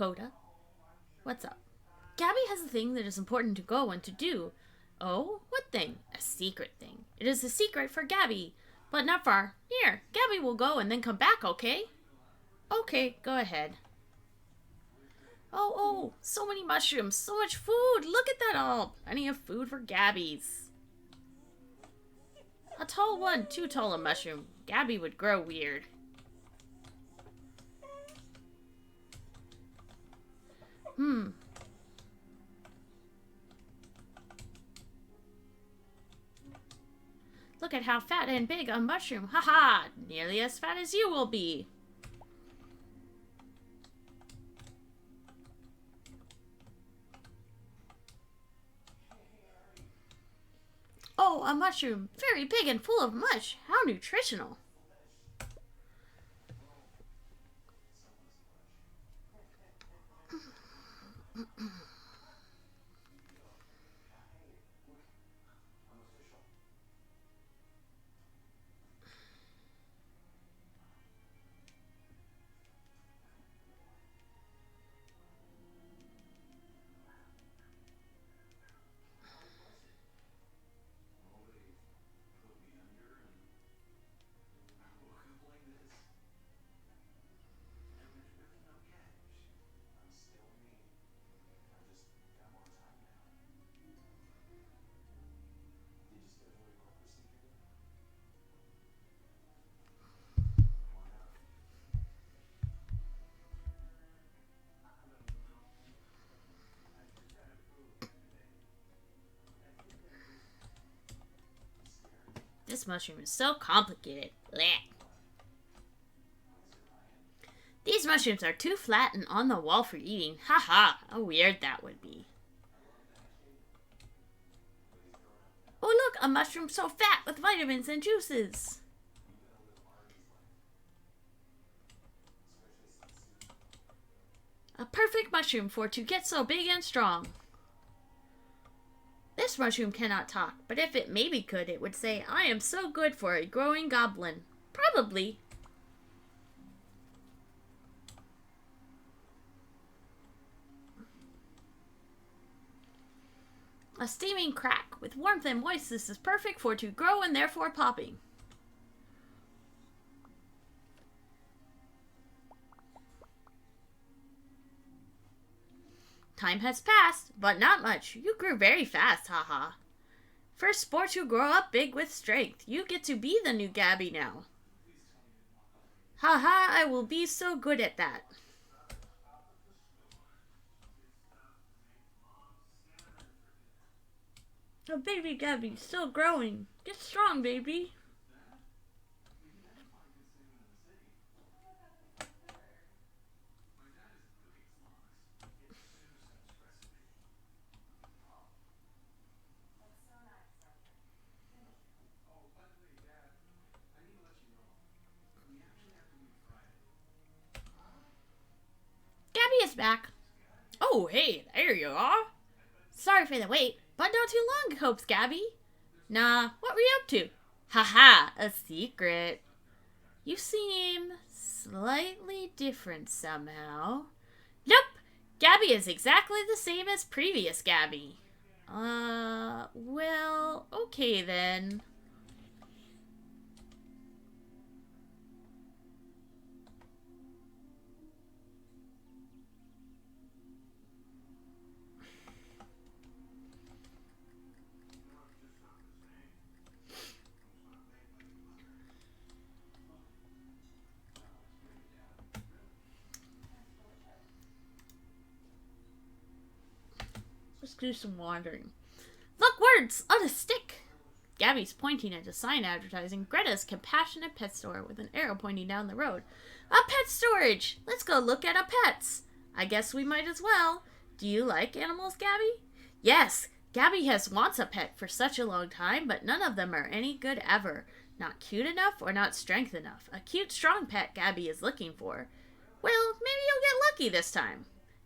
Dakota. What's up? Gabby has a thing that is important to go and to do. Oh, what thing? A secret thing. It is a secret for Gabby, but not far. Here, Gabby will go and then come back, okay? Okay, go ahead. Oh, so many mushrooms, so much food. Look at that all. Plenty of food for Gabby's. A tall one, too tall a mushroom. Gabby would grow weird. Look at how fat and big a mushroom. Haha, nearly as fat as you will be. Oh, a mushroom. Very big and full of mush. How nutritional. This mushroom is so complicated. Blech. These mushrooms are too flat and on the wall for eating. Haha, how weird that would be. Oh look, a mushroom so fat with vitamins and juices. A perfect mushroom for to get so big and strong. This mushroom cannot talk, but if it maybe could, it would say, I am so good for a growing goblin. Probably. A steaming crack. With warmth and moist, this is perfect for to grow and therefore popping. Time has passed, but not much. You grew very fast, haha. First sport to grow up big with strength. You get to be the new Gabby now. Haha, I will be so good at that. Oh, baby Gabby, still growing. Get strong, baby. Gabby is back. Oh, hey, there you are. Sorry for the wait, but not too long, hopes Gabby. Nah, what were you up to? Haha, a secret. You seem slightly different somehow. Nope, Gabby is exactly the same as previous Gabby. Well, okay then. Let's do some wandering. Look, words on a stick. Gabby's pointing at a sign advertising Greta's compassionate pet store with an arrow pointing down the road. A pet storage! Let's go look at our pets. I guess we might as well. Do you like animals, Gabby? Yes, Gabby has wants a pet for such a long time, but none of them are any good ever. Not cute enough or not strength enough. A cute, strong pet Gabby is looking for. Well, maybe you'll get lucky this time.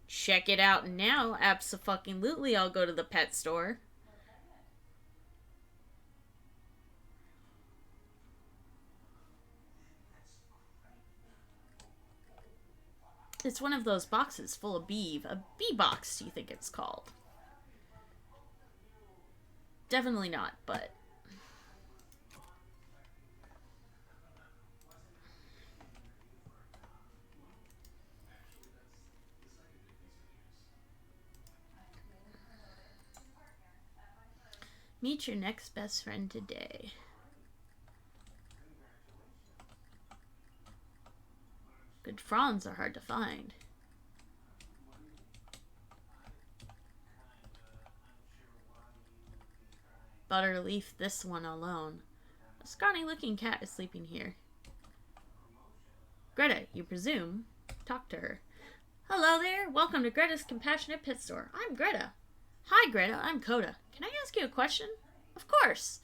Check it out now. Abso-fucking-lutely, I'll go to the pet store. It's one of those boxes full of beeve. A bee box, you think it's called? Definitely not, but... Meet your next best friend today. Good fronds are hard to find. Butter leaf this one alone. A scrawny looking cat is sleeping here. Greta, you presume? Talk to her. Hello there, welcome to Greta's Compassionate Pet Store. I'm Greta. Hi Greta, I'm Coda. Can I ask you a question? Of course.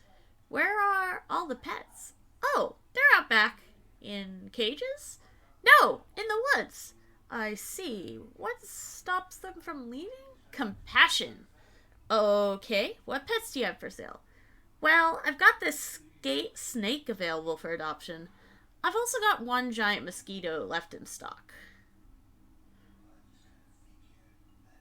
Where are all the pets? Oh, they're out back. In cages? No, in the woods. I see. What stops them from leaving? Compassion. Okay, what pets do you have for sale? Well, I've got this snake available for adoption. I've also got one giant mosquito left in stock.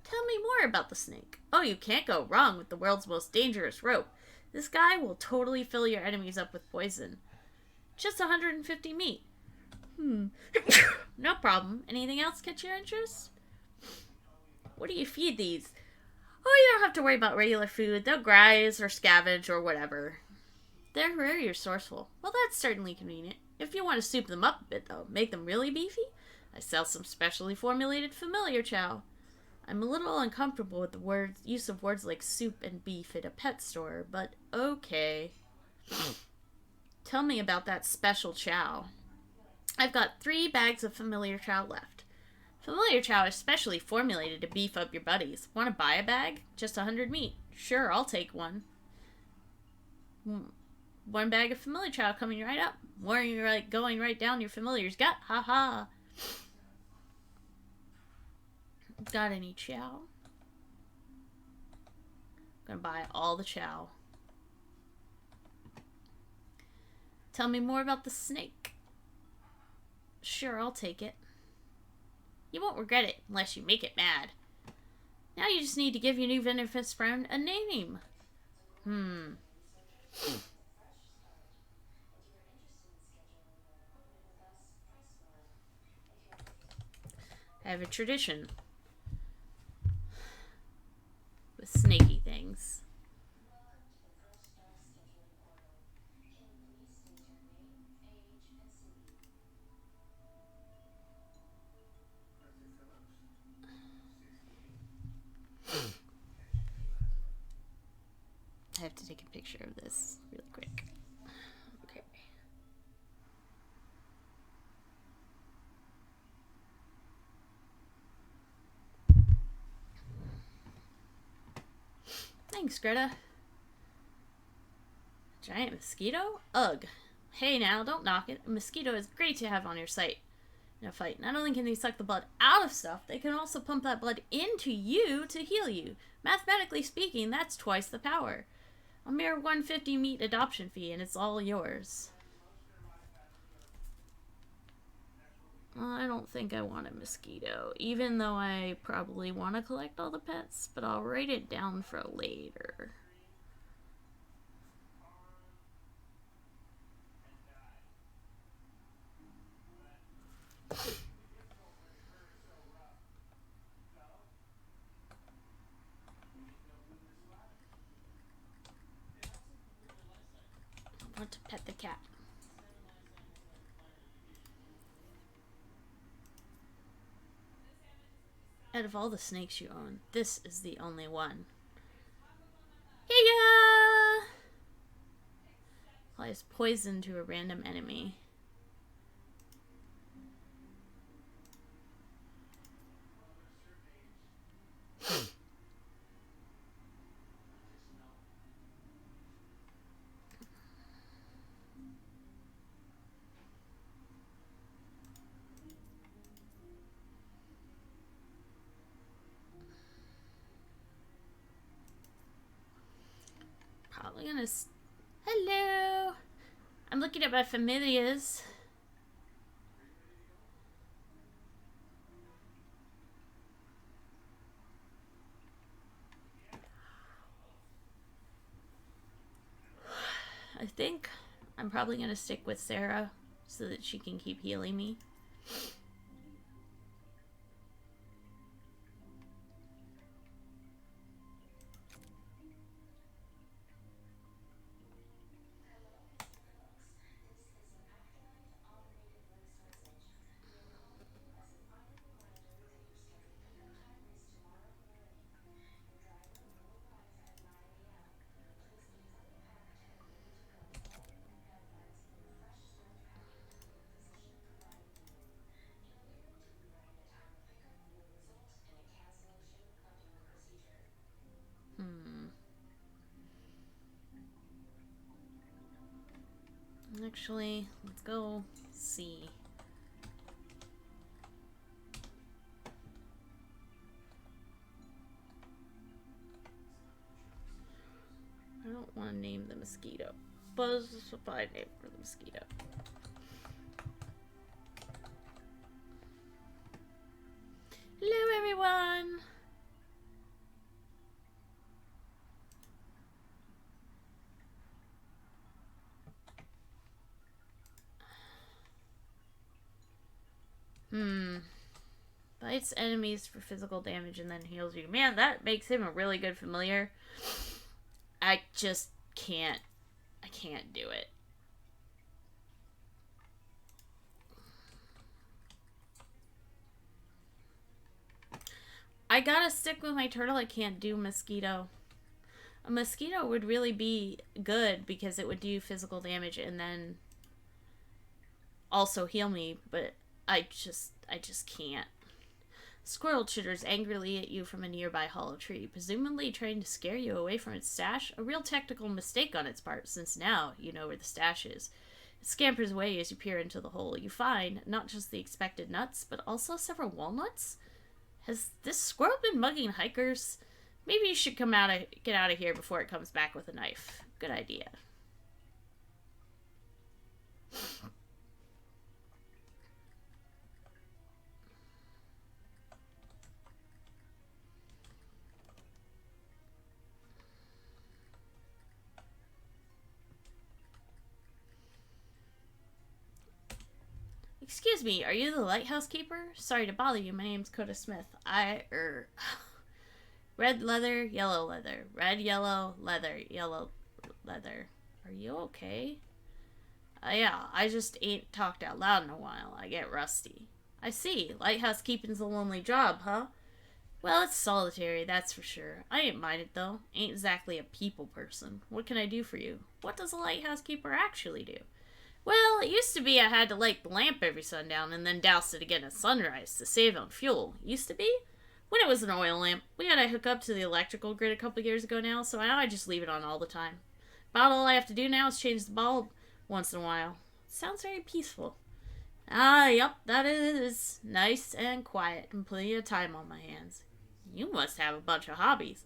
Tell me more about the snake. Oh, you can't go wrong with the world's most dangerous rope. This guy will totally fill your enemies up with poison. Just 150 meat. No problem. Anything else catch your interest? What do you feed these? Oh, you don't have to worry about regular food. They'll graze or scavenge or whatever. They're very resourceful. Well, that's certainly convenient. If you want to soup them up a bit, though, make them really beefy, I sell some specially formulated familiar chow. I'm a little uncomfortable with the use of words like soup and beef at a pet store, but okay. Tell me about that special chow. I've got 3 bags of familiar chow left. Familiar chow is specially formulated to beef up your buddies. Want to buy a bag? Just 100 meat. Sure, I'll take one. 1 bag of familiar chow coming right up. More you're like going right down your familiar's gut. Ha ha. Got any chow? Gonna buy all the chow. Tell me more about the snake. Sure, I'll take it. You won't regret it unless you make it mad. Now you just need to give your new venomous friend a name. I have a tradition with snaky things. I have to take a picture of this really quick. Okay. Thanks, Greta. Giant mosquito? Ugh. Hey now, don't knock it. A mosquito is great to have on your site in a fight. Not only can they suck the blood out of stuff, they can also pump that blood into you to heal you. Mathematically speaking, that's twice the power. A mere 150 meat adoption fee, and it's all yours. I don't think I want a mosquito, even though I probably want to collect all the pets, but I'll write it down for later. I want to pet the cat. Out of all the snakes you own, this is the only one. Hiya! Applies poison to a random enemy. Probably gonna... Hello! I'm looking at my familiars. think I'm probably going to stick with Sarah so that she can keep healing me. Actually, let's go see. I don't want to name the mosquito. Buzz is a fine name for the mosquito. Hello, everyone! Bites enemies for physical damage and then heals you. Man, that makes him a really good familiar. I just can't. I can't do it. I gotta stick with my turtle. I can't do mosquito. A mosquito would really be good because it would do physical damage and then also heal me, but I just can't. Squirrel chitters angrily at you from a nearby hollow tree, presumably trying to scare you away from its stash. A real technical mistake on its part, since now you know where the stash is. It scampers away as you peer into the hole. You find not just the expected nuts, but also several walnuts. Has this squirrel been mugging hikers? Maybe you should get out of here before it comes back with a knife. Good idea. Excuse me, are you the lighthouse keeper? Sorry to bother you, my name's Coda Smith. Red leather, yellow leather. Red, yellow, leather, yellow, leather. Are you okay? Yeah, I just ain't talked out loud in a while. I get rusty. I see. Lighthouse keeping's a lonely job, huh? Well, it's solitary, that's for sure. I ain't mind it, though. Ain't exactly a people person. What can I do for you? What does a lighthouse keeper actually do? Well, it used to be I had to light the lamp every sundown and then douse it again at sunrise to save on fuel. Used to be? When it was an oil lamp. We had to hook up to the electrical grid a couple years ago now, so now I just leave it on all the time. About all I have to do now is change the bulb once in a while. Sounds very peaceful. Ah, yup, that is. Nice and quiet and plenty of time on my hands. You must have a bunch of hobbies.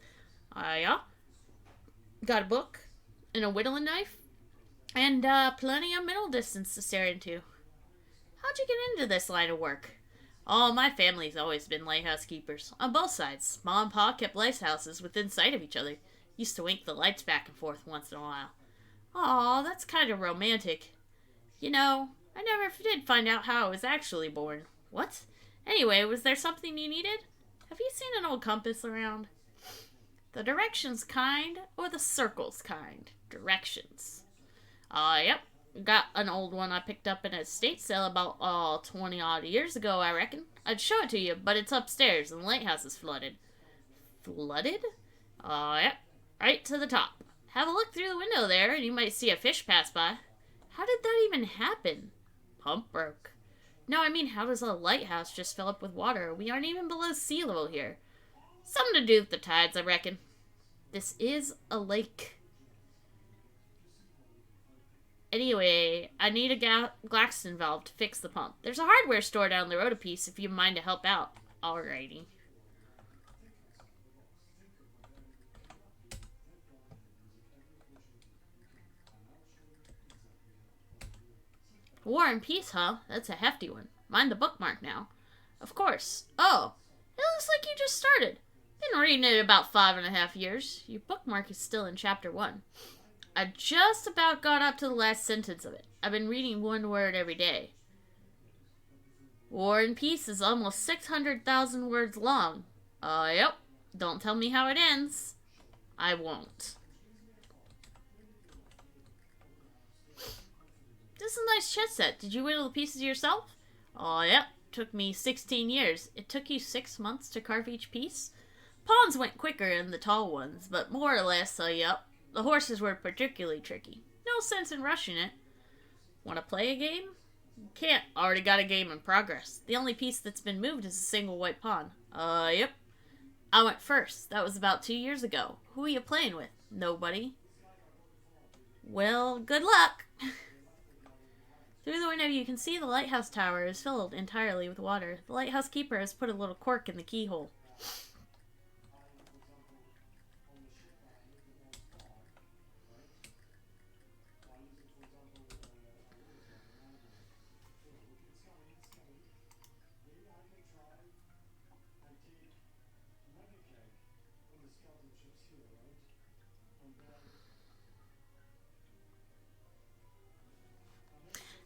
Yeah. Got a book and a whittling knife. And plenty of middle distance to stare into. How'd you get into this line of work? Oh, my family's always been lighthouse keepers. On both sides. Ma and Pa kept lighthouses within sight of each other. Used to wink the lights back and forth once in a while. Aw, that's kind of romantic. You know, I never did find out how I was actually born. What? Anyway, was there something you needed? Have you seen an old compass around? The directions kind or the circles kind? Directions. Yep. Got an old one I picked up in a estate sale about 20 odd years ago, I reckon. I'd show it to you, but it's upstairs and the lighthouse is flooded. Flooded? Yep. Right to the top. Have a look through the window there and you might see a fish pass by. How did that even happen? Pump broke. No, I mean, how does a lighthouse just fill up with water? We aren't even below sea level here. Something to do with the tides, I reckon. This is a lake. Anyway, I need a Glaxton valve to fix the pump. There's a hardware store down the road a piece if you mind to help out. Alrighty. War and Peace, huh? That's a hefty one. Mind the bookmark now. Of course. Oh, it looks like you just started. Been reading it about 5.5 years. Your bookmark is still in chapter 1. I just about got up to the last sentence of it. I've been reading one word every day. War and Peace is almost 600,000 words long. Yep. Don't tell me how it ends. I won't. This is a nice chess set. Did you whittle the pieces yourself? Yep. Took me 16 years. It took you 6 months to carve each piece? Pawns went quicker in the tall ones, but more or less, yep. The horses were particularly tricky. No sense in rushing it. Want to play a game? Can't. Already got a game in progress. The only piece that's been moved is a single white pawn. Yep. I went first. That was about 2 years ago. Who are you playing with? Nobody. Well, good luck. Through the window you can see the lighthouse tower is filled entirely with water. The lighthouse keeper has put a little cork in the keyhole.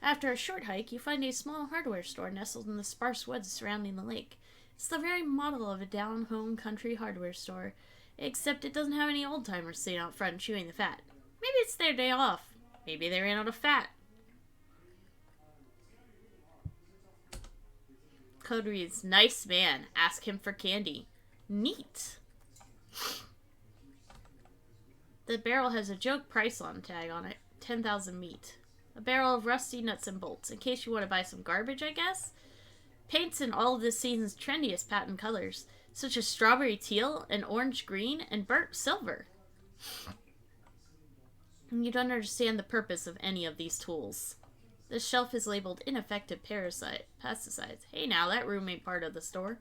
After a short hike, you find a small hardware store nestled in the sparse woods surrounding the lake. It's the very model of a down-home country hardware store, except it doesn't have any old-timers sitting out front chewing the fat. Maybe it's their day off. Maybe they ran out of fat. Code reads, nice man. Ask him for candy. Neat. The barrel has a joke price on tag on it. 10,000 meat. A barrel of rusty nuts and bolts, in case you want to buy some garbage, I guess? Paints in all of this season's trendiest patent colors, such as strawberry teal and orange green and burnt silver. You don't understand the purpose of any of these tools. This shelf is labeled ineffective pesticides. Hey now, that room ain't part of the store.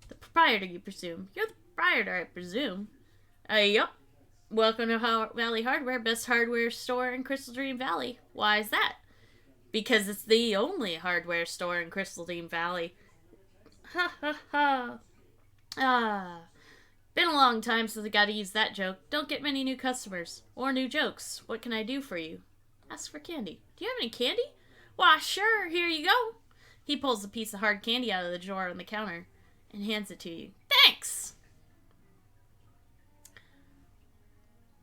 The proprietor, you presume. You're the proprietor, I presume. Yup. Welcome to Valley Hardware, best hardware store in Crystal Dream Valley. Why is that? Because it's the only hardware store in Crystal Dream Valley. Ha ha ha. Been a long time since I got to use that joke. Don't get many new customers. Or new jokes. What can I do for you? Ask for candy. Do you have any candy? Why, sure, here you go. He pulls a piece of hard candy out of the drawer on the counter and hands it to you. Thanks!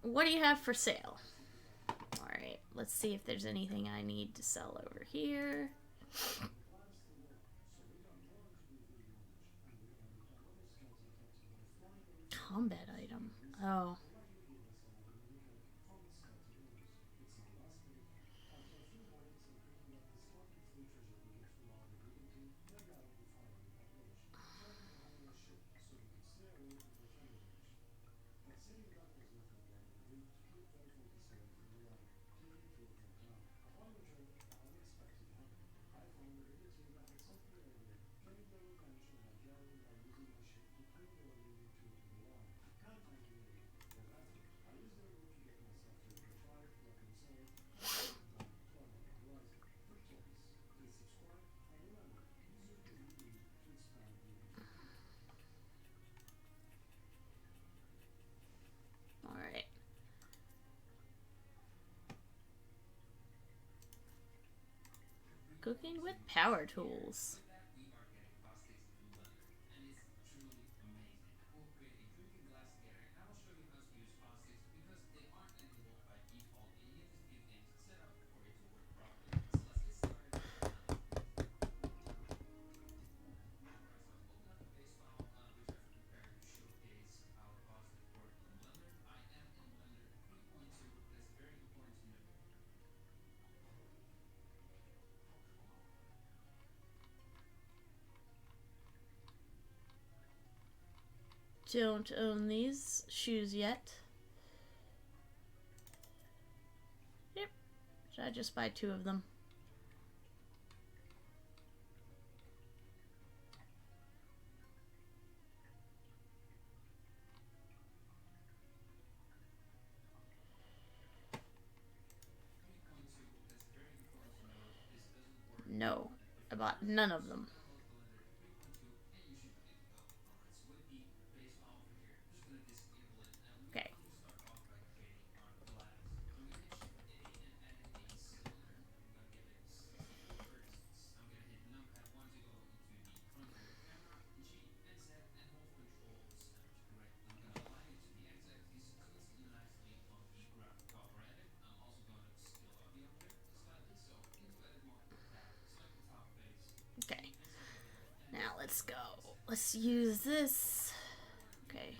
What do you have for sale? Alright, let's see if there's anything I need to sell over here. Combat item. Oh. Alright. Cooking with power tools. Don't own these shoes yet. Yep. Should I just buy 2 of them? No. I bought none of them. Okay. Let's use this. Okay.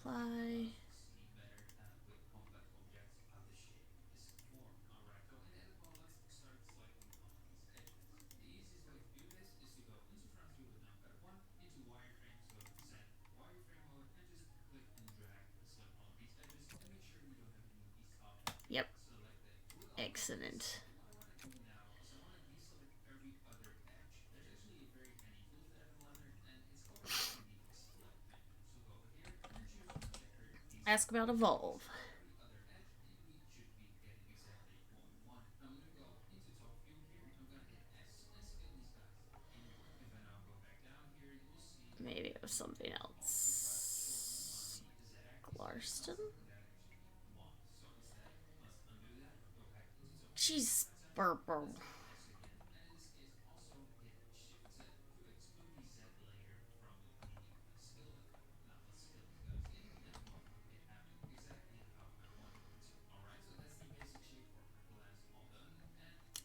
Apply. Yep. Excellent. Ask about Evolve. Maybe it was something else. Glarston? Jeez, burble.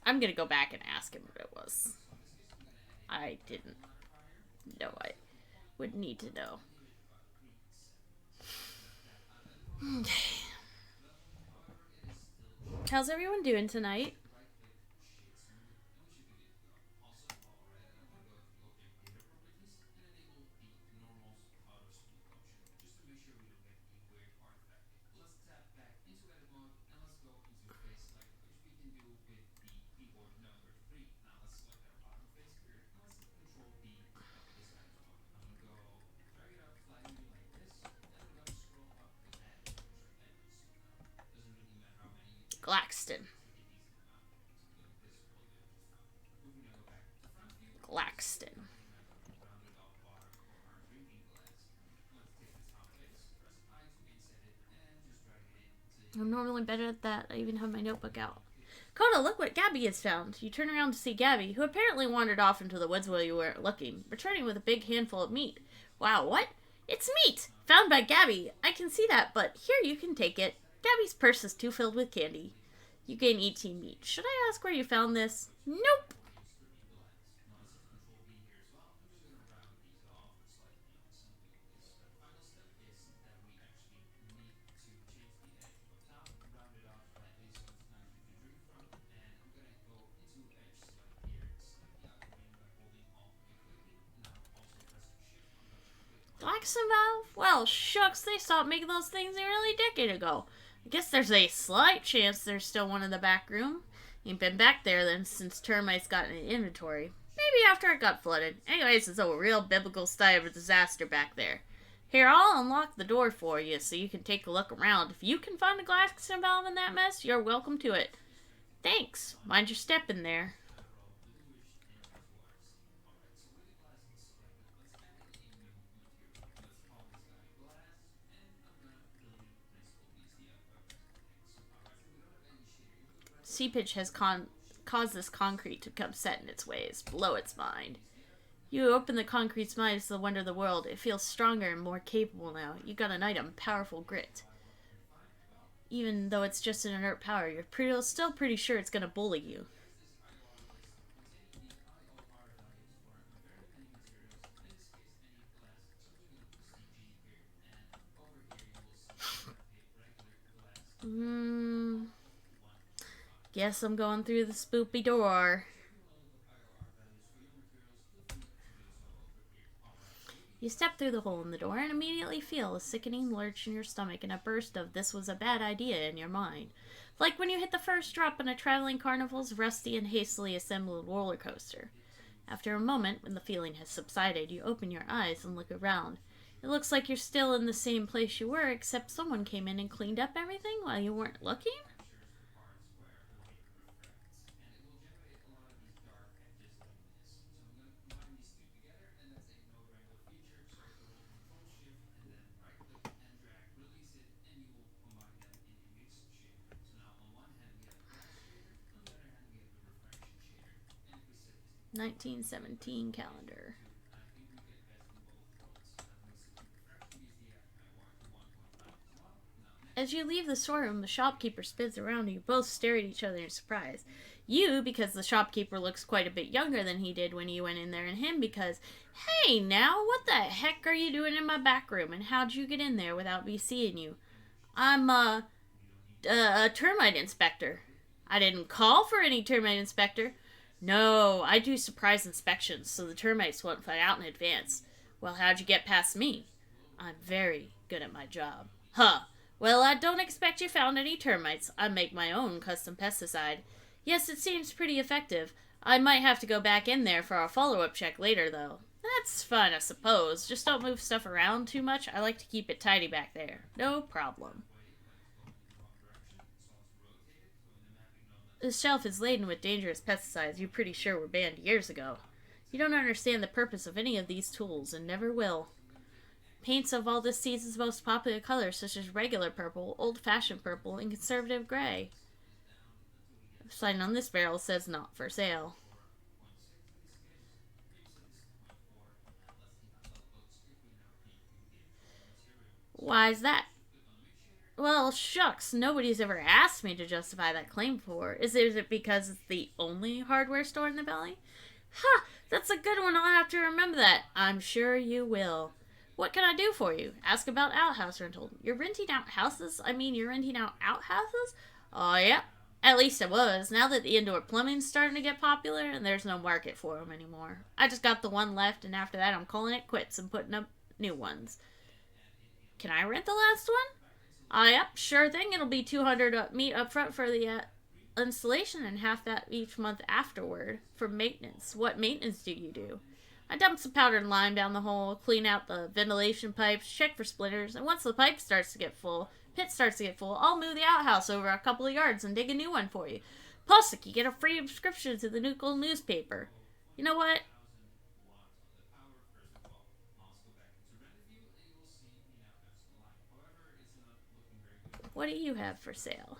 I'm gonna go back and ask him what it was. I didn't know. I would need to know. How's everyone doing tonight? Glaxton. Glaxton. I'm normally better at that. I even have my notebook out. Coda, look what Gabby has found. You turn around to see Gabby, who apparently wandered off into the woods while you weren't looking, returning with a big handful of meat. Wow, what? It's meat! Found by Gabby. I can see that, but here you can take it. Gabby's purse is too filled with candy. You gain 18 meat. Should I ask where you found this? Nope. Blacksmith valve? Well, shucks, they stopped making those things nearly a decade ago. I guess there's a slight chance there's still one in the back room. Ain't been back there then since termites got an inventory. Maybe after it got flooded. Anyways, it's a real biblical style of disaster back there. Here, I'll unlock the door for you so you can take a look around. If you can find a glass valve in that mess, you're welcome to it. Thanks. Mind your step in there. Seepage has caused this concrete to become set in its ways, below its mind. You open the concrete's mind to the wonder of the world. It feels stronger and more capable now. You got an item, powerful grit. Even though it's just an inert power, you're still pretty sure it's gonna bully you. Guess I'm going through the spoopy door. You step through the hole in the door and immediately feel a sickening lurch in your stomach and a burst of "this was a bad idea" in your mind. Like when you hit the first drop on a traveling carnival's rusty and hastily assembled roller coaster. After a moment, when the feeling has subsided, you open your eyes and look around. It looks like you're still in the same place you were, except someone came in and cleaned up everything while you weren't looking? (1917) calendar. As you leave the storeroom, the shopkeeper spins around and you both stare at each other in surprise. You, because the shopkeeper looks quite a bit younger than he did when you went in there, and him because, hey, now, what the heck are you doing in my back room, and how'd you get in there without me seeing you? I'm, a termite inspector. I didn't call for any termite inspector. No, I do surprise inspections, so the termites won't find out in advance. Well, how'd you get past me? I'm very good at my job. Huh. Well, I don't expect you found any termites. I make my own custom pesticide. Yes, it seems pretty effective. I might have to go back in there for a follow-up check later, though. That's fine, I suppose. Just don't move stuff around too much. I like to keep it tidy back there. No problem. This shelf is laden with dangerous pesticides you're pretty sure were banned years ago. You don't understand the purpose of any of these tools, and never will. Paints of all this season's most popular colors, such as regular purple, old-fashioned purple, and conservative gray. The sign on this barrel says not for sale. Why is that? Well, shucks, nobody's ever asked me to justify that claim before. Is it because it's the only hardware store in the valley? Ha! That's a good one, I'll have to remember that. I'm sure you will. What can I do for you? Ask about outhouse rental. You're renting out houses? You're renting out outhouses? Oh, yeah. At least it was. Now that the indoor plumbing's starting to get popular, and there's no market for them anymore. I just got the one left, and after that I'm calling it quits and putting up new ones. Can I rent the last one? Yep, sure thing. It'll be $200 meat up front for the installation and half that each month afterward for maintenance. What maintenance do you do? I dump some powdered lime down the hole, clean out the ventilation pipes, check for splinters, and once the pit starts to get full, I'll move the outhouse over a couple of yards and dig a new one for you. Plus, you get a free subscription to the local newspaper. You know what? What do you have for sale?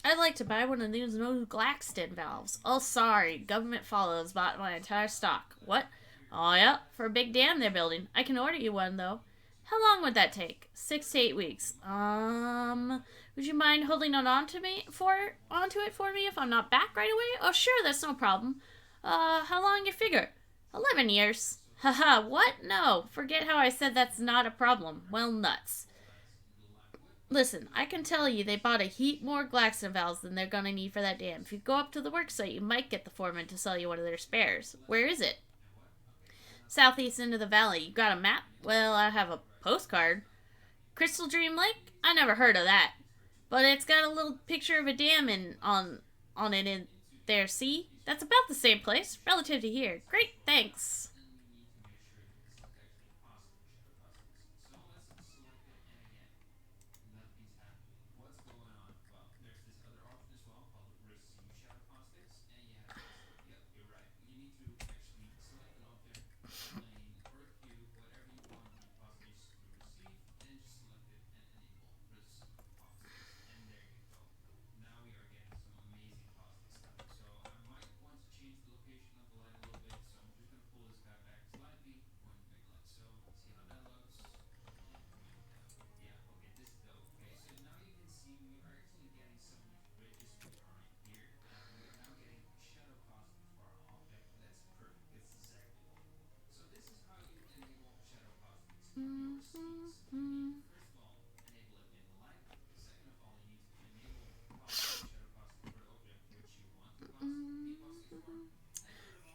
I'd like to buy one of these new Glaxton valves. Oh, sorry. Government follows bought my entire stock. What? Oh, yeah. For a big dam they're building. I can order you one, though. How long would that take? 6 to 8 weeks. Would you mind holding onto it for me if I'm not back right away? Oh, sure, that's no problem. How long you figure? 11 years. Haha, what? No, forget how I said that's not a problem. Well, nuts. Listen, I can tell you they bought a heap more Glaxton valves than they're gonna need for that dam. If you go up to the worksite, you might get the foreman to sell you one of their spares. Where is it? Southeast end of the valley. You got a map? Well, I have a postcard. Crystal Dream Lake? I never heard of that. But it's got a little picture of a dam on it in there, see? That's about the same place, relative to here. Great, thanks.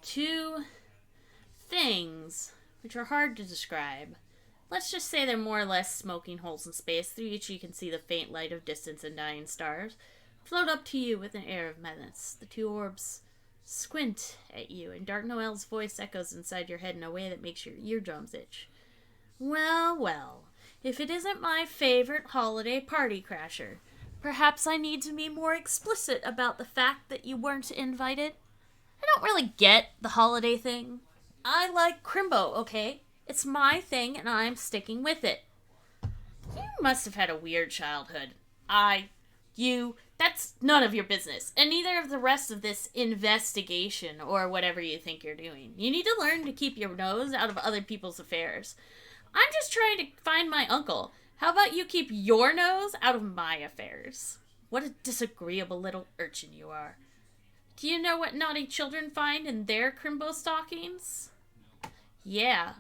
Two things which are hard to describe. Let's just say they're more or less smoking holes in space, through which you can see the faint light of distance and dying stars. Float up to you with an air of menace. The two orbs squint at you, and Dark Noel's voice echoes inside your head in a way that makes your eardrums itch. Well, well, if it isn't my favorite holiday party crasher, perhaps I need to be more explicit about the fact that you weren't invited. I don't really get the holiday thing. I like Crimbo, okay? It's my thing and I'm sticking with it. must have had a weird childhood. That's none of your business. And neither of the rest of this investigation or whatever you think you're doing. You need to learn to keep your nose out of other people's affairs. I'm just trying to find my uncle. How about you keep your nose out of my affairs? What a disagreeable little urchin you are. Do you know what naughty children find in their crimbo stockings? Yeah.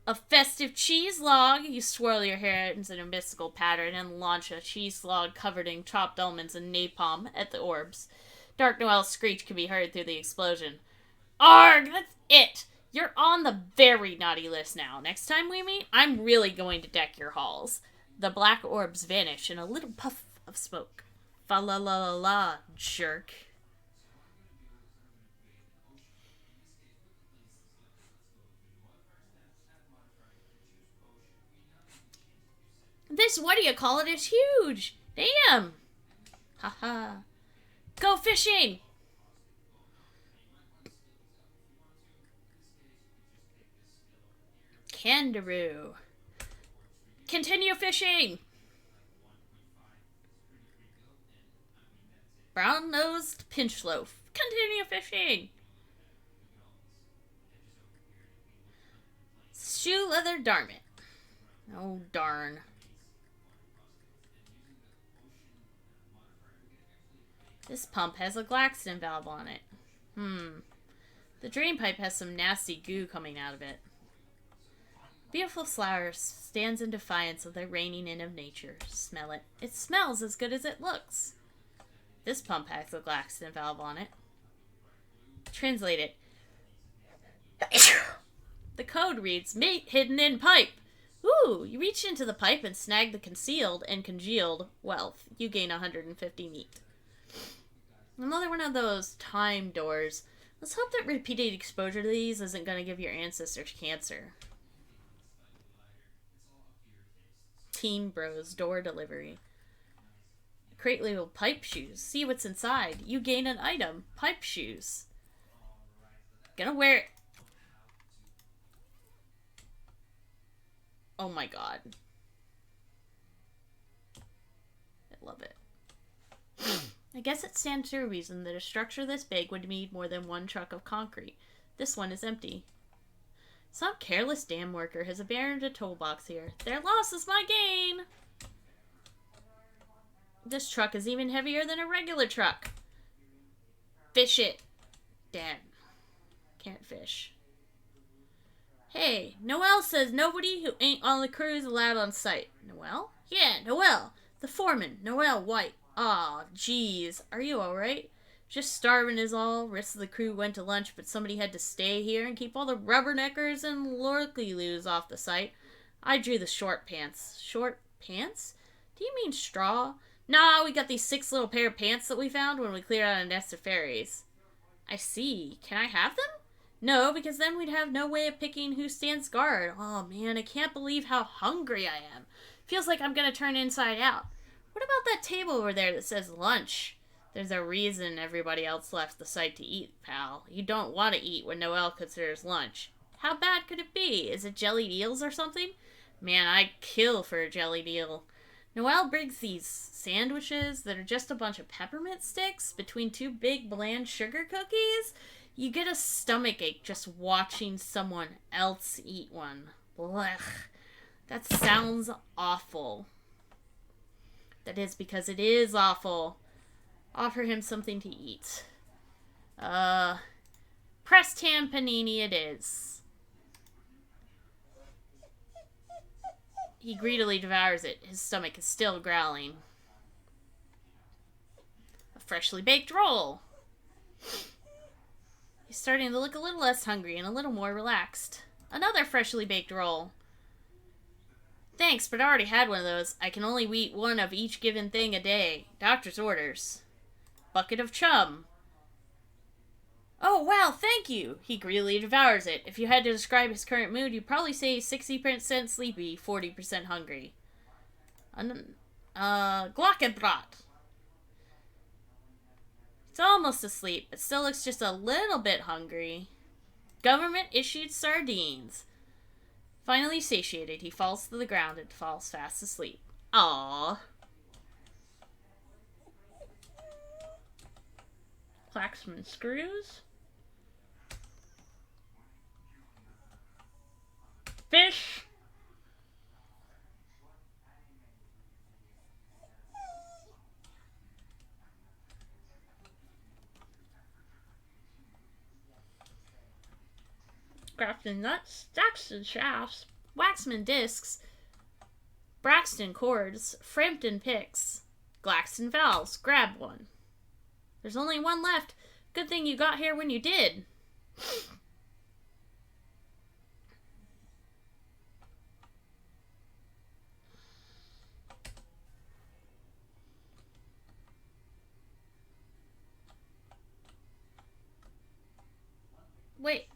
A festive cheese log. You swirl your hands in a mystical pattern and launch a cheese log covered in chopped almonds and napalm at the orbs. Dark Noel's screech can be heard through the explosion. Arg! That's it! You're on the very naughty list now. Next time we meet, I'm really going to deck your halls. The black orbs vanish in a little puff of smoke. Fa la la la la, jerk. This what-do-you-call-it is huge. Damn. Haha. Go fishing. Kangaroo. Continue fishing. Brown-nosed pinch loaf. Continue fishing. Shoe leather darmit. Oh, darn. This pump has a Glaxton valve on it. The drain pipe has some nasty goo coming out of it. Beautiful flower stands in defiance of the reigning in of nature. Smell it. It smells as good as it looks. This pump has a Glaxton valve on it. Translate it. The code reads, mate hidden in pipe. Ooh, you reach into the pipe and snag the concealed and congealed wealth. You gain 150 meat. Another one of those time doors. Let's hope that repeated exposure to these isn't going to give your ancestors cancer. Teen Bros door delivery. Crate labeled pipe shoes. See what's inside. You gain an item. Pipe shoes. Gonna wear it. Oh my god. I love it. I guess it stands to reason that a structure this big would need more than one truck of concrete. This one is empty. Some careless dam worker has abandoned a toolbox here. Their loss is my gain! This truck is even heavier than a regular truck. Fish it. Damn. Can't fish. Hey, Noel says nobody who ain't on the crew is allowed on site. Noel? Yeah, Noel. The foreman, Noel White. Aw, jeez. Are you alright? Just starving is all. Rest of the crew went to lunch, but somebody had to stay here and keep all the rubberneckers and lorky-loos off the site. I drew the short pants. Short pants? Do you mean straw? Nah, we got these 6 little pair of pants that we found when we cleared out a nest of fairies. I see. Can I have them? No, because then we'd have no way of picking who stands guard. Oh man, I can't believe how hungry I am. Feels like I'm gonna turn inside out. What about that table over there that says lunch? There's a reason everybody else left the site to eat, pal. You don't want to eat when Noel considers lunch. How bad could it be? Is it jellied eels or something? Man, I'd kill for a jellied eel. Noel brings these sandwiches that are just a bunch of peppermint sticks between 2 big bland sugar cookies. You get a stomachache just watching someone else eat one. Blech. That sounds awful. That is because it is awful. Offer him something to eat. Pressed ham panini it is. He greedily devours it. His stomach is still growling. A freshly baked roll. He's starting to look a little less hungry and a little more relaxed. Another freshly baked roll. Thanks, but I already had one of those. I can only eat one of each given thing a day. Doctor's orders. Bucket of chum. Oh, wow, thank you. He greedily devours it. If you had to describe his current mood, you'd probably say 60% sleepy, 40% hungry. Glockenbrat. He's almost asleep, but still looks just a little bit hungry. Government-issued sardines. Finally satiated, he falls to the ground and falls fast asleep. Aww. Klaxman screws. Fish. Grafton nuts. Daxton shafts. Waxman discs. Braxton cords. Frampton picks. Glaxton valves. Grab one. There's only one left. Good thing you got here when you did. Wait.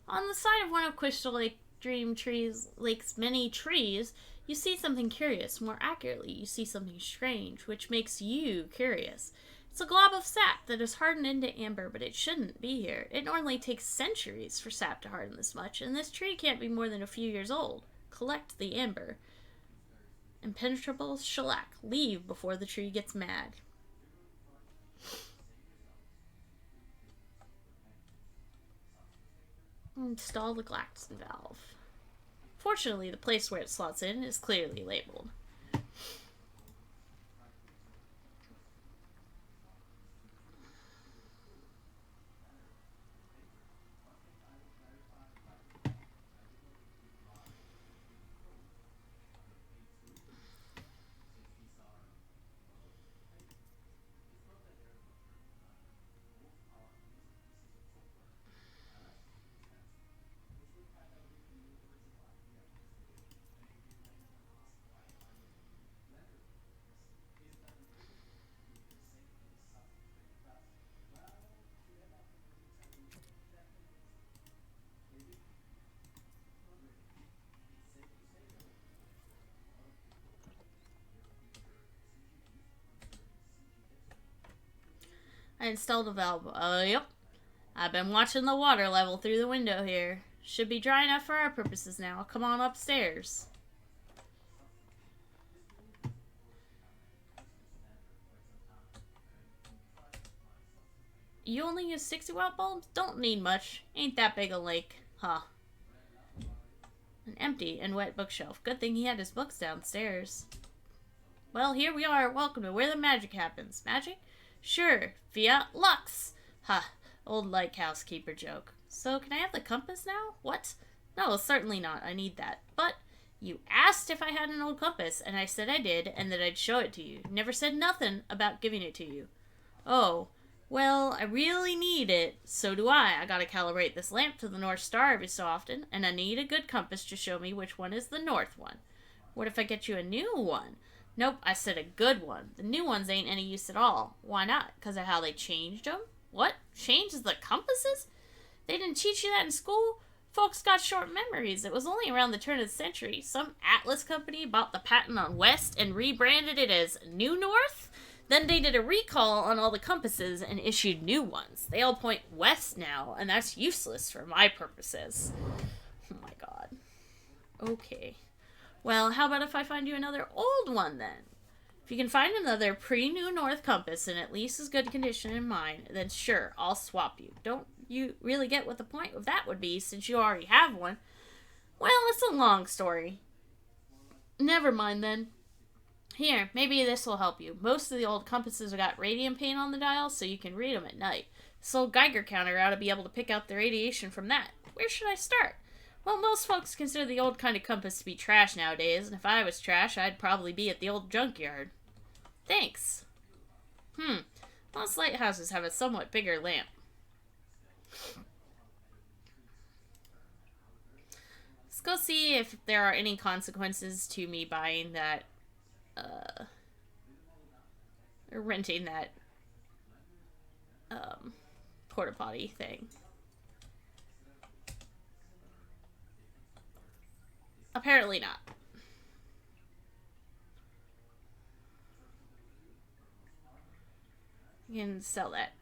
On the side of one of Crystal Lake Dream Lake's many trees, you see something curious. More accurately, you see something strange, which makes you curious. It's a glob of sap that is hardened into amber, but it shouldn't be here. It normally takes centuries for sap to harden this much, and this tree can't be more than a few years old. Collect the amber. Impenetrable shellac. Leave before the tree gets mad. Install the Glaxton valve. Fortunately, the place where it slots in is clearly labeled. I installed a valve. Yep. I've been watching the water level through the window here. Should be dry enough for our purposes now. Come on upstairs. You only use 60 watt bulbs? Don't need much. Ain't that big a lake. Huh. An empty and wet bookshelf. Good thing he had his books downstairs. Well, here we are. Welcome to where the magic happens. Magic? Sure. Fiat Lux. Ha. Old like housekeeper joke. So, can I have the compass now? What? No, certainly not. I need that. But you asked if I had an old compass, and I said I did, and that I'd show it to you. Never said nothing about giving it to you. Oh. Well, I really need it. So do I. I gotta calibrate this lamp to the North Star every so often, and I need a good compass to show me which one is the north one. What if I get you a new one? Nope, I said a good one. The new ones ain't any use at all. Why not? Because of how they changed them? What? Changed the compasses? They didn't teach you that in school? Folks got short memories. It was only around the turn of the century. Some Atlas company bought the patent on West and rebranded it as New North. Then they did a recall on all the compasses and issued new ones. They all point west now, and that's useless for my purposes. Oh my god. Okay. Well, how about if I find you another old one then? If you can find another pre-New North compass in at least as good condition as mine, then sure, I'll swap you. Don't you really get what the point of that would be, since you already have one? Well, it's a long story. Never mind then. Here, maybe this will help you. Most of the old compasses have got radium paint on the dials, so you can read them at night. This old Geiger counter ought to be able to pick out the radiation from that. Where should I start? Well, most folks consider the old kind of compass to be trash nowadays, and if I was trash, I'd probably be at the old junkyard. Thanks. Most lighthouses have a somewhat bigger lamp. Let's go see if there are any consequences to me buying that, or renting that, porta potty thing. Apparently not. You can sell that.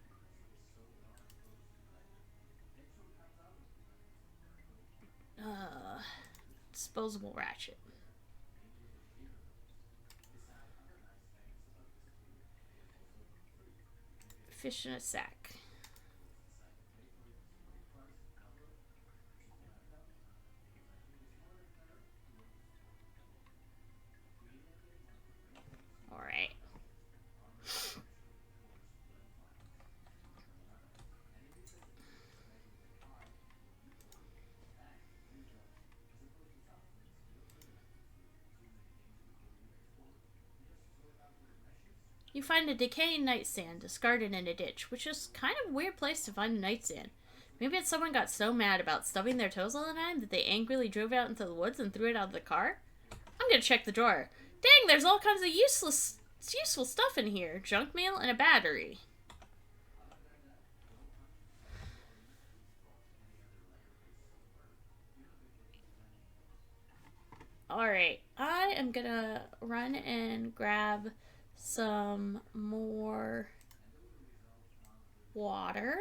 Disposable ratchet. Fish in a sack. Alright. You find a decaying nightstand discarded in a ditch, which is kind of a weird place to find a nightstand. Maybe it's someone got so mad about stubbing their toes all the time that they angrily drove out into the woods and threw it out of the car? I'm gonna check the drawer. Dang, there's all kinds of useful stuff in here. Junk mail and a battery. Alright, I am gonna run and grab some more water.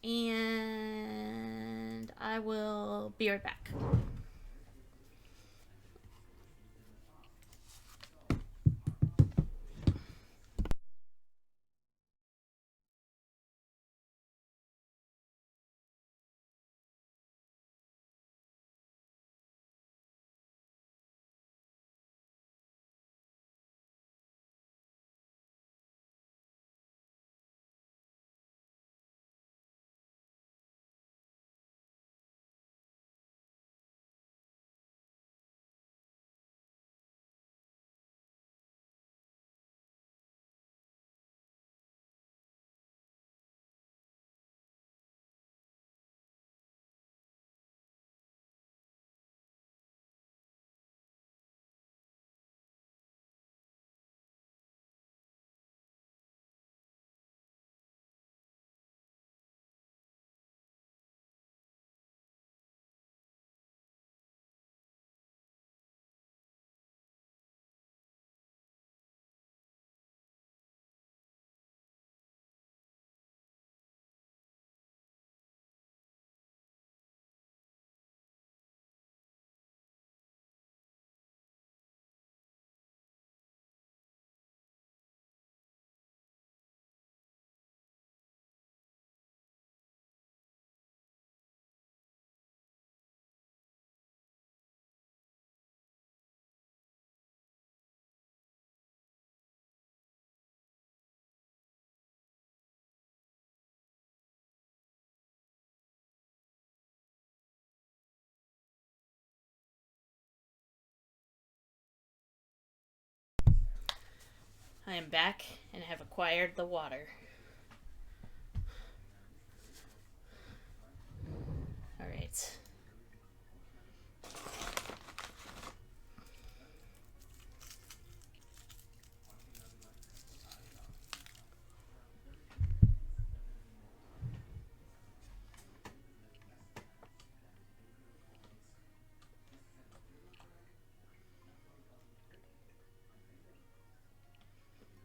And I will be right back. I am back and have acquired the water. Alright.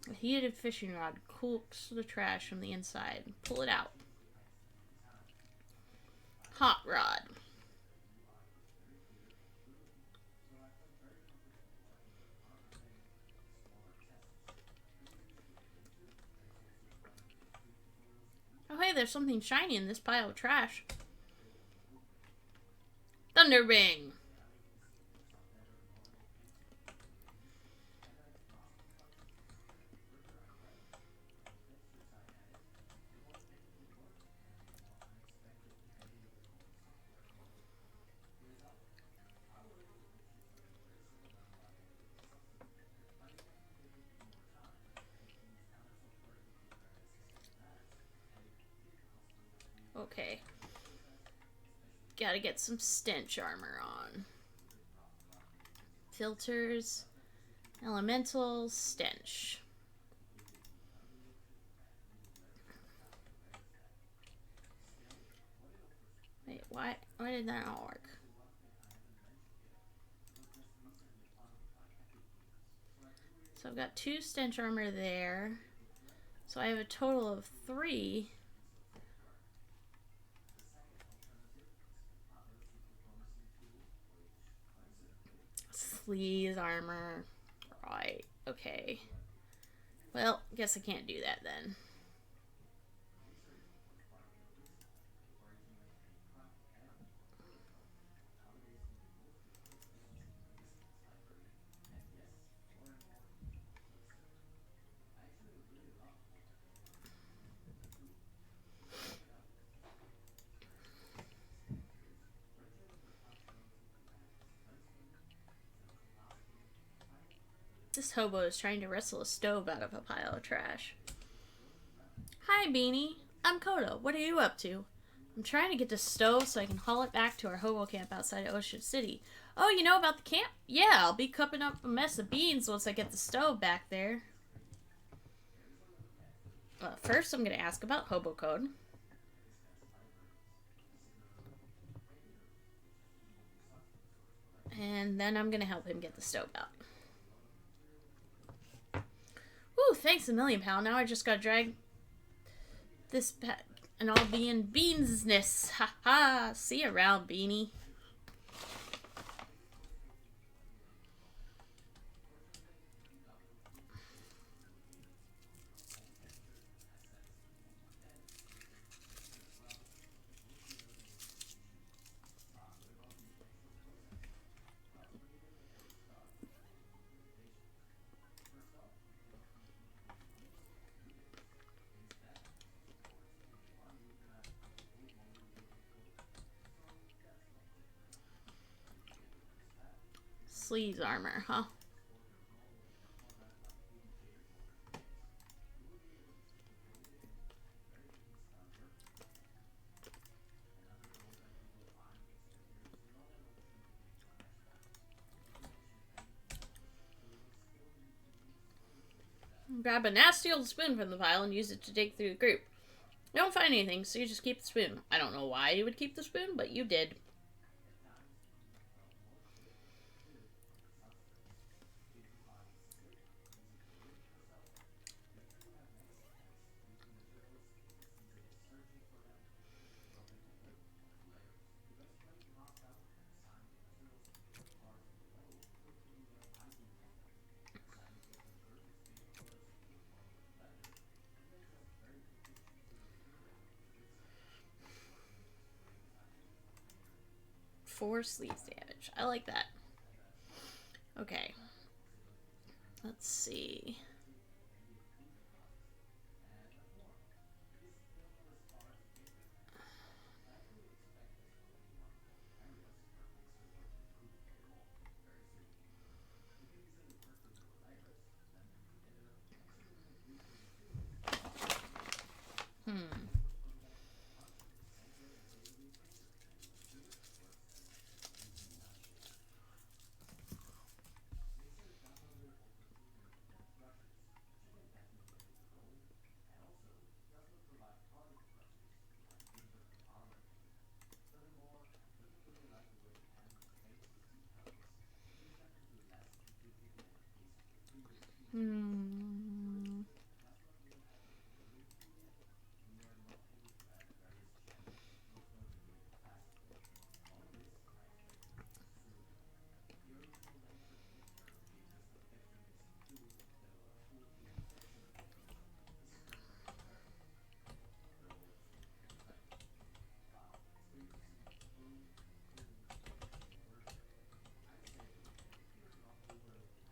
A heated fishing rod cooks the trash from the inside. Pull it out. Hot rod. Oh hey, there's something shiny in this pile of trash. Thunder ring. Okay. Gotta get some stench armor on. Filters. Elemental. Stench. Wait, why did that not work? So I've got 2 stench armor there. So I have a total of 3. Sleaze armor. Right. Okay. Well, guess I can't do that then. This hobo is trying to wrestle a stove out of a pile of trash. Hi, Beanie. I'm Kodo. What are you up to? I'm trying to get the stove so I can haul it back to our hobo camp outside of Ocean City. Oh, you know about the camp? Yeah, I'll be cupping up a mess of beans once I get the stove back there. First, I'm going to ask about hobo code. And then I'm going to help him get the stove out. Ooh, thanks a million, pal. Now I just got to drag this back and I'll be in beansness. Ha ha. See you around, Beanie. Sleaze armor, huh? Grab a nasty old spoon from the pile and use it to dig through the group. You don't find anything, so you just keep the spoon. I don't know why you would keep the spoon, but you did. Four sleeves damage. I like that. Okay. Let's see.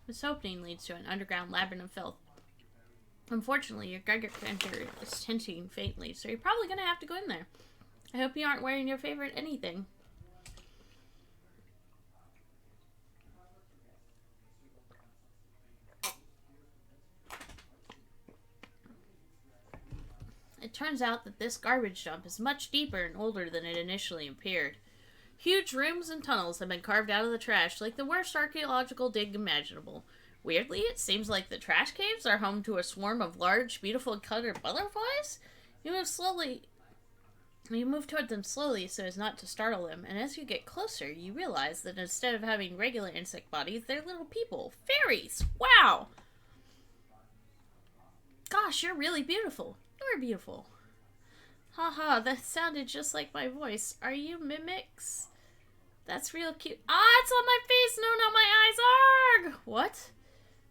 This opening leads to an underground labyrinth of filth. Unfortunately, your Geiger counter is tinting faintly, so you're probably going to have to go in there. I hope you aren't wearing your favorite anything. It turns out that this garbage dump is much deeper and older than it initially appeared. Huge rooms and tunnels have been carved out of the trash like the worst archaeological dig imaginable. Weirdly, it seems like the trash caves are home to a swarm of large, beautiful colored butterflies. You move toward them slowly so as not to startle them, and as you get closer, you realize that instead of having regular insect bodies, they're little people. Fairies! Wow! Gosh, you're really beautiful. You're beautiful. Haha, that sounded just like my voice. Are you mimics? That's real cute. Ah, it's on my face. No, not my eyes. Arg! What?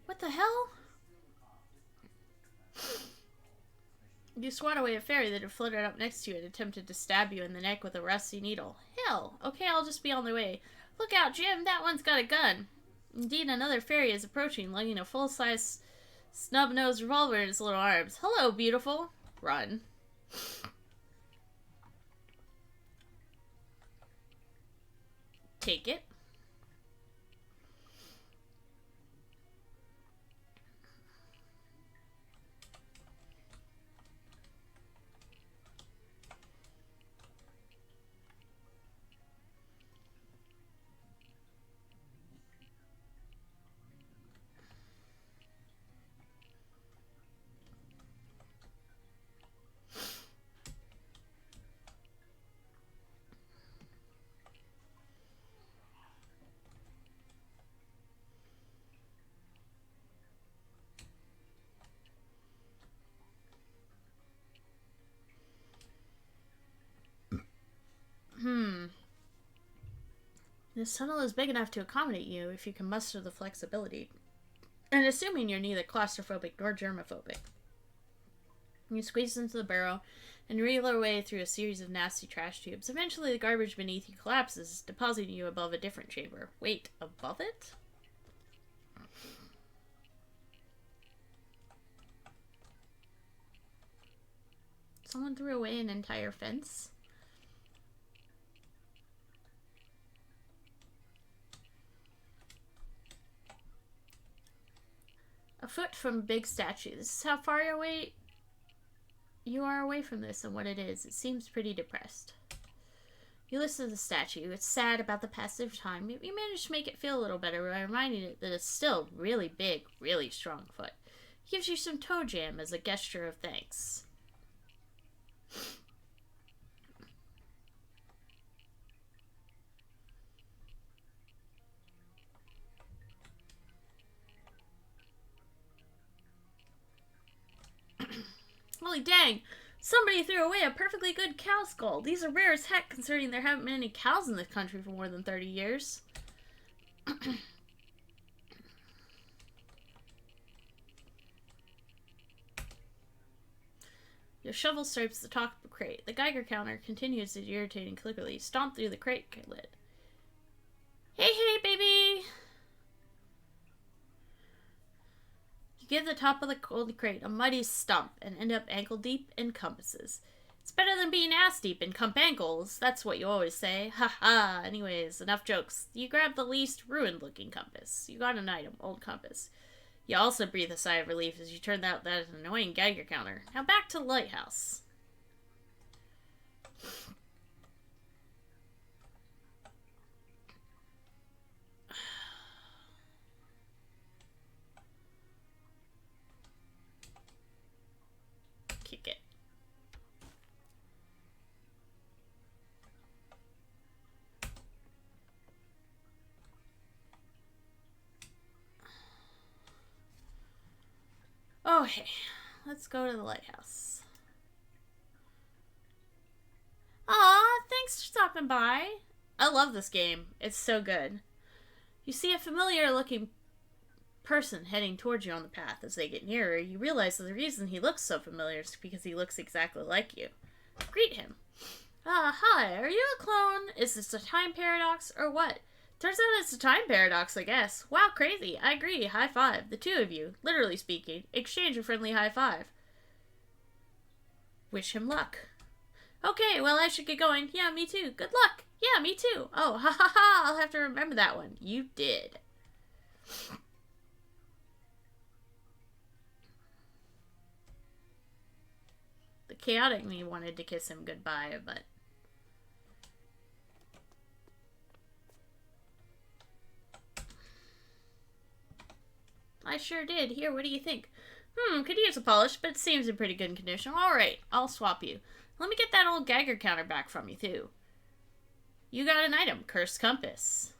What the hell? You swat away a fairy that had floated up next to you and attempted to stab you in the neck with a rusty needle. Hell, okay, I'll just be on the way. Look out, Jim, that one's got a gun. Indeed, another fairy is approaching, lugging a full-size snub-nosed revolver in its little arms. Hello, beautiful. Run. Take it. This tunnel is big enough to accommodate you if you can muster the flexibility. And assuming you're neither claustrophobic nor germophobic. You squeeze into the burrow and reel your way through a series of nasty trash tubes. Eventually, the garbage beneath you collapses, depositing you above a different chamber. Wait, above it? Someone threw away an entire fence? A foot from a big statue. This is how far away you are away from this and what it is. It seems pretty depressed. You listen to the statue. It's sad about the passage of time. You manage to make it feel a little better by reminding it that it's still really big, really strong foot. It gives you some toe jam as a gesture of thanks. Holy dang! Somebody threw away a perfectly good cow skull. These are rare as heck considering there haven't been any cows in this country for more than 30 years. Your shovel scrapes the top of the crate. The Geiger counter continues its irritating clickily. Stomp through the crate lid. Hey, hey, baby! You give the top of the cold crate a mighty stump and end up ankle deep in compasses. It's better than being ass deep in cump ankles. That's what you always say. Ha ha. Anyways, enough jokes. You grab the least ruined looking compass. You got an item, old compass. You also breathe a sigh of relief as you turn out that annoying Geiger counter. Now back to the lighthouse. Kick it. Okay, let's go to the lighthouse. Aw, thanks for stopping by. I love this game. It's so good. You see a familiar-looking person heading towards you on the path. As they get nearer, you realize that the reason he looks so familiar is because he looks exactly like you. Greet him. Hi, are you a clone? Is this a time paradox or what? Turns out it's a time paradox, I guess. Wow, crazy. I agree. High five. The two of you, literally speaking, exchange a friendly high five. Wish him luck. Okay, well, I should get going. Yeah, me too. Good luck. Yeah, me too. Oh, ha ha ha. I'll have to remember that one. You did. The chaotic me wanted to kiss him goodbye, but... I sure did. Here, what do you think? Could use a polish, but it seems in pretty good condition. Alright, I'll swap you. Let me get that old Geiger counter back from you, too. You got an item, Cursed Compass.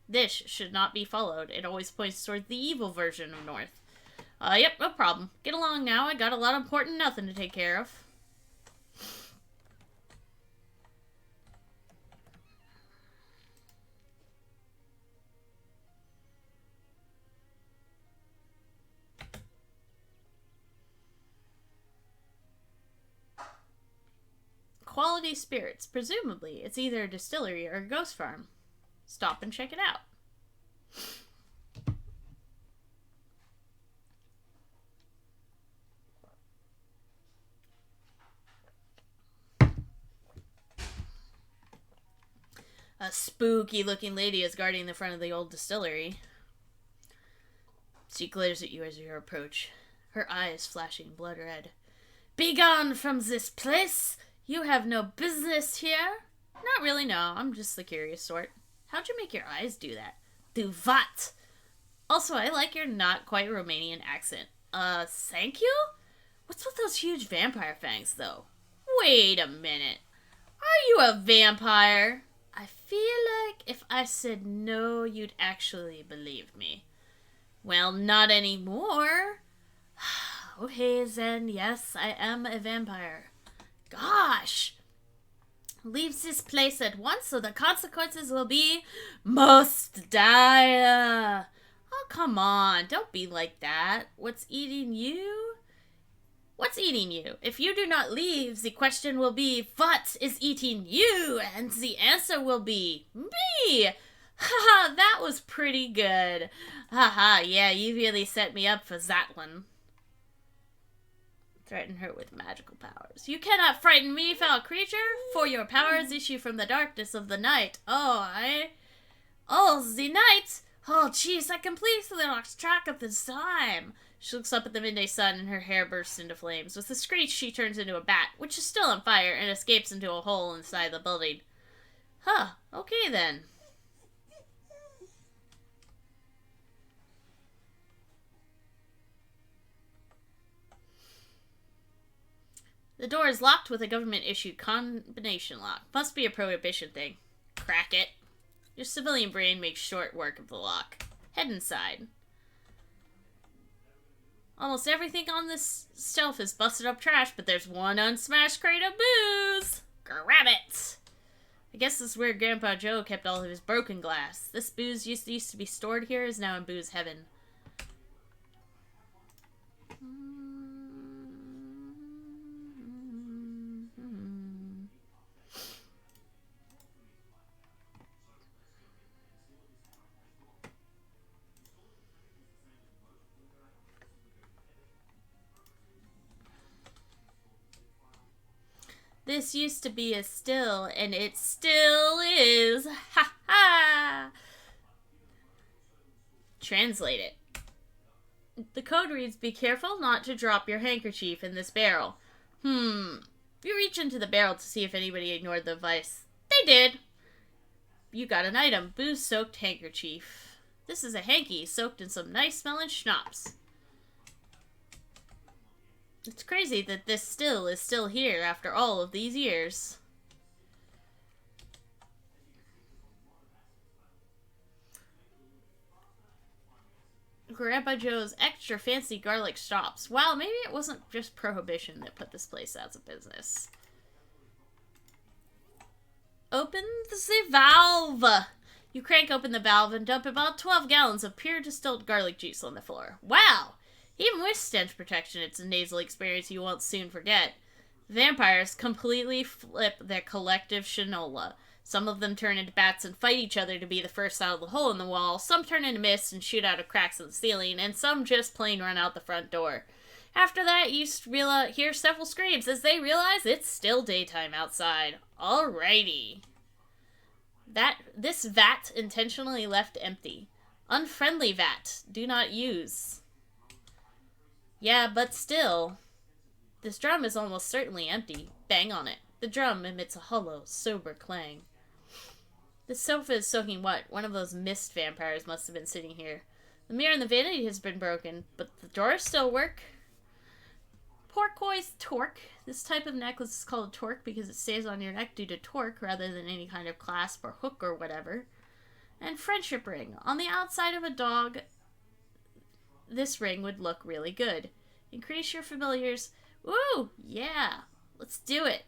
This should not be followed. It always points toward the evil version of North. Yep, no problem. Get along now. I got a lot of important nothing to take care of. Quality spirits. Presumably, it's either a distillery or a ghost farm. Stop and check it out. A spooky-looking lady is guarding the front of the old distillery. She glares at you as you approach, her eyes flashing blood red. Begone from this place! You have no business here. Not really, no. I'm just the curious sort. How'd you make your eyes do that? Do what? Also, I like your not quite Romanian accent. Thank you? What's with those huge vampire fangs, though? Wait a minute. Are you a vampire? I feel like if I said no, you'd actually believe me. Well, not anymore. Okay, then, yes, I am a vampire. Gosh! Leave this place at once, so the consequences will be most dire. Oh, come on, don't be like that. What's eating you? What's eating you? If you do not leave, the question will be, what is eating you? And the answer will be, me! Haha, that was pretty good. Haha, yeah, you really set me up for that one. Threaten her with magical powers. You cannot frighten me, foul creature, for your powers issue from the darkness of the night. Oh, the night? Oh, jeez, I completely lost track of the time. She looks up at the midday sun and her hair bursts into flames. With a screech, she turns into a bat, which is still on fire, and escapes into a hole inside the building. Huh, okay then. The door is locked with a government-issued combination lock. Must be a prohibition thing. Crack it. Your civilian brain makes short work of the lock. Head inside. Almost everything on this shelf is busted up trash, but there's one unsmashed crate of booze. Grab it. I guess this is where Grandpa Joe kept all of his broken glass. This booze used to be stored here is now in booze heaven. This used to be a still, and it still is. Ha ha! Translate it. The code reads, be careful not to drop your handkerchief in this barrel. You reach into the barrel to see if anybody ignored the advice. They did. You got an item. Booze-soaked handkerchief. This is a hanky soaked in some nice-smelling schnapps. It's crazy that this still is still here after all of these years. Grandpa Joe's extra fancy garlic shops. Wow, maybe it wasn't just Prohibition that put this place out of business. Open the valve! You crank open the valve and dump about 12 gallons of pure distilled garlic juice on the floor. Wow! Even with stench protection, it's a nasal experience you won't soon forget. Vampires completely flip their collective shinola. Some of them turn into bats and fight each other to be the first out of the hole in the wall. Some turn into mist and shoot out of cracks in the ceiling. And some just plain run out the front door. After that, you hear several screams as they realize it's still daytime outside. Alrighty. This vat intentionally left empty. Unfriendly vat. Do not use. Yeah, but still. This drum is almost certainly empty. Bang on it. The drum emits a hollow, sober clang. This sofa is soaking wet. One of those mist vampires must have been sitting here. The mirror in the vanity has been broken, but the drawers still work. Porcoise torque. This type of necklace is called a torque because it stays on your neck due to torque rather than any kind of clasp or hook or whatever. And friendship ring. On the outside of a dog, this ring would look really good. Increase your familiars. Woo! Yeah! Let's do it!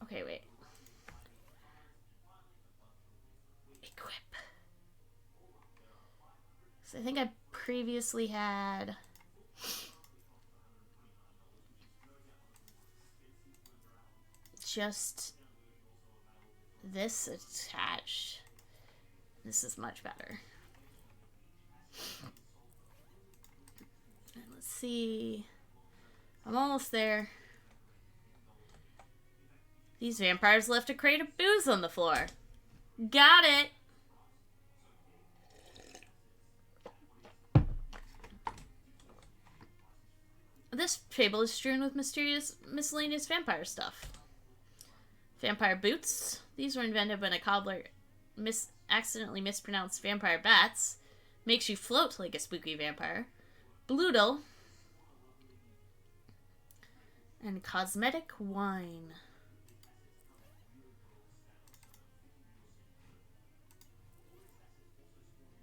Okay, wait. Equip. So I think I previously had... just this attached. This is much better. And let's see. I'm almost there. These vampires left a crate of booze on the floor. Got it! This table is strewn with mysterious, miscellaneous vampire stuff. Vampire boots. These were invented when a cobbler accidentally mispronounced vampire bats. Makes you float like a spooky vampire. Bloodle. And cosmetic wine.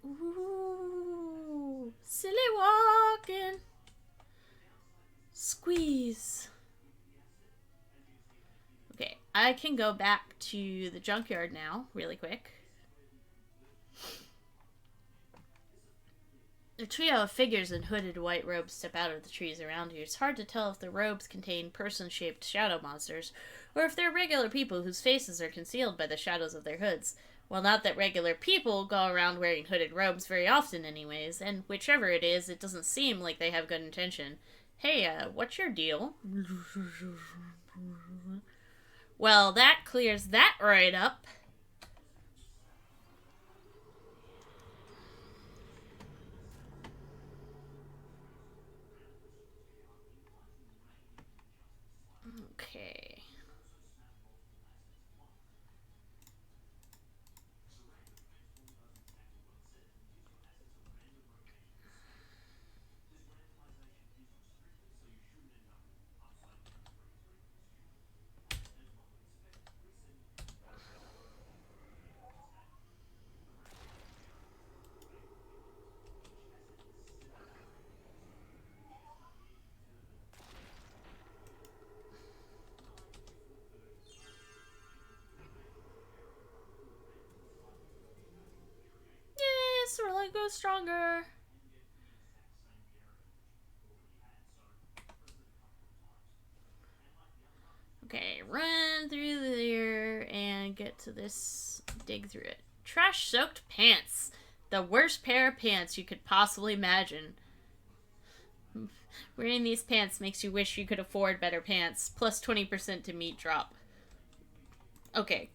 Ooh, silly walking. Squeeze. Okay, I can go back to the junkyard now, really quick. A trio of figures in hooded white robes step out of the trees around you. It's hard to tell if the robes contain person-shaped shadow monsters, or if they're regular people whose faces are concealed by the shadows of their hoods. Well, not that regular people go around wearing hooded robes very often anyways, and whichever it is, it doesn't seem like they have good intention. Hey, what's your deal? Well, that clears that right up. Okay. Really go stronger. Okay, run through there and get to this, dig through it. Trash-soaked pants. The worst pair of pants you could possibly imagine. Wearing these pants makes you wish you could afford better pants. Plus 20% to meat drop. Okay.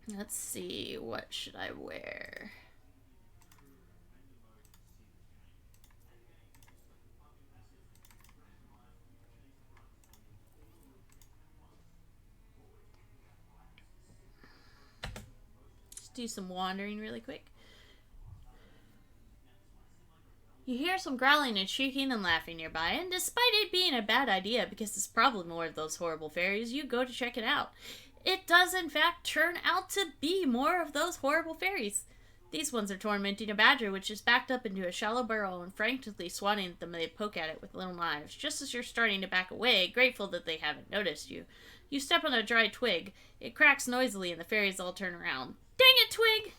Let's see, what should I wear? Just do some wandering really quick. You hear some growling and shrieking and laughing nearby, and despite it being a bad idea because it's probably more of those horrible fairies, you go to check it out. It does in fact turn out to be more of those horrible fairies. These ones are tormenting a badger which is backed up into a shallow burrow and frantically swatting at them. They poke at it with little knives. Just as you're starting to back away, grateful that they haven't noticed you. You step on a dry twig. It cracks noisily and the fairies all turn around. Dang it, twig!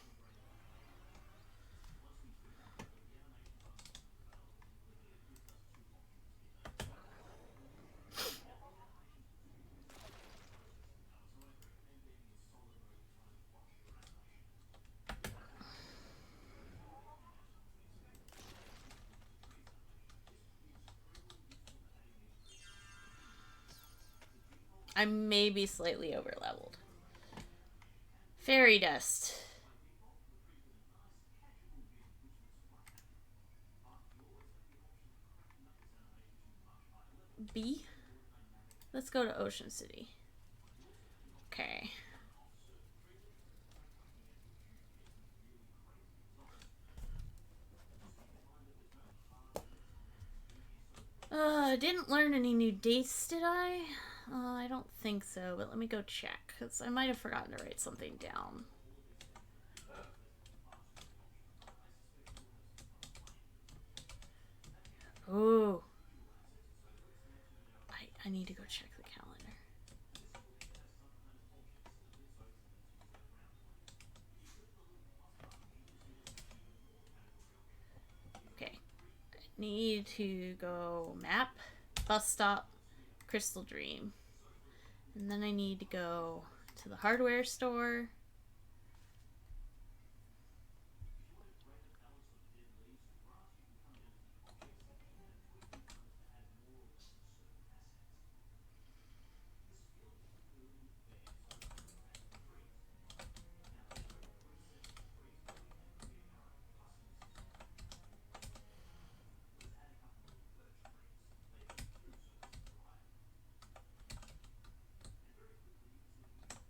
I may be slightly over-leveled. Fairy dust. B. Let's go to Ocean City. Okay. I didn't learn any new dates, did I? I don't think so, but let me go check, because I might have forgotten to write something down. I need to go check the calendar. Okay. I need to go map, bus stop, Crystal Dream. And then I need to go to the hardware store.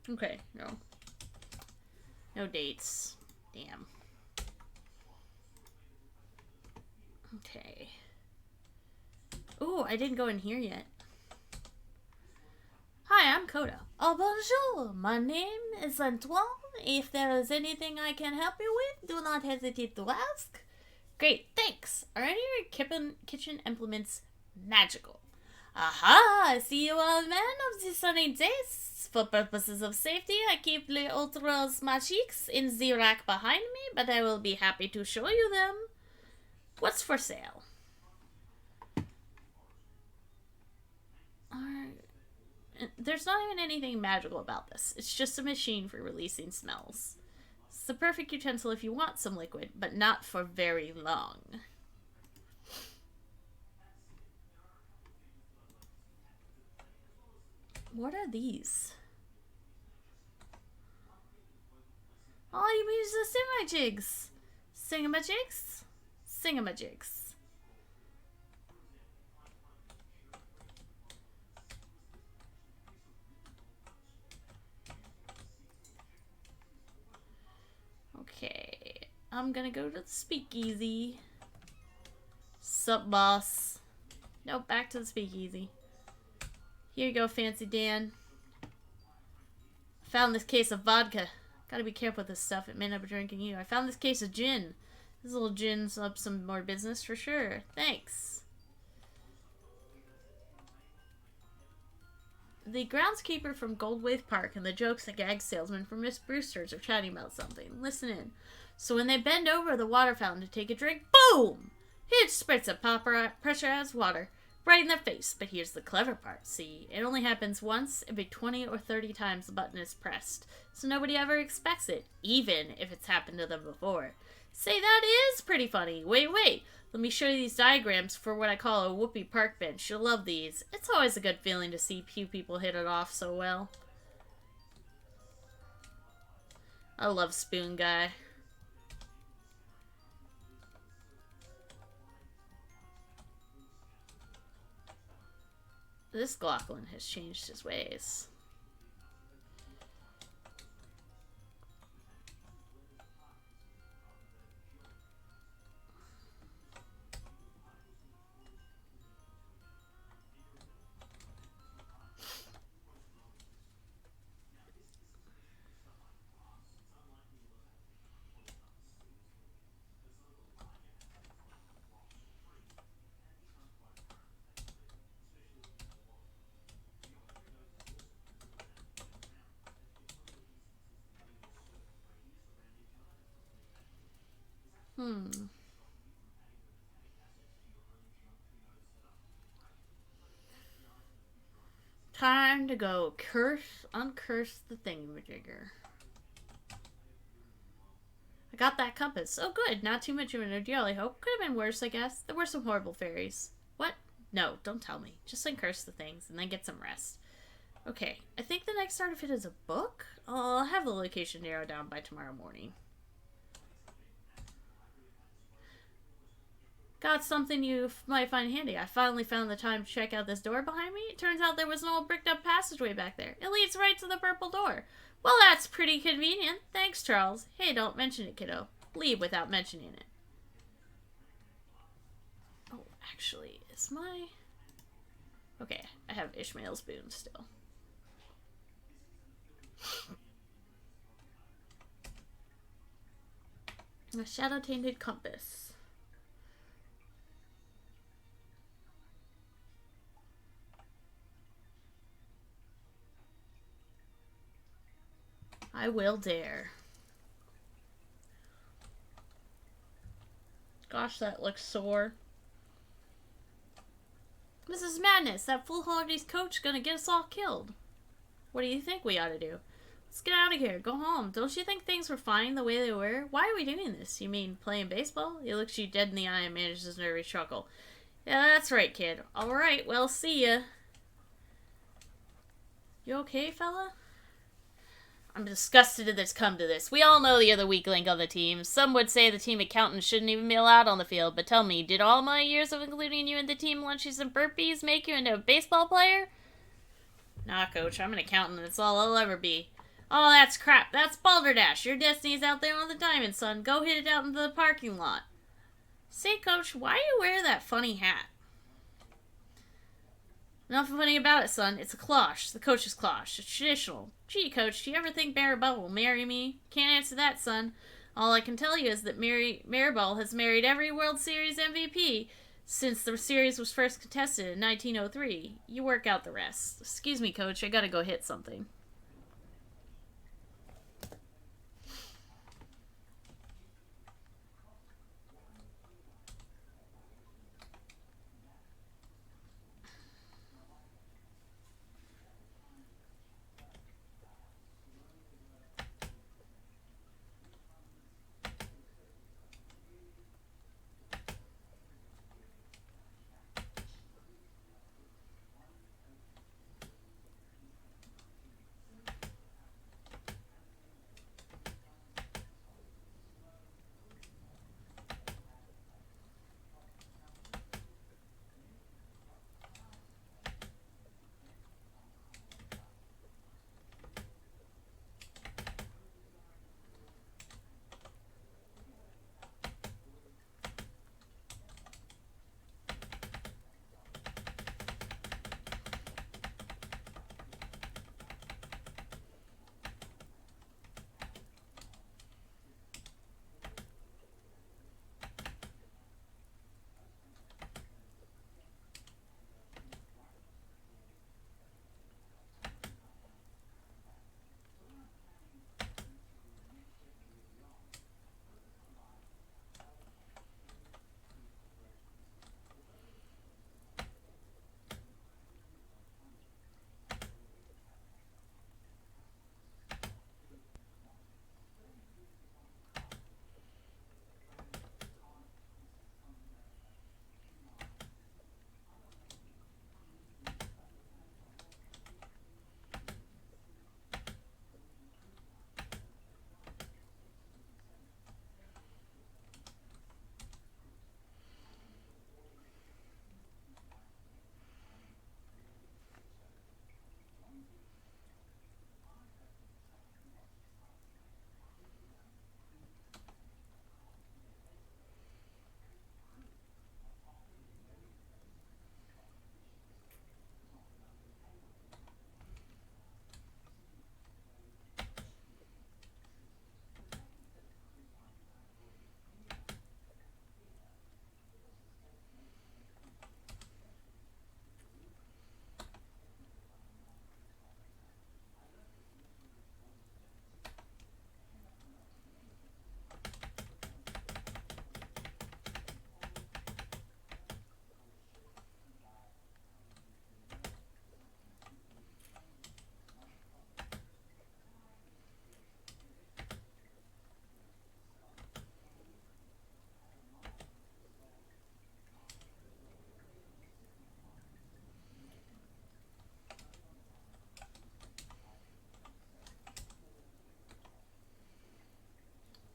Okay, no. No dates. Damn. Okay. Ooh, I didn't go in here yet. Hi, I'm Coda. Oh, bonjour. My name is Entowol. If there is anything I can help you with, do not hesitate to ask. Great, thanks. Are any of your kitchen implements magical? Aha, I see you are a man of the sunny days. For purposes of safety, I keep the ultras magiques in the rack behind me, but I will be happy to show you them. What's for sale? There's not even anything magical about this. It's just a machine for releasing smells. It's the perfect utensil if you want some liquid, but not for very long. What are these? Oh, you mean the singamajigs? Singamajigs? Singamajigs. Okay, I'm gonna go to the speakeasy. Sup, boss? Nope, back to the speakeasy. Here you go, Fancy Dan. Found this case of vodka. Gotta be careful with this stuff. It may not be drinking you. I found this case of gin. This little gin's up some more business for sure. Thanks. The groundskeeper from Goldwave Park and the jokes and gag salesman from Miss Brewster's are chatting about something. Listen in. So when they bend over the water fountain to take a drink, boom! It spurts of pressurized water right in their face. But here's the clever part. See, it only happens once every 20 or 30 times the button is pressed. So nobody ever expects it, even if it's happened to them before. Say, that is pretty funny. Wait. Let me show you these diagrams for what I call a whoopee park bench. You'll love these. It's always a good feeling to see few people hit it off so well. I love Spoon Guy. This Glocklin has changed his ways. Time to go uncurse the thingamajigger. I got that compass. Oh good, not too much of an ordeal, I hope. Could have been worse, I guess. There were some horrible fairies. What? No, don't tell me. Just uncurse the things and then get some rest. Okay, I think the next artifact is a book. I'll have the location narrowed down by tomorrow morning. Got something you might find handy. I finally found the time to check out this door behind me. It turns out there was an old bricked up passageway back there. It leads right to the purple door. Well, that's pretty convenient. Thanks, Charles. Hey, don't mention it, kiddo. Leave without mentioning it. Oh, actually, is my... Okay, I have Ishmael's boon still. A shadow-tainted compass. I will dare. Gosh, that looks sore. This is madness. That foolhardy's coach gonna get us all killed. What do you think we ought to do? Let's get out of here. Go home. Don't you think things were fine the way they were? Why are we doing this? You mean playing baseball? He looks you dead in the eye and manages a nervy chuckle. Yeah, that's right, kid. Alright, well, see ya. You okay, fella? I'm disgusted that it's come to this. We all know you're the weak link on the team. Some would say the team accountant shouldn't even be allowed on the field. But tell me, did all my years of including you in the team lunches and burpees make you into a baseball player? Nah, coach. I'm an accountant. That's all I'll ever be. Oh, that's crap. That's balderdash. Your destiny's out there on the diamond, son. Go hit it out into the parking lot. Say, coach, why do you wear that funny hat? Nothing funny about it, son. It's a cloche. The coach's cloche. It's traditional. Gee, coach, do you ever think Maribel will marry me? Can't answer that, son. All I can tell you is that Maribel has married every World Series MVP since the series was first contested in 1903. You work out the rest. Excuse me, coach. I gotta go hit something.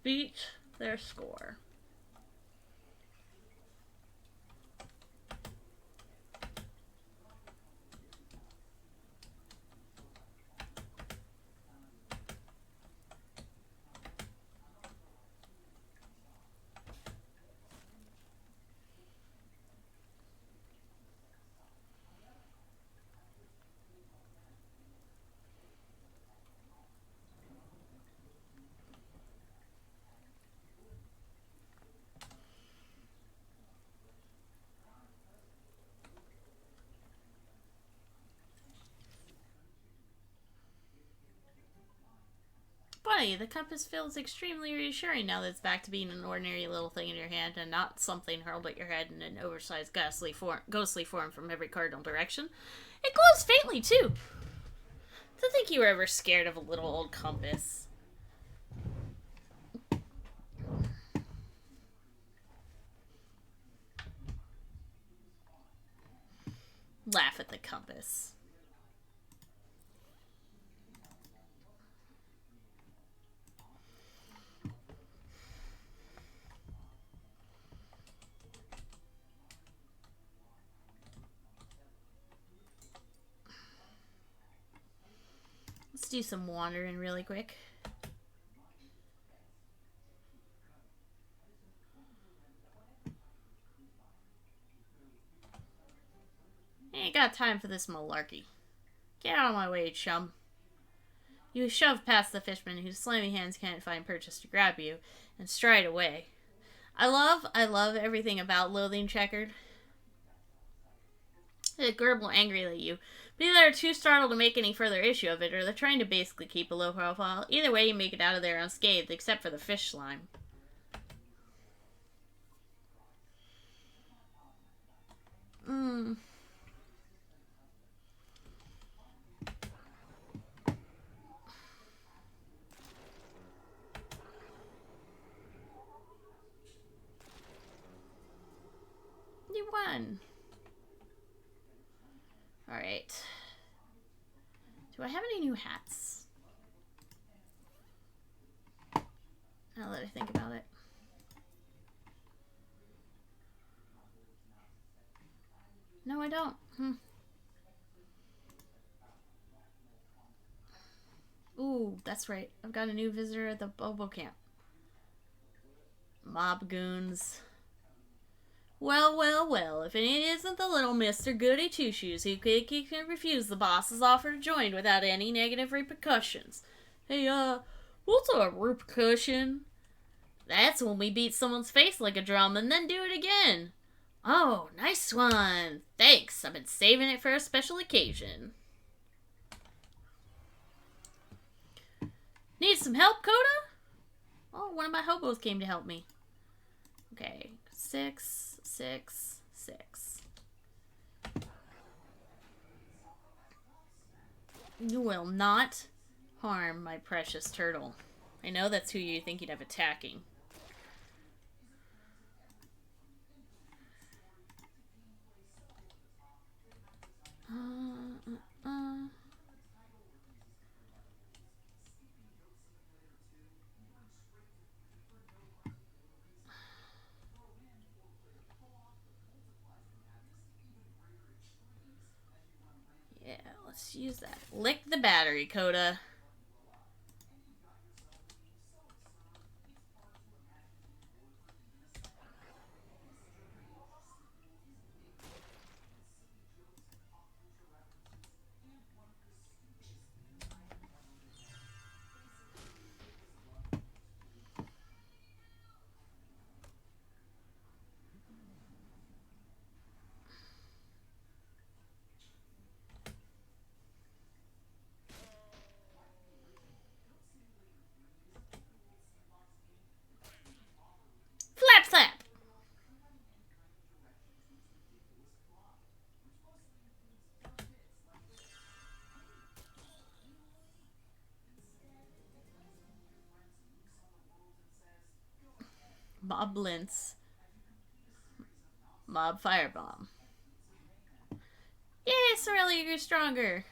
Beat their score. funny. The compass feels extremely reassuring now that it's back to being an ordinary little thing in your hand and not something hurled at your head in an oversized ghostly form from every cardinal direction. It glows faintly, too. To think you were ever scared of a little old compass. Laugh at the compass. Let's do some wandering really quick. Ain't got time for this malarkey. Get out of my way, chum. You shove past the fishman whose slimy hands can't find purchase to grab you, and stride away. I love everything about Loathing Checkered. They gurgle angrily at you, but either they're too startled to make any further issue of it, or they're trying to basically keep a low profile. Either way, you make it out of there unscathed, except for the fish slime. You won. Alright. Do I have any new hats? Now that I think about it. No, I don't. Ooh, that's right. I've got a new visitor at the Bobo camp. Mob goons. Well, well, well, if it isn't the little Mr. Goody Two-Shoes who can refuse the boss's offer to join without any negative repercussions. Hey, what's a repercussion? That's when we beat someone's face like a drum and then do it again. Oh, nice one. Thanks, I've been saving it for a special occasion. Need some help, Coda? Oh, one of my hobos came to help me. Okay, 6, 6, 6. You will not harm my precious turtle. I know that's who you're thinking of attacking. Yeah, let's use that. Lick the battery, Coda. Flap slap! Mob Blintz. Mob Firebomb. Yay, Sorelli, you're stronger!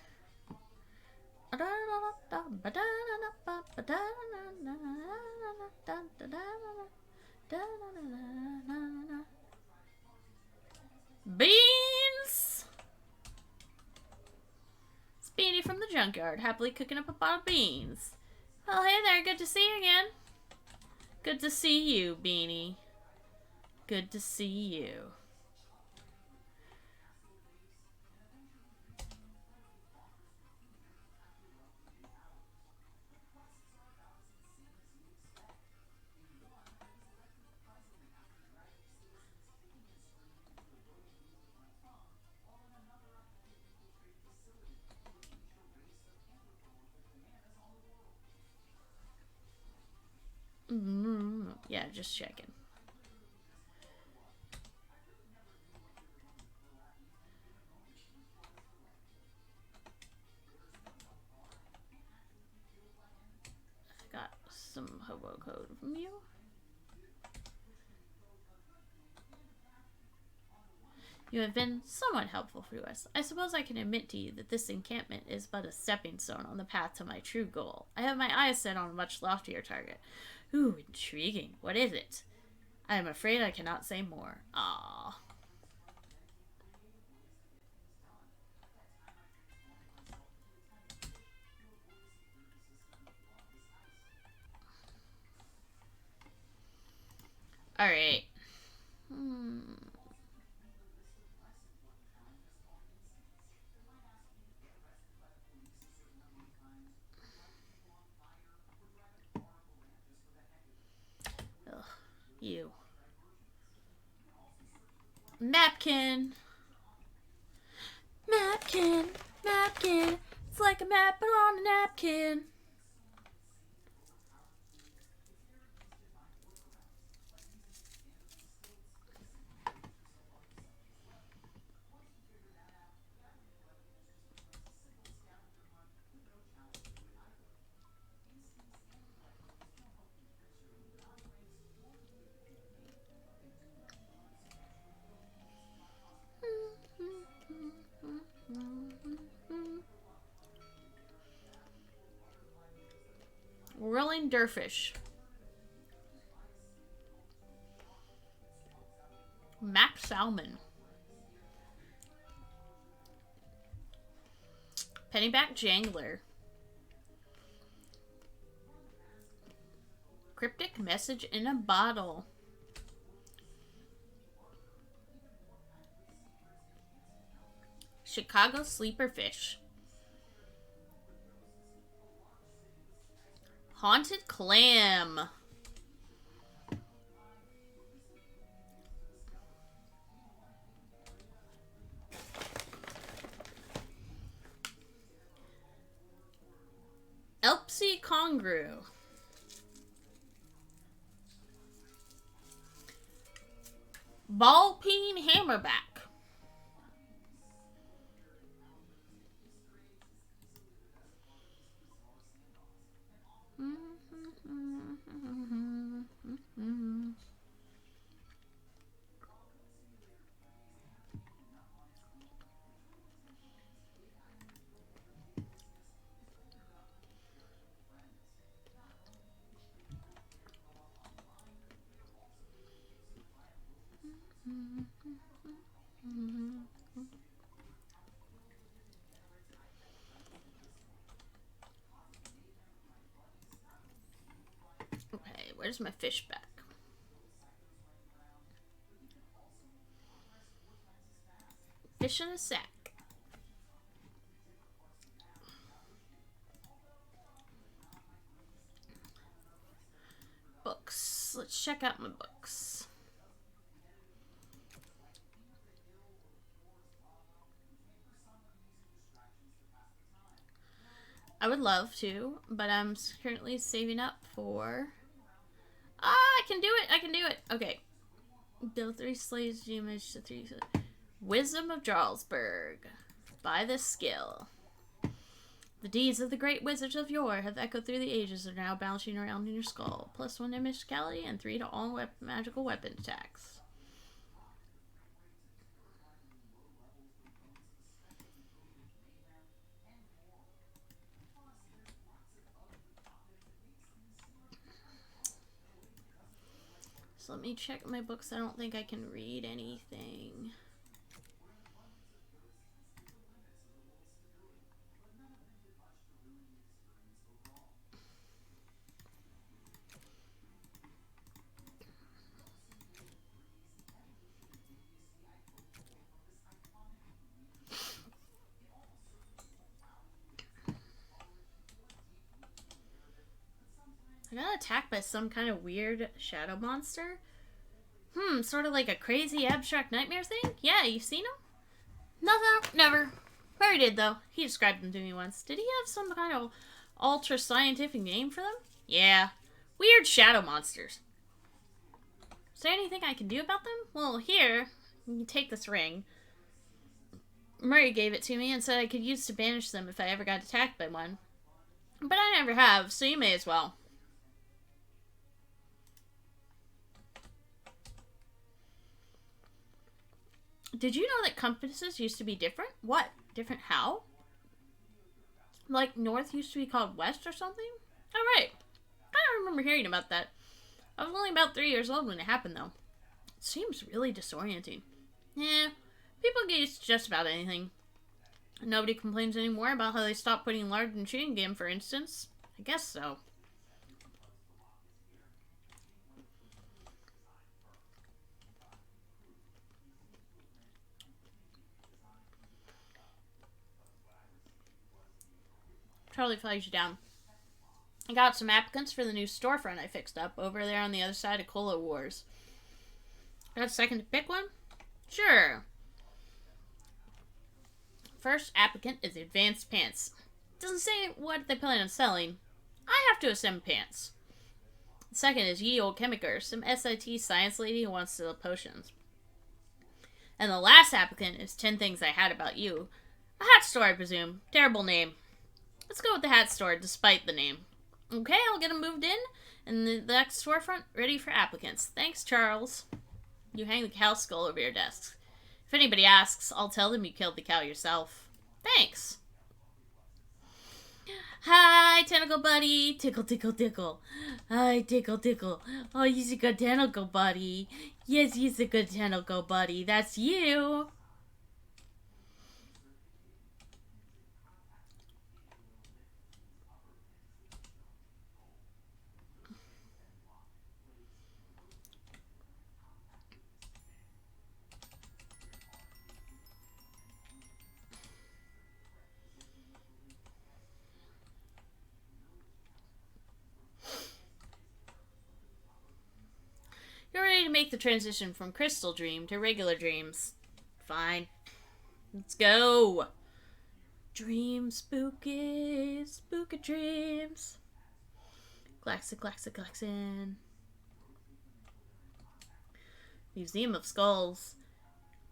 Beans! It's Beanie from the junkyard, happily cooking up a pot of beans. Well, hey there, good to see you again. Good to see you, Beanie. Good to see you. just checking. I got some hobo code from you. You have been somewhat helpful for us. I suppose I can admit to you that this encampment is but a stepping stone on the path to my true goal. I have my eyes set on a much loftier target. Ooh, intriguing. What is it? I am afraid I cannot say more. Aww. Alright. Ugh, you. Napkin. Napkin. Napkin. It's like a map but on a napkin. Whirling Dervish. Mac Salmon. Pennyback Jangler. Cryptic Message in a Bottle. Chicago Sleeper Fish. Haunted Clam. Elpsy Congru. Ball-peen Hammerback. Okay, where's my fish back? Fish in a sack. Books. Let's check out my books. I would love to, but I'm currently saving up for... I can do it! I can do it! Okay. Build 3 slaves, image to 3... Wisdom of Jarlsberg. Buy this skill. The deeds of the great wizards of yore have echoed through the ages and are now bouncing around in your skull. +1 to mysticality and 3 to all magical weapon attacks. So let me check my books. I don't think I can read anything. I got attacked by some kind of weird shadow monster. Sort of like a crazy abstract nightmare thing? Yeah, you seen him? Nothing, never. Barry did, though. He described them to me once. Did he have some kind of ultra-scientific name for them? Yeah. Weird shadow monsters. Is there anything I can do about them? Well, here, you take this ring. Murray gave it to me and said I could use to banish them if I ever got attacked by one. But I never have, so you may as well. Did you know that compasses used to be different? What? Different how? Like north used to be called west or something? Oh, right. I don't remember hearing about that. I was only about 3 years old when it happened, though. It seems really disorienting. Yeah, people get used to just about anything. Nobody complains anymore about how they stopped putting lard in chewing gum, for instance. I guess so. Charlie flags you down. I got some applicants for the new storefront I fixed up over there on the other side of Cola Wars. Got a second to pick one? Sure. First applicant is Advanced Pants. Doesn't say what they plan on selling. I have to assemble pants. The second is Ye Old Chemiker, some SIT science lady who wants to sell potions. And the last applicant is 10 Things I Had About You. A hat store, I presume. Terrible name. Let's go with the hat store, despite the name. Okay, I'll get them moved in, and the next storefront ready for applicants. Thanks, Charles. You hang the cow skull over your desk. If anybody asks, I'll tell them you killed the cow yourself. Thanks. Hi, tentacle buddy. Tickle, tickle, tickle. Hi, tickle, tickle. Oh, he's a good tentacle buddy. Yes, he's a good tentacle buddy. That's you. You're ready to make the transition from crystal dream to regular dreams. Fine. Let's go. Dream spooky, spooky dreams. Glaxin, Glaxin, Glaxin. Museum of Skulls.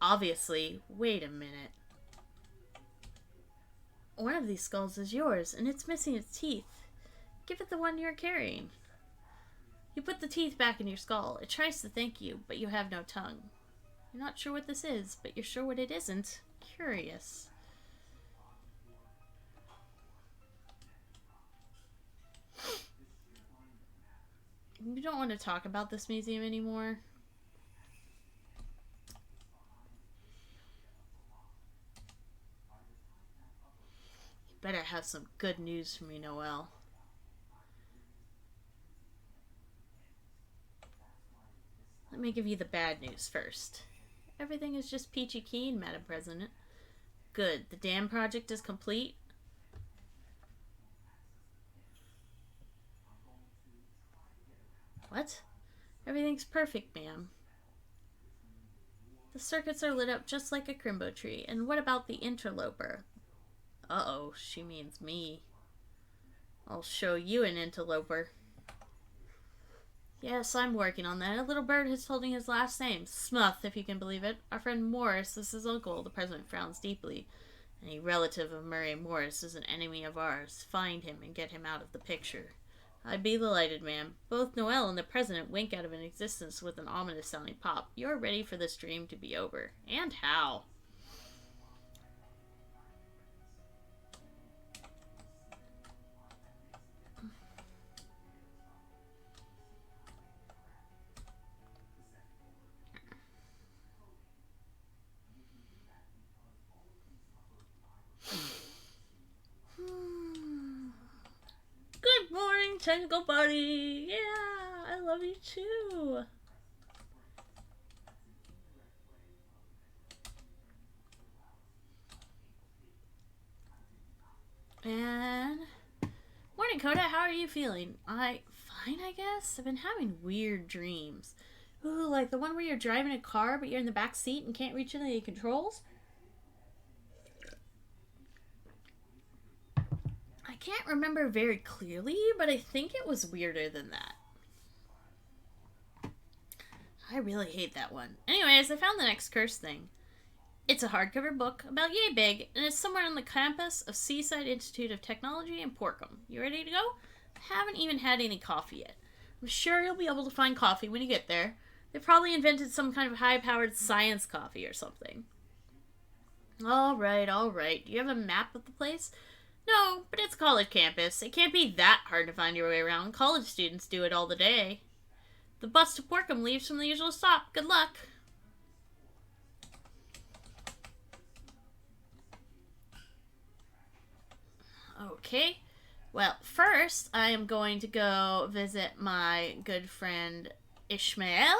Obviously. Wait a minute. One of these skulls is yours, and it's missing its teeth. Give it the one you're carrying. You put the teeth back in your skull. It tries to thank you, but you have no tongue. You're not sure what this is, but you're sure what it isn't. Curious. You don't want to talk about this museum anymore? You better have some good news for me, Noelle. Let me give you the bad news first. Everything is just peachy keen, Madam President. Good. The dam project is complete. What? Everything's perfect, ma'am. The circuits are lit up just like a crimbo tree. And what about the interloper? Uh-oh, she means me. I'll show you an interloper. Yes, I'm working on that. A little bird is holding his last name. Smuth, if you can believe it. Our friend Morris is his uncle. The president frowns deeply. Any relative of Murray Morris is an enemy of ours. Find him and get him out of the picture. I'd be delighted, ma'am. Both Noelle and the president wink out of an existence with an ominous-sounding pop. You're ready for this dream to be over. And how? Good morning, technical buddy. Yeah, I love you too. And morning, Coda. How are you feeling? Fine, I guess. I've been having weird dreams. Ooh, like the one where you're driving a car, but you're in the back seat and can't reach any controls. I can't remember very clearly, but I think it was weirder than that. I really hate that one. Anyways, I found the next cursed thing. It's a hardcover book about yay big, and it's somewhere on the campus of Seaside Institute of Technology in Porkham. You ready to go? I haven't even had any coffee yet. I'm sure you'll be able to find coffee when you get there. They probably invented some kind of high-powered science coffee or something. Alright, alright. Do you have a map of the place? No, but it's a college campus. It can't be that hard to find your way around. College students do it all the day. The bus to Porkham leaves from the usual stop. Good luck. Okay. Well, first, I am going to go visit my good friend Ishmael.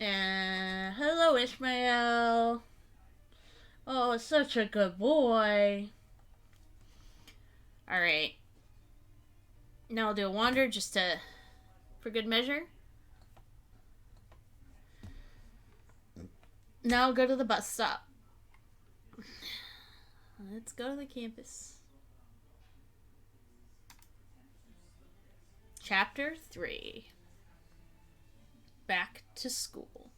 And hello, Ishmael. Oh, such a good boy. Alright. Now I'll do a wander just for good measure. Now I'll go to the bus stop. Let's go to the campus. Chapter 3. Back to school.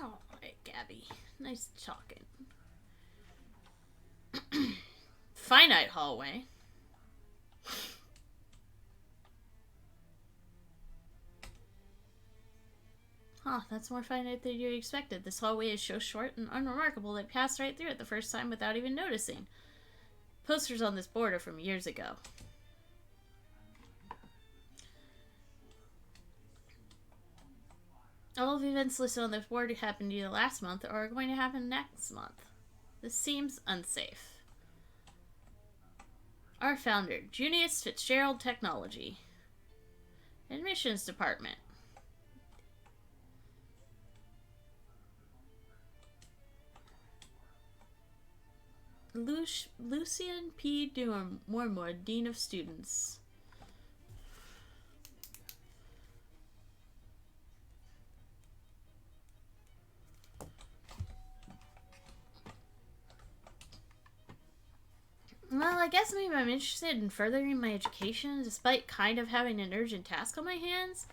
Oh, hey, Gabby. Nice talking. Finite hallway. Huh, that's more finite than you expected. This hallway is so short and unremarkable that I passed right through it the first time without even noticing. Posters on this board are from years ago. All of the events listed on this board happened either last month or are going to happen next month. This seems unsafe. Our founder, Junius Fitzgerald Technology. Admissions Department. Lucian P. Mormore, Dean of Students. Well, I guess maybe I'm interested in furthering my education despite kind of having an urgent task on my hands.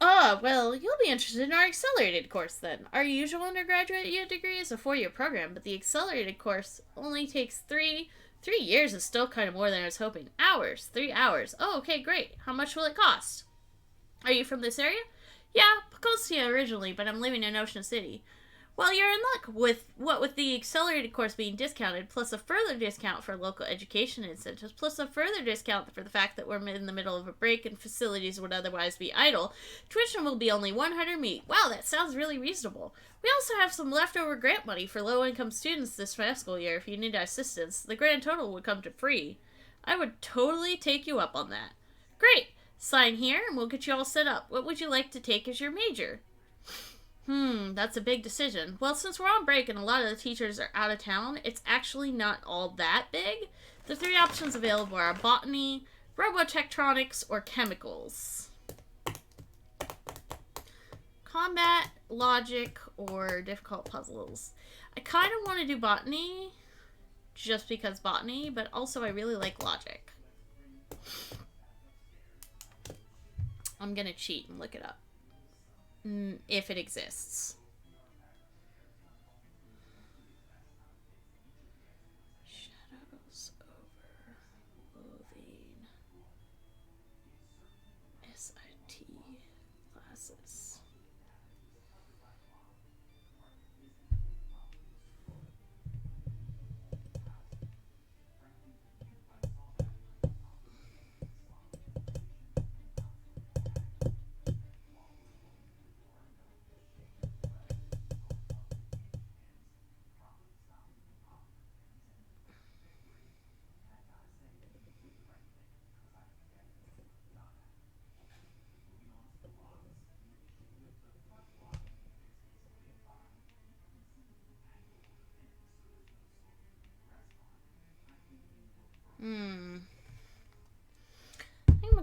Oh, well, you'll be interested in our accelerated course then. Our usual undergraduate degree is a 4-year program, but the accelerated course only takes 3 years is still kind of more than I was hoping. 3 hours. Oh, okay, great. How much will it cost? Are you from this area? Yeah, Pocosia originally, but I'm living in Ocean City. Well, you're in luck with the accelerated course being discounted, plus a further discount for local education incentives, plus a further discount for the fact that we're in the middle of a break and facilities would otherwise be idle. Tuition will be only 100 meat. Wow, that sounds really reasonable. We also have some leftover grant money for low-income students this fiscal year if you need assistance. The grand total would come to free. I would totally take you up on that. Great! Sign here and we'll get you all set up. What would you like to take as your major? That's a big decision. Well, since we're on break and a lot of the teachers are out of town, it's actually not all that big. The 3 options available are botany, robotectronics, or chemicals. Combat, logic, or difficult puzzles. I kind of want to do botany, just because botany, but also I really like logic. I'm going to cheat and look it up. If it exists. Shadows over loathing. SIT classes.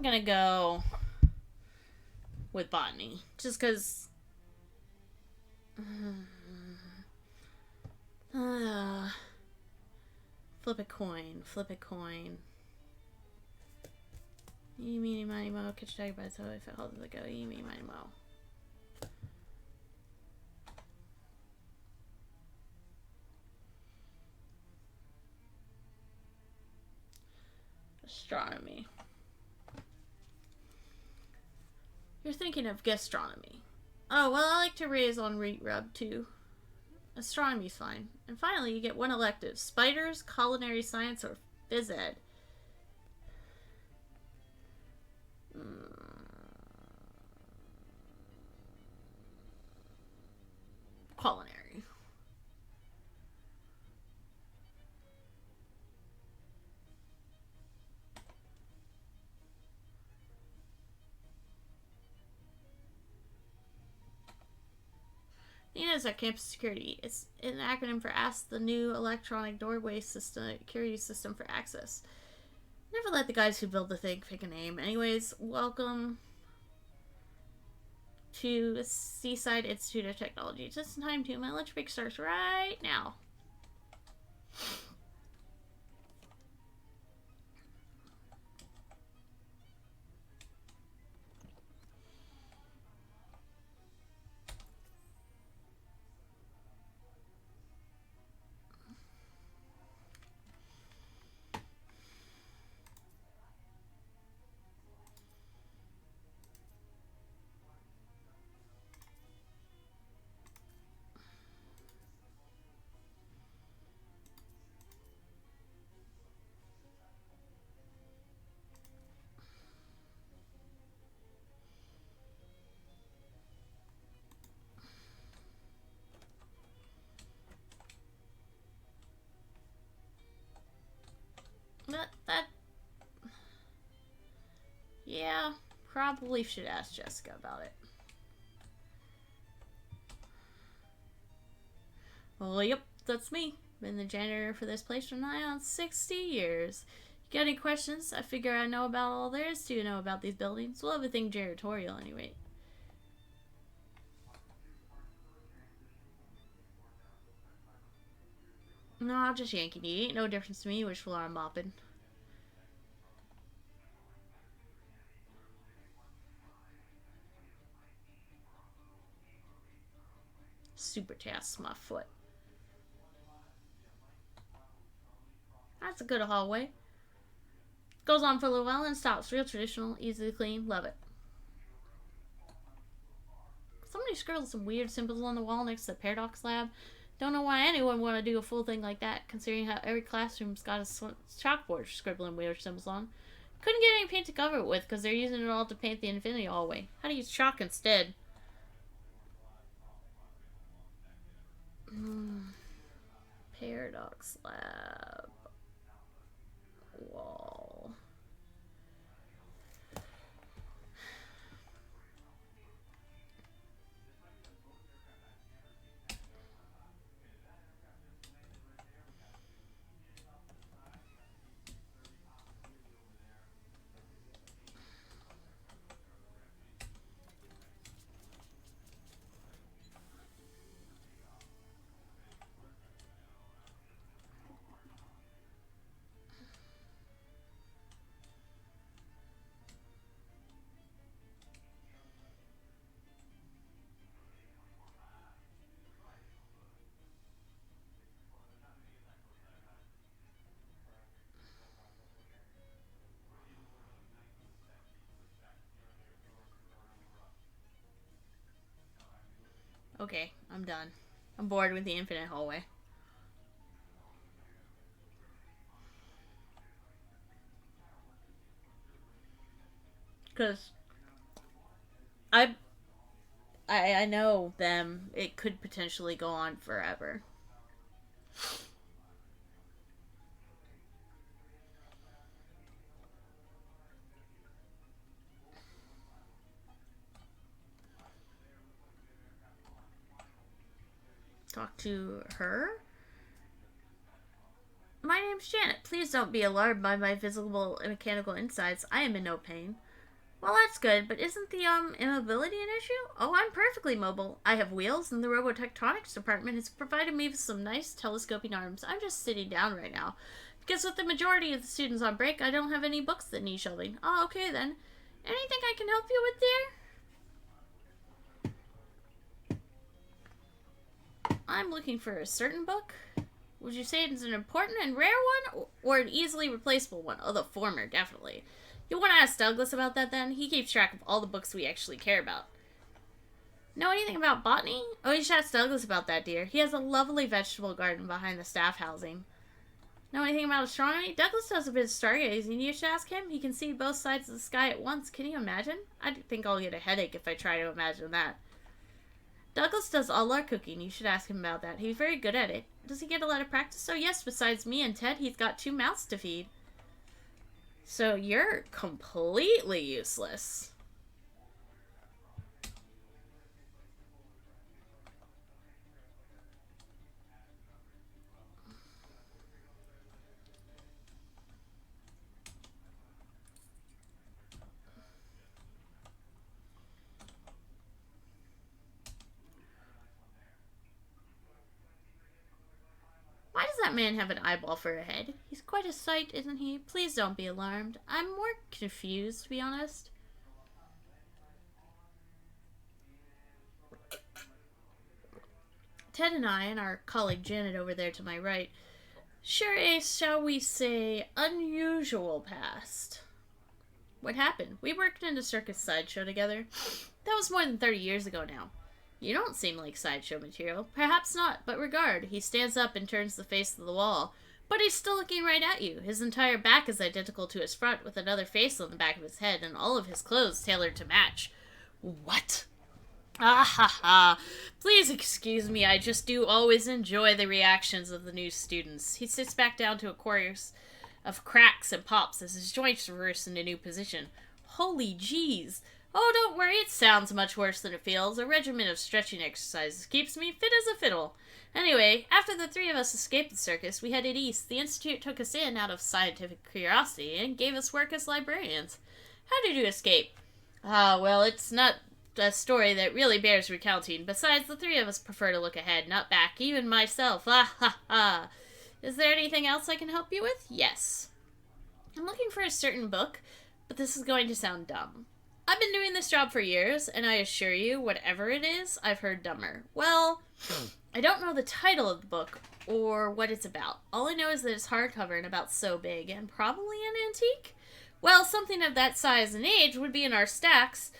I'm gonna go with botany. Just because... flip a coin. Flip a coin. Eeny, meeny, miny, mo. Catch a tiger by the toe. If it holds it, go. Eeny, meeny, miny, mo. Astronomy. You're thinking of gastronomy. Oh, well, I like to raise on Reet Rub, too. Astronomy's fine. And finally, you get one elective. Spiders, culinary science, or phys ed. Culinary. NSFW at campus security. It's an acronym for Ask the New Electronic Doorway System Security System for Access. Never let the guys who build the thing pick a name. Anyways, welcome to Seaside Institute of Technology. Just in time, too. My lunch break starts right now. That yeah, probably should ask Jessica about it. Well, yep, that's me. Been the janitor for this place for nigh on 60 years. You got any questions? I figure I know about all there is to know about these buildings. Well, everything janitorial anyway. No, I'll just Yankee Neat. Ain't no difference to me which floor I'm mopping. Super tasks my foot. That's a good hallway. Goes on for a little while and stops. Real traditional, easy to clean. Love it. Somebody scribbled some weird symbols on the wall next to the Paradox Lab. Don't know why anyone would want to do a full thing like that, considering how every classroom's got a chalkboard scribbling weird symbols on. Couldn't get any paint to cover it with because they're using it all to paint the Infinity Hallway. How to use chalk instead? Paradox Lab. Wall. Okay, I'm done. I'm bored with the infinite hallway. Because I know them. It could potentially go on forever. Talk to her? My name's Janet. Please don't be alarmed by my visible and mechanical insides. I am in no pain. Well, that's good, but isn't the, immobility an issue? Oh, I'm perfectly mobile. I have wheels, and the robotectronics department has provided me with some nice telescoping arms. I'm just sitting down right now. Because with the majority of the students on break, I don't have any books that need shelving. Oh, okay then. Anything I can help you with there? I'm looking for a certain book. Would you say it's an important and rare one, or an easily replaceable one? Oh, the former, definitely. You want to ask Douglas about that then? He keeps track of all the books we actually care about. Know anything about botany? Oh, you should ask Douglas about that, dear. He has a lovely vegetable garden behind the staff housing. Know anything about astronomy? Douglas does a bit of stargazing. You should ask him. He can see both sides of the sky at once. Can you imagine? I think I'll get a headache if I try to imagine that. Douglas does all our cooking. You should ask him about that. He's very good at it. Does he get a lot of practice? Oh, yes. Besides me and Ted, he's got 2 mouths to feed. So you're completely useless. Why does that man have an eyeball for a head? He's quite a sight, isn't he? Please don't be alarmed. I'm more confused, to be honest. Ted and I, and our colleague Janet over there to my right, share a, shall we say, unusual past. What happened? We worked in a circus sideshow together. That was more than 30 years ago now. You don't seem like sideshow material. Perhaps not, but regard. He stands up and turns the face of the wall. But he's still looking right at you. His entire back is identical to his front, with another face on the back of his head, and all of his clothes tailored to match. What? Ah ha ha. Please excuse me, I just do always enjoy the reactions of the new students. He sits back down to a chorus of cracks and pops as his joints reverse in a new position. Holy jeez. Oh, don't worry, it sounds much worse than it feels. A regimen of stretching exercises keeps me fit as a fiddle. Anyway, after the 3 of us escaped the circus, we headed east. The Institute took us in out of scientific curiosity and gave us work as librarians. How did you escape? Ah, well, it's not a story that really bears recounting. Besides, the 3 of us prefer to look ahead, not back. Even myself. Ah ha ha. Is there anything else I can help you with? Yes. I'm looking for a certain book, but this is going to sound dumb. I've been doing this job for years, and I assure you, whatever it is, I've heard dumber. Well, I don't know the title of the book, or what it's about. All I know is that it's hardcover and about so big, and probably an antique? Well, something of that size and age would be in our stacks.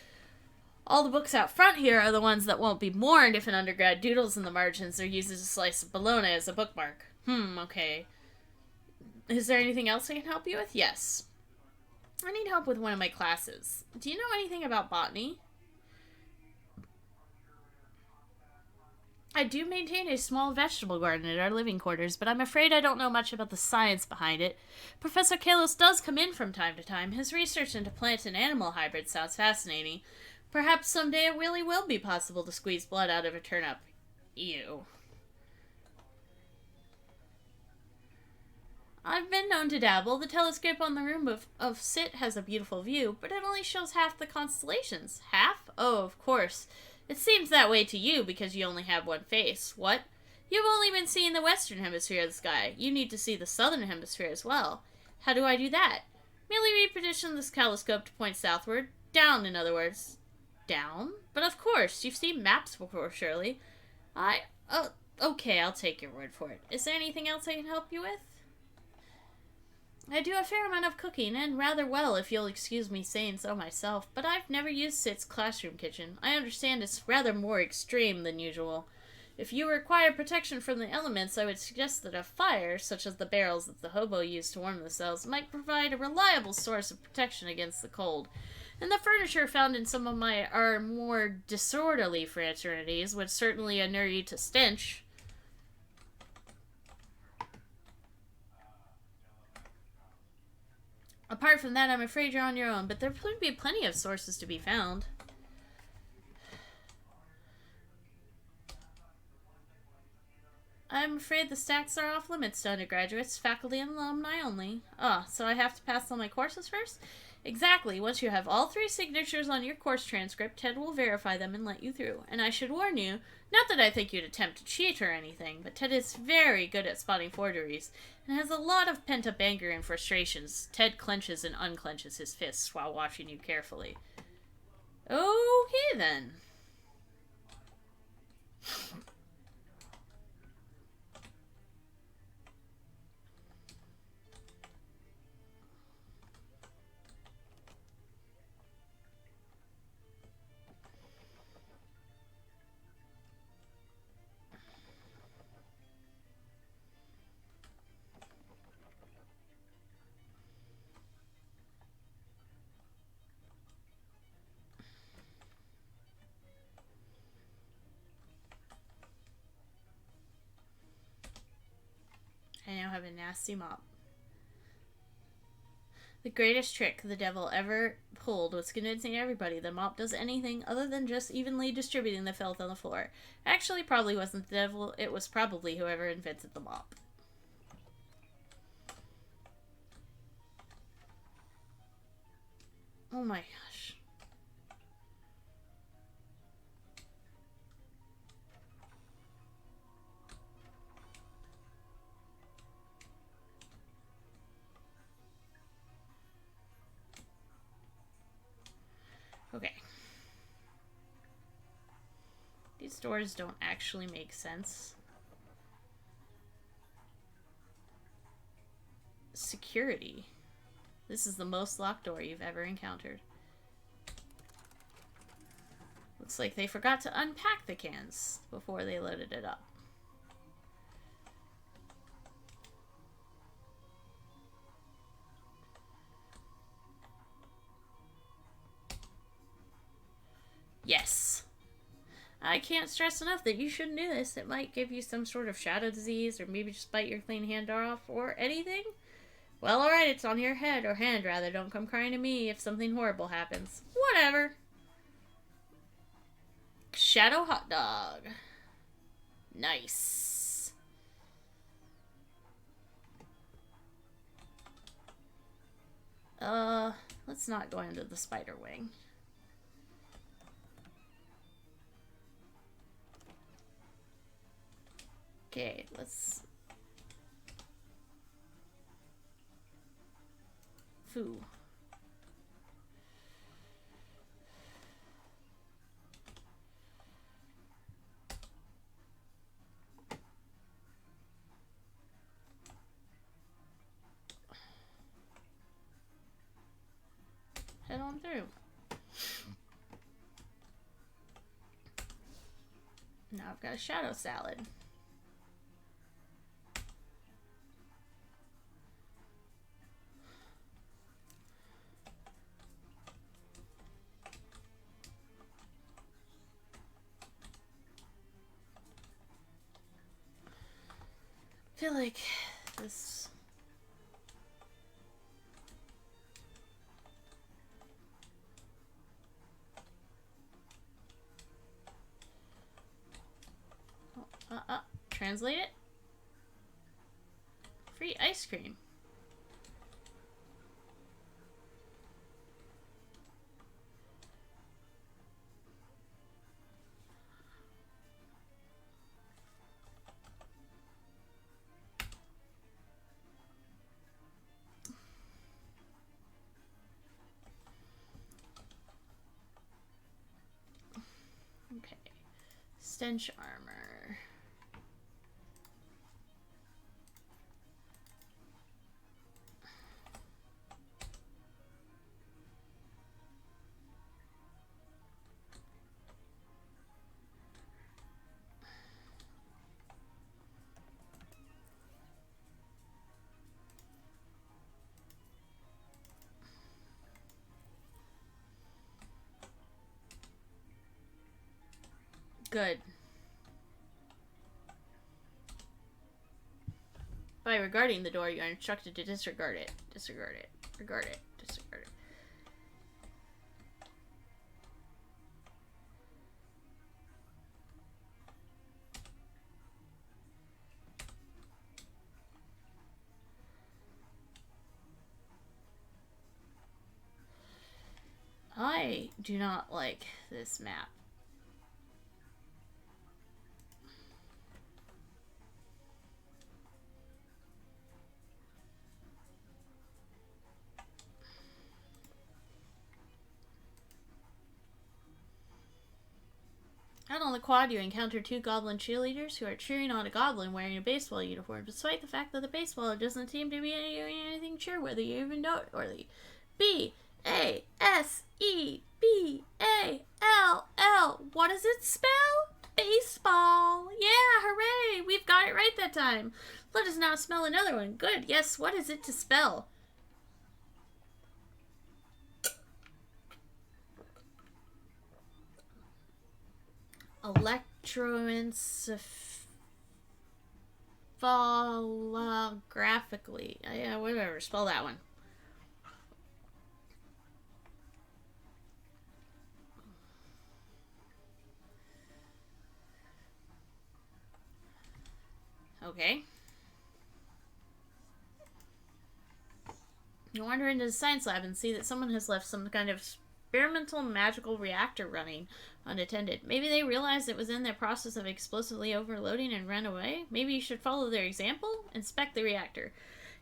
All the books out front here are the ones that won't be mourned if an undergrad doodles in the margins or uses a slice of bologna as a bookmark. Okay. Is there anything else I can help you with? Yes. I need help with one of my classes. Do you know anything about botany? I do maintain a small vegetable garden at our living quarters, but I'm afraid I don't know much about the science behind it. Professor Kalos does come in from time to time. His research into plant and animal hybrids sounds fascinating. Perhaps someday it really will be possible to squeeze blood out of a turnip. Ew. I've been known to dabble. The telescope on the room of Sit has a beautiful view, but it only shows half the constellations. Half? Oh, of course. It seems that way to you because you only have one face. What? You've only been seeing the western hemisphere of the sky. You need to see the southern hemisphere as well. How do I do that? Merely reposition this telescope to point southward. Down, in other words. Down? But of course, you've seen maps before, surely. Okay, I'll take your word for it. Is there anything else I can help you with? I do a fair amount of cooking, and rather well, if you'll excuse me saying so myself, but I've never used Sit's classroom kitchen. I understand it's rather more extreme than usual. If you require protection from the elements, I would suggest that a fire, such as the barrels that the hobo used to warm themselves, might provide a reliable source of protection against the cold. And the furniture found in some of our more disorderly fraternities would certainly inure you to stench. Apart from that, I'm afraid you're on your own, but there could be plenty of sources to be found. I'm afraid the stacks are off limits to undergraduates, faculty, and alumni only. Oh, so I have to pass all my courses first? Exactly. Once you have all 3 signatures on your course transcript, Ted will verify them and let you through. And I should warn you, not that I think you'd attempt to cheat or anything, but Ted is very good at spotting forgeries, and has a lot of pent-up anger and frustrations. Ted clenches and unclenches his fists while watching you carefully. Okay, then. I now have a nasty mop. The greatest trick the devil ever pulled was convincing everybody the mop does anything other than just evenly distributing the filth on the floor. Actually, probably wasn't the devil, it was probably whoever invented the mop. Oh my gosh. Okay. These doors don't actually make sense. Security. This is the most locked door you've ever encountered. Looks like they forgot to unpack the cans before they loaded it up. Yes. I can't stress enough that you shouldn't do this. It might give you some sort of shadow disease, or maybe just bite your clean hand off, or anything. Well, alright, it's on your head, or hand rather. Don't come crying to me if something horrible happens. Whatever. Shadow hot dog. Nice. Let's not go into the spider wing. Okay, let's... Foo. Head on through. Now I've got a shadow salad. I feel like this... Translate it. Free ice cream. Okay. Stench armor. Good. By regarding the door, you are instructed to disregard it. Disregard it. Regard it. Disregard it. I do not like this map. Out on the quad, you encounter two goblin cheerleaders who are cheering on a goblin wearing a baseball uniform, despite the fact that the baseballer doesn't seem to be doing anything cheerworthy or even noteworthy. Baseball. What does it spell? Baseball. Yeah, hooray! We've got it right that time. Let us now smell another one. Good. Yes, what is it to spell? Electroencephalographically. Yeah, whatever. Spell that one. Okay. You wander into the science lab and see that someone has left some kind of experimental magical reactor running unattended. Maybe they realized it was in the process of explosively overloading and ran away. Maybe you should follow their example. Inspect the reactor.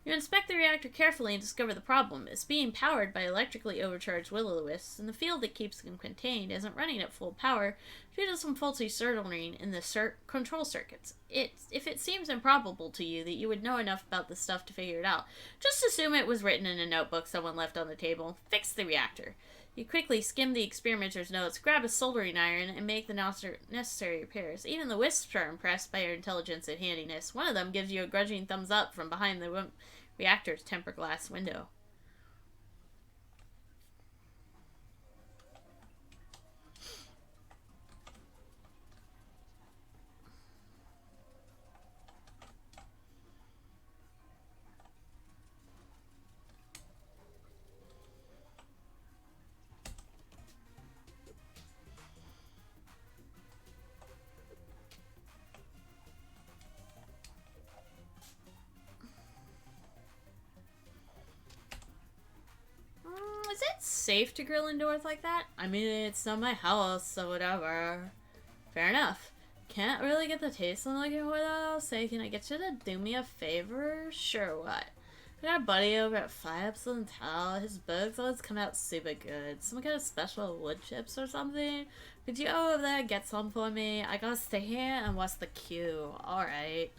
You inspect the reactor carefully and discover the problem. It's being powered by electrically overcharged will-o-wisps, and the field that keeps them contained isn't running at full power due to some faulty soldering in the control circuits. If it seems improbable to you that you would know enough about this stuff to figure it out, just assume it was written in a notebook someone left on the table. Fix the reactor. You quickly skim the experimenter's notes, grab a soldering iron, and make the necessary repairs. Even the wisps are impressed by your intelligence and handiness. One of them gives you a grudging thumbs up from behind the reactor's tempered glass window. Is it safe to grill indoors like that? I mean, it's not my house, so whatever. Fair enough. Can't really get the taste I'm looking for though. Say, can I get you to do me a favor? Sure, what? I got a buddy over at 5 in Tele. His bugs always come out super good. Some kind of special wood chips or something. Could you go over there and get some for me? I gotta stay here and watch the queue. Alright.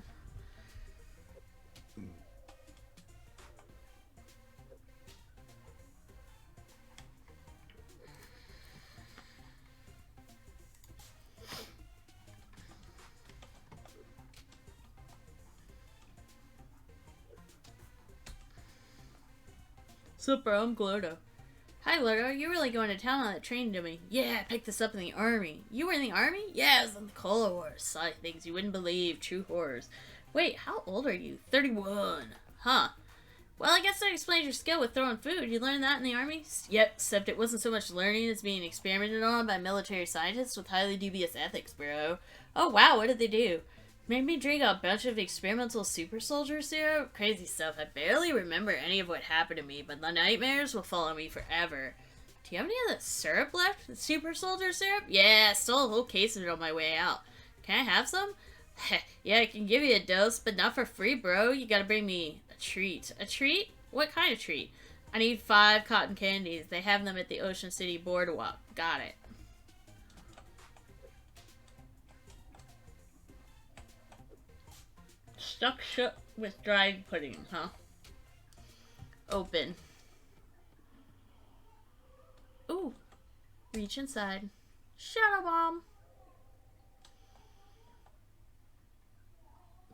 Sup, bro? I'm Glordo. Hi, Glordo. You're really going to town on that train to me. Yeah, I picked this up in the army. You were in the army? Yeah, it was in the Cold War. Saw things you wouldn't believe. True horrors. Wait, how old are you? 31. Huh. Well, I guess that explains your skill with throwing food. You learned that in the army? Yep, except it wasn't so much learning as being experimented on by military scientists with highly dubious ethics, bro. Oh, wow, what did they do? Made me drink a bunch of experimental super soldier syrup? Crazy stuff. I barely remember any of what happened to me, but the nightmares will follow me forever. Do you have any of that syrup left? The super soldier syrup? Yeah, I stole a whole case of it on my way out. Can I have some? Yeah, I can give you a dose, but not for free, bro. You gotta bring me a treat. A treat? What kind of treat? I need 5 cotton candies. They have them at the Ocean City Boardwalk. Got it. Stuck shut with dried pudding, huh? Open. Ooh. Reach inside. Shadow bomb.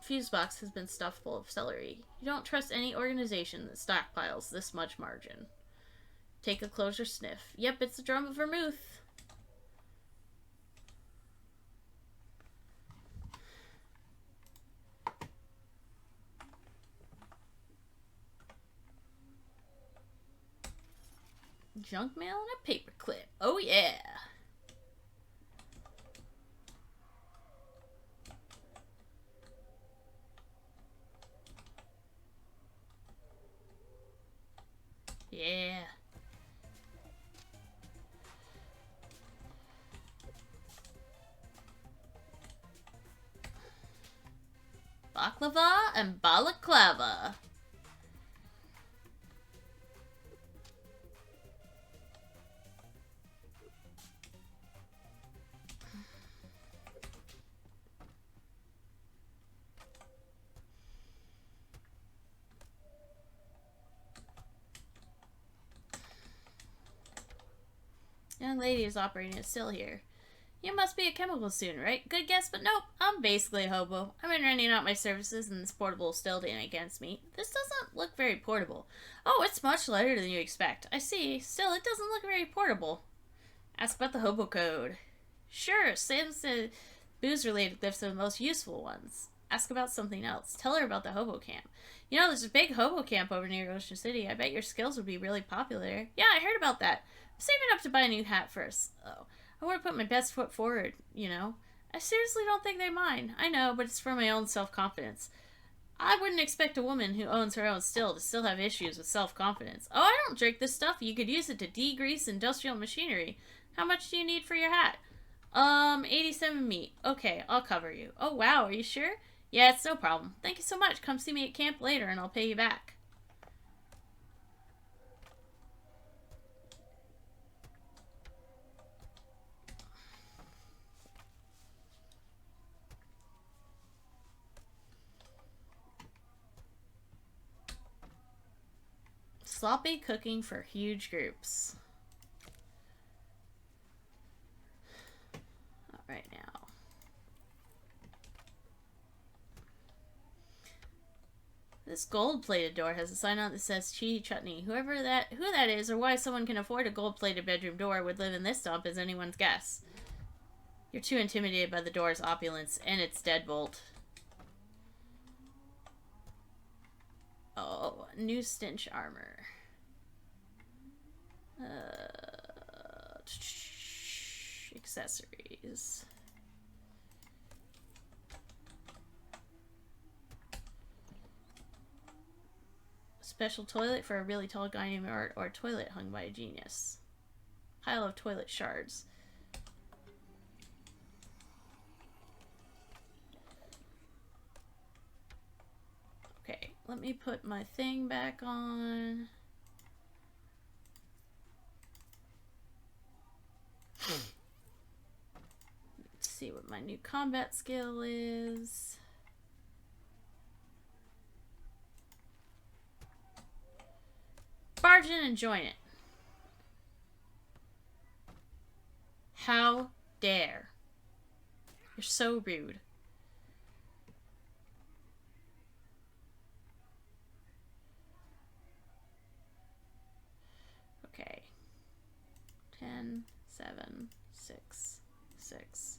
Fuse box has been stuffed full of celery. You don't trust any organization that stockpiles this much margin. Take a closer sniff. Yep, it's a drum of vermouth. Junk mail and a paper clip. Oh yeah. Yeah. Baklava and balaclava. Young lady is operating a still here. You must be a chemical student, right? Good guess, but nope. I'm basically a hobo. I've been renting out my services and this portable still didn't against me. This doesn't look very portable. Oh, it's much lighter than you expect. I see. Still, it doesn't look very portable. Ask about the hobo code. Sure, Sam's the booze-related gifts are the most useful ones. Ask about something else. Tell her about the hobo camp. You know, there's a big hobo camp over near Ocean City. I bet your skills would be really popular. Yeah, I heard about that. I'm saving up to buy a new hat first. Oh, I want to put my best foot forward, you know. I seriously don't think they mind. I know, but it's for my own self-confidence. I wouldn't expect a woman who owns her own still to still have issues with self-confidence. Oh, I don't drink this stuff. You could use it to degrease industrial machinery. How much do you need for your hat? 87 meat. Okay, I'll cover you. Oh, wow, are you sure? Yeah, it's no problem. Thank you so much. Come see me at camp later and I'll pay you back. Sloppy cooking for huge groups. All right now. This gold-plated door has a sign on that says Chee Chutney. Who that is, or why someone can afford a gold-plated bedroom door would live in this dump is anyone's guess. You're too intimidated by the door's opulence and its deadbolt. Oh, new stench armor. Accessories. Special toilet for a really tall guy named Art, or a toilet hung by a genius. Pile of toilet shards. Okay, let me put my thing back on. Let's see what my new combat skill is. Barge in and join it. How dare. You're so rude. Okay. 10, 7, 6, 6.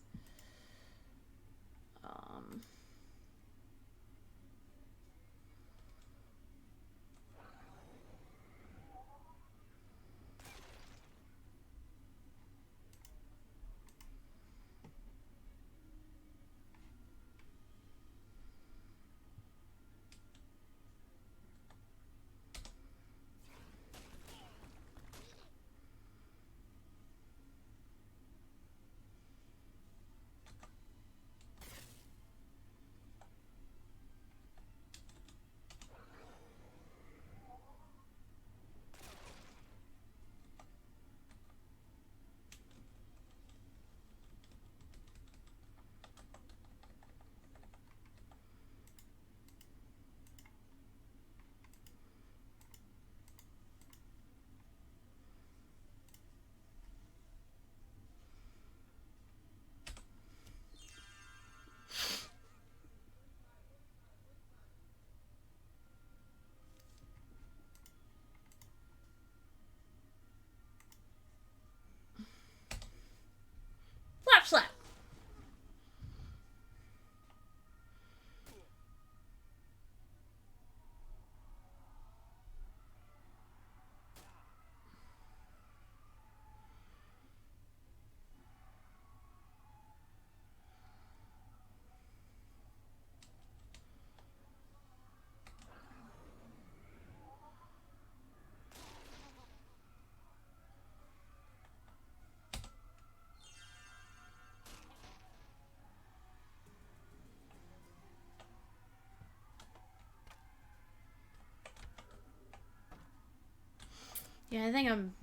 Yeah, I think I'm...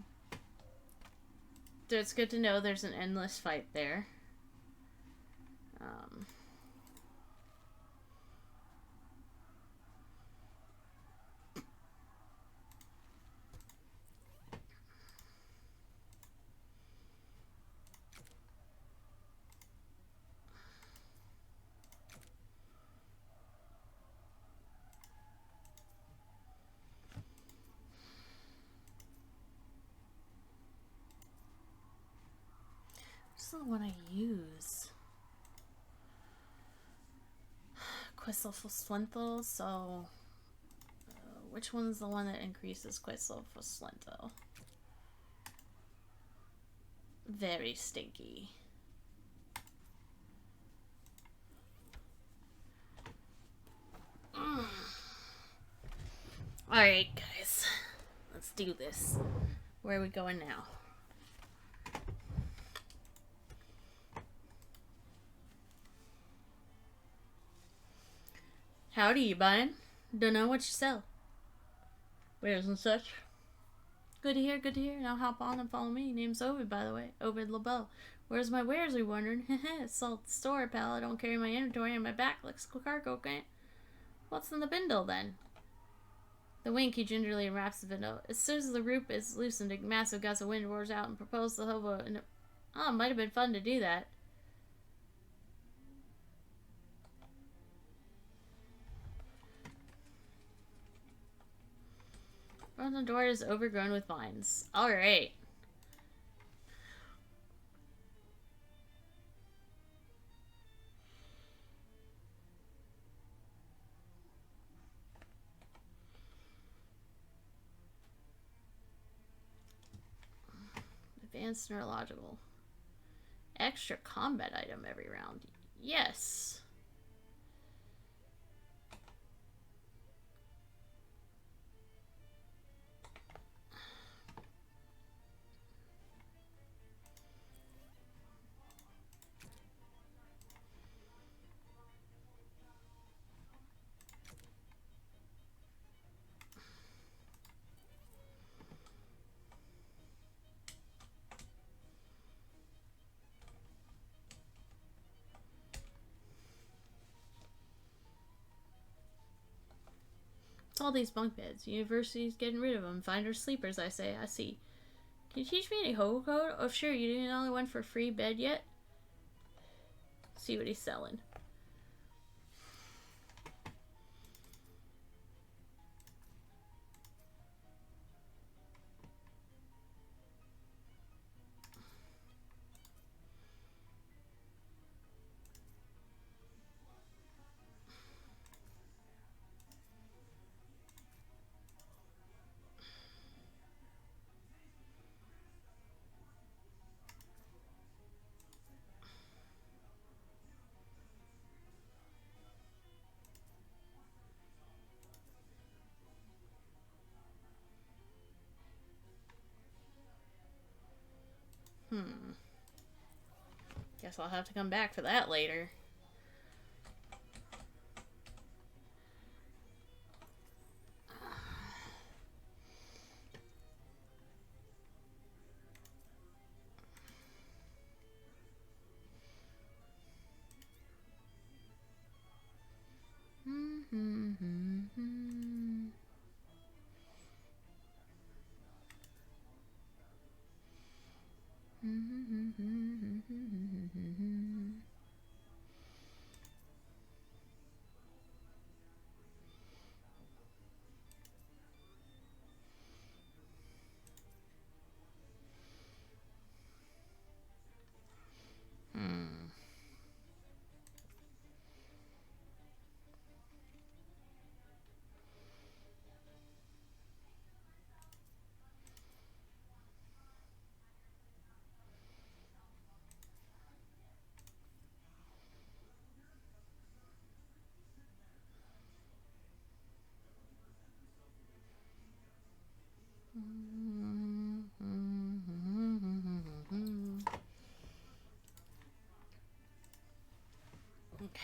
It's good to know there's an endless fight there. What's the one I use? Quest level Splintle, so... which one's the one that increases quest level Splintle? Very stinky. Alright, guys. Let's do this. Where are we going now? Howdy, you buying? Dunno what you sell. Wares and such. Good to hear, good to hear. Now hop on and follow me. Name's Ovid, by the way. Ovid LaBelle. Where's my wares, are you wondering? Heh, it's all at the store, pal. I don't carry my inventory on my back like cargo can't. What's in the bindle, then? The wink, he gingerly unwraps the bindle. As soon as the rope is loosened, a massive gust of wind roars out and propels the hobo. And oh, it might have been fun to do that. The door is overgrown with vines. Alright. Advanced neurological. Extra combat item every round. Yes. It's all these bunk beds. University's getting rid of them. Find our sleepers, I say. I see. Can you teach me any hobo code? Oh, sure. You didn't only one for free bed yet? See what he's selling. Guess I'll have to come back for that later.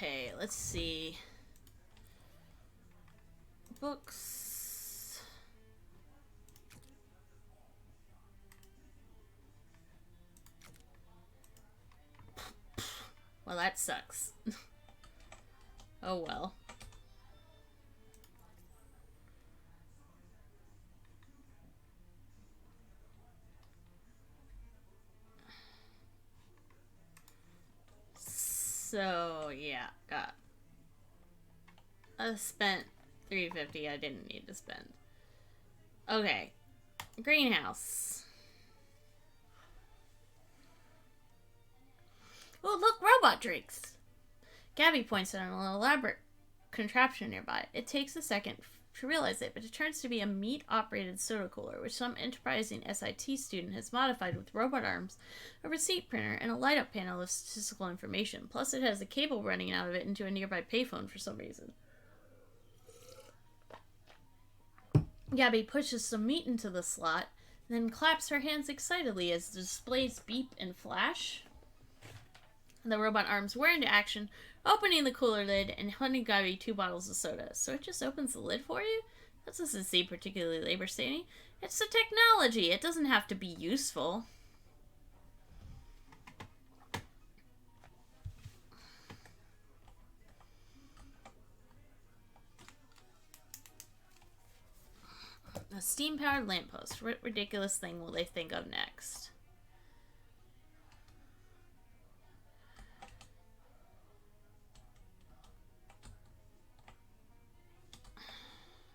Okay, let's see. Books. Well, that sucks. Oh well. So, yeah, I spent $350 I didn't need to spend. Okay. Greenhouse. Oh, look, robot drinks. Gabby points at an elaborate contraption nearby. It takes a second to realize it, but it turns to be a meat-operated soda cooler, which some enterprising SIT student has modified with robot arms, a receipt printer, and a light-up panel of statistical information. Plus, it has a cable running out of it into a nearby payphone for some reason. Gabby pushes some meat into the slot, then claps her hands excitedly as the displays beep and flash. The robot arms whir into action, opening the cooler lid and handing Gabby 2 bottles of soda. So it just opens the lid for you? That doesn't seem particularly labor-saving. It's the technology. It doesn't have to be useful. A steam-powered lamppost. What ridiculous thing will they think of next?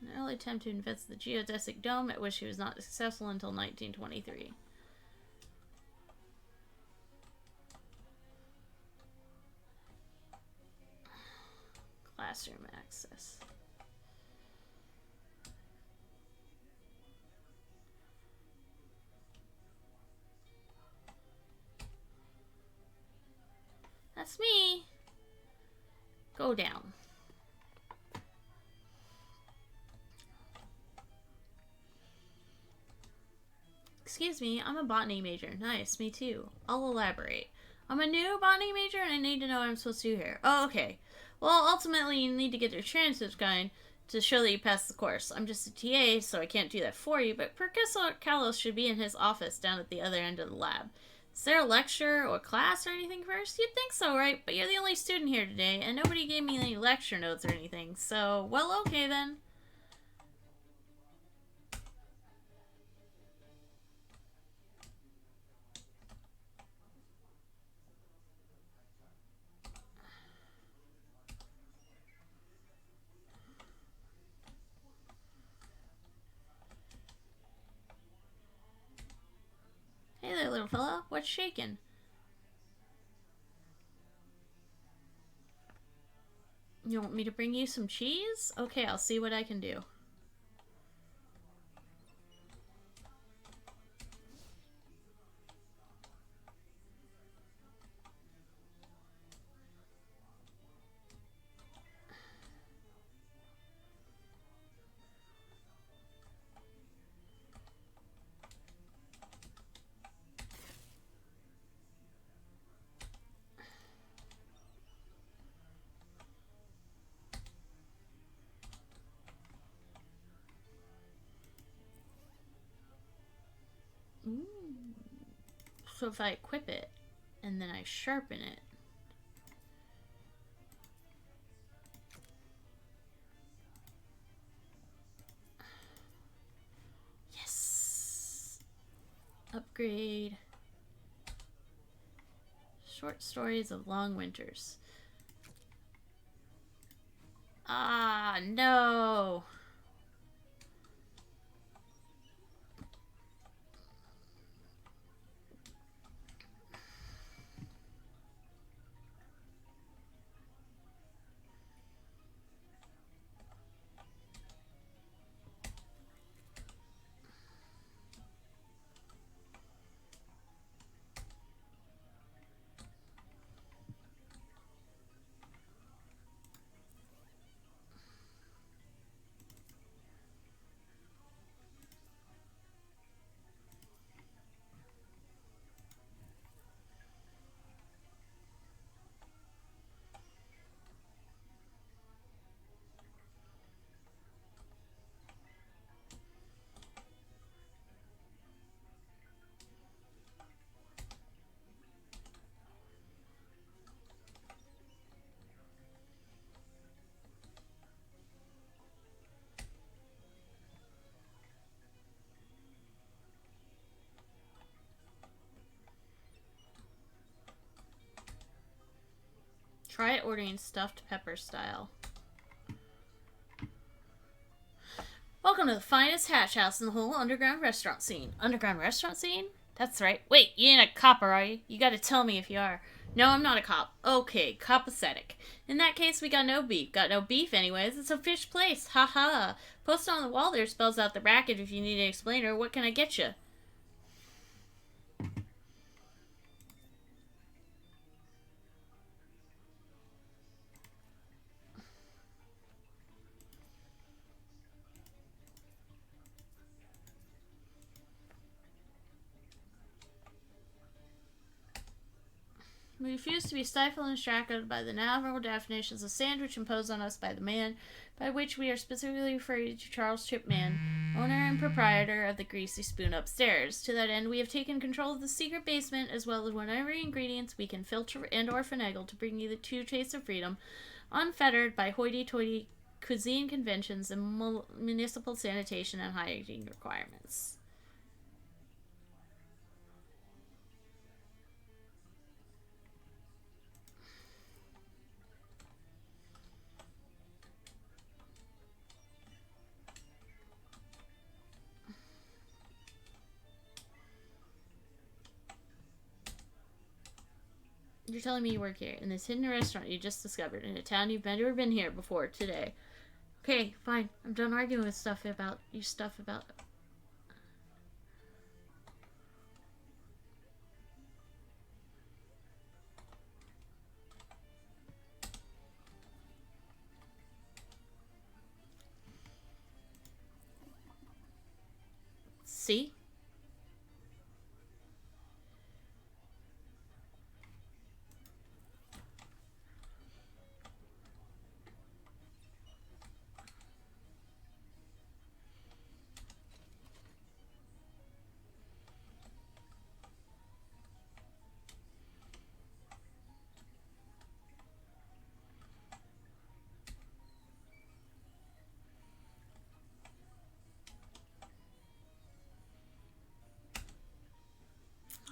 An early attempt to invent the geodesic dome, at which he was not successful until 1923. Classroom access. That's me. Go down. Excuse me, I'm a botany major. Nice, me too. I'll elaborate. I'm a new botany major and I need to know what I'm supposed to do here. Oh, okay. Well, ultimately, you need to get your transcripts going to show that you passed the course. I'm just a TA, so I can't do that for you, but Professor Kalos should be in his office down at the other end of the lab. Is there a lecture or class or anything first? You'd think so, right? But you're the only student here today, and nobody gave me any lecture notes or anything, so, well, okay then. Hey there, little fella. What's shaking? You want me to bring you some cheese? Okay, I'll see what I can do. Ooh. So if I equip it, and then I sharpen it. Yes! Upgrade. Short stories of long winters. Ah, no! ordering stuffed pepper style. Welcome to the finest hash house in the whole underground restaurant scene. Underground restaurant scene? That's right. Wait, you ain't a copper, are you? You gotta tell me if you are. No, I'm not a cop. Okay, copacetic. In that case, we got no beef. Got no beef anyways. It's a fish place. Ha ha. Posted on the wall there spells out the bracket if you need an explainer. What can I get you? We refuse to be stifled and shackled by the narrow definitions of sandwich imposed on us by the man, by which we are specifically referring to Charles Chipman, owner and proprietor of the Greasy Spoon upstairs. To that end, we have taken control of the secret basement, as well as whatever ingredients we can filter and or finagle to bring you the true taste of freedom, unfettered by hoity-toity cuisine conventions and municipal sanitation and hygiene requirements. You're telling me you work here, in this hidden restaurant you just discovered, in a town you've never been here before today. Okay, fine. I'm done arguing with stuff about... See?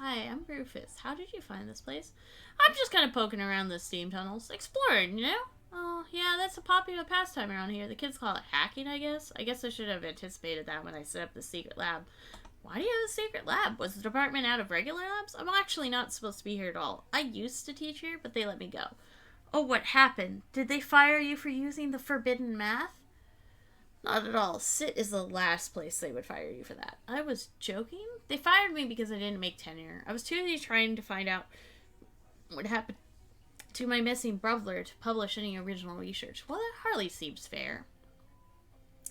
Hi, I'm Rufus. How did you find this place? I'm just kind of poking around the steam tunnels. Exploring, you know? Oh, yeah, that's a popular pastime around here. The kids call it hacking, I guess. I guess I should have anticipated that when I set up the secret lab. Why do you have a secret lab? Was the department out of regular labs? I'm actually not supposed to be here at all. I used to teach here, but they let me go. Oh, what happened? Did they fire you for using the forbidden math? Not at all. Sit is the last place they would fire you for that. I was joking. They fired me because I didn't make tenure. I was too busy trying to find out what happened to my missing brother to publish any original research. Well, that hardly seems fair.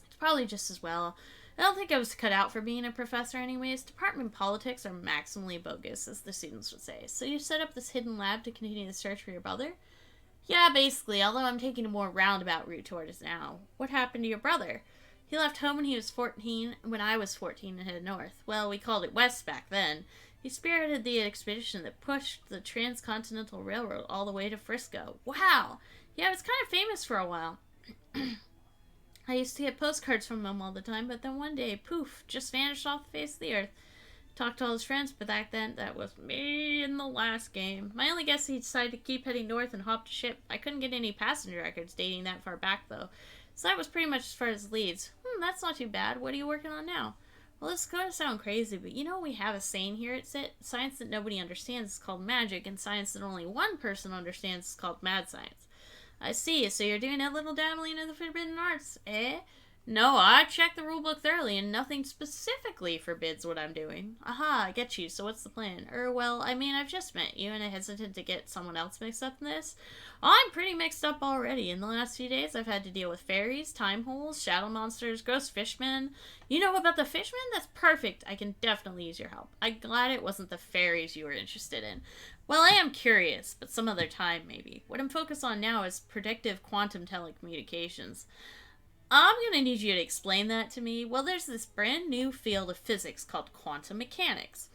It's probably just as well. I don't think I was cut out for being a professor anyways. Department politics are maximally bogus, as the students would say. So you set up this hidden lab to continue the search for your brother? Yeah, basically, although I'm taking a more roundabout route toward it now. What happened to your brother? He left home when he was 14, when I was 14 and headed north. Well, we called it west back then. He spearheaded the expedition that pushed the Transcontinental Railroad all the way to Frisco. Wow! Yeah, it was kind of famous for a while. I used to get postcards from him all the time, but then one day, poof, just vanished off the face of the earth. Talked to all his friends, but back then, that was me in the last game. My only guess he decided to keep heading north and hopped a ship. I couldn't get any passenger records dating that far back, though. So that was pretty much as far as leads. That's not too bad. What are you working on now? Well, this is going to sound crazy, but you know we have a saying here at SIT? Science that nobody understands is called magic, and science that only one person understands is called mad science. I see, so you're doing a little dabbling in the forbidden arts, eh? No, I checked the rulebook thoroughly, and nothing specifically forbids what I'm doing. Aha, I get you, so what's the plan? Well, I mean, I've just met you, and I'm hesitant to get someone else mixed up in this. I'm pretty mixed up already. In the last few days, I've had to deal with fairies, time holes, shadow monsters, ghost fishmen. You know about the fishmen? That's perfect. I can definitely use your help. I'm glad it wasn't the fairies you were interested in. Well, I am curious, but some other time, maybe. What I'm focused on now is predictive quantum telecommunications. I'm going to need you to explain that to me. Well, there's this brand new field of physics called quantum mechanics.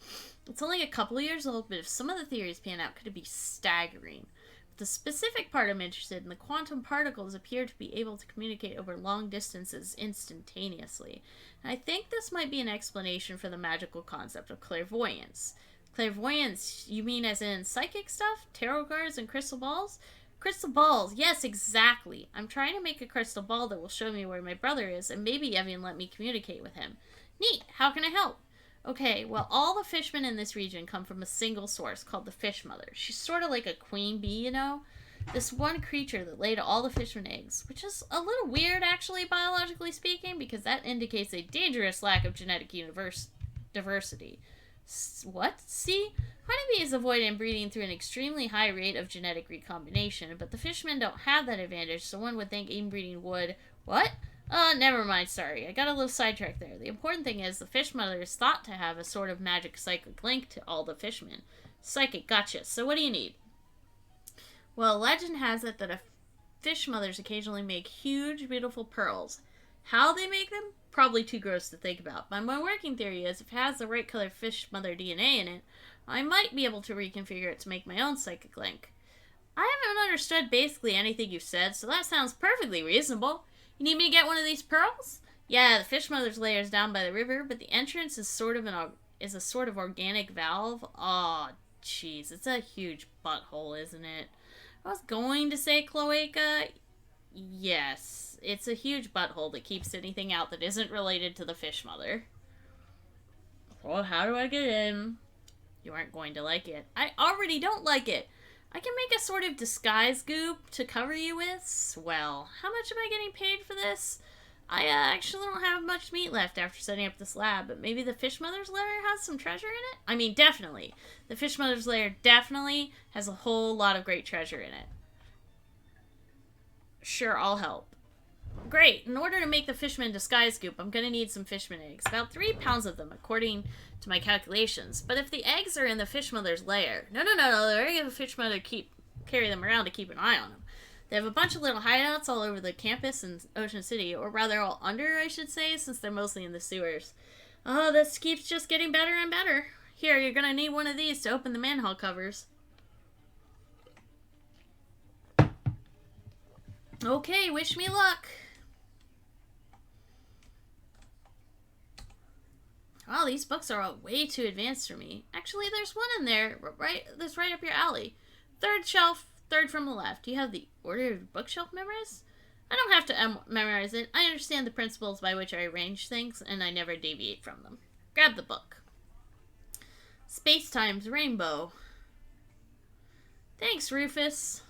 It's only a couple of years old, but if some of the theories pan out, could it be staggering? The specific part I'm interested in, the quantum particles appear to be able to communicate over long distances instantaneously. And I think this might be an explanation for the magical concept of clairvoyance. Clairvoyance, you mean as in psychic stuff? Tarot cards and crystal balls? Crystal balls. Yes, exactly. I'm trying to make a crystal ball that will show me where my brother is, and maybe even let me communicate with him. Neat. How can I help? Okay, well, all the fishmen in this region come from a single source called the Fish Mother. She's sort of like a queen bee, you know? This one creature that laid all the fishermen eggs, which is a little weird, actually, biologically speaking, because that indicates a dangerous lack of genetic diversity. What? See? Honeybees avoid inbreeding through an extremely high rate of genetic recombination, but the fishmen don't have that advantage, so one would think inbreeding would... What? Never mind, sorry. I got a little sidetracked there. The important thing is the fish mother is thought to have a sort of magic psychic link to all the fishmen. Psychic, gotcha. So what do you need? Well, legend has it that fish mothers occasionally make huge, beautiful pearls. How they make them? Probably too gross to think about. But my working theory is if it has the right color fish mother DNA in it, I might be able to reconfigure it to make my own psychic link. I haven't understood basically anything you've said, so that sounds perfectly reasonable. You need me to get one of these pearls? Yeah, the fish mother's lair is down by the river, but the entrance is a sort of organic valve. Oh, jeez, it's a huge butthole, isn't it? I was going to say cloaca. Yes, it's a huge butthole that keeps anything out that isn't related to the fish mother. Well, how do I get in? You aren't going to like it. I already don't like it. I can make a sort of disguise goop to cover you with. Swell. How much am I getting paid for this? I actually don't have much meat left after setting up this lab, but maybe the fish mother's lair has some treasure in it? I mean, definitely. The fish mother's lair definitely has a whole lot of great treasure in it. Sure, I'll help. Great. In order to make the fishman disguise goop, I'm going to need some fishman eggs. About 3 pounds of them, according to my calculations. But if the eggs are in the fish mother's lair... No. They're going to have a fish mother carry them around to keep an eye on them. They have a bunch of little hideouts all over the campus in Ocean City, or rather all under, I should say, since they're mostly in the sewers. Oh, this keeps just getting better and better. Here, you're going to need one of these to open the manhole covers. Okay, wish me luck. Oh, these books are all way too advanced for me. Actually, there's one in there, that's right up your alley. Third shelf, third from the left. Do you have the order of bookshelf memorized? I don't have to memorize it. I understand the principles by which I arrange things, and I never deviate from them. Grab the book. Space-Time's Rainbow. Thanks, Rufus.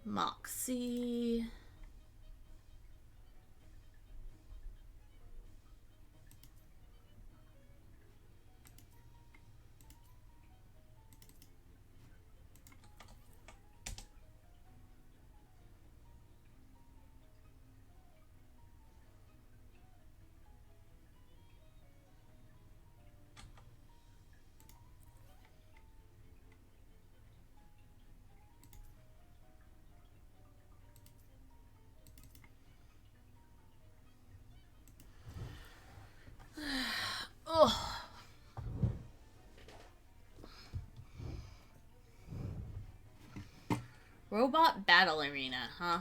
Moxie. Oh. Robot Battle Arena, huh?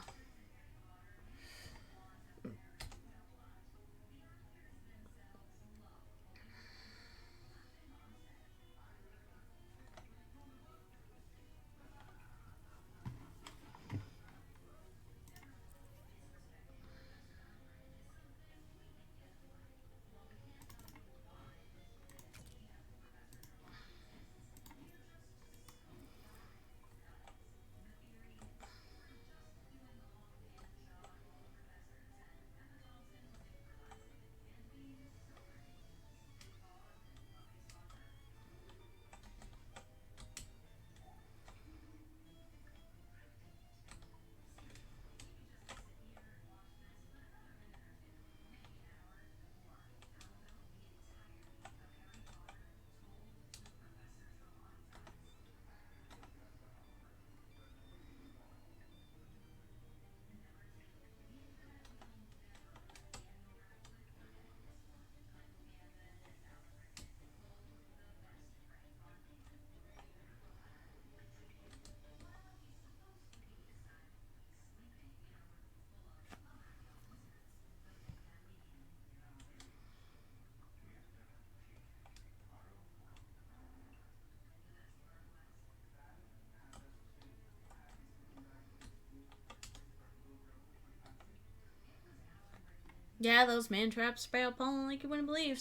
Yeah, those man traps spray out pollen like you wouldn't believe.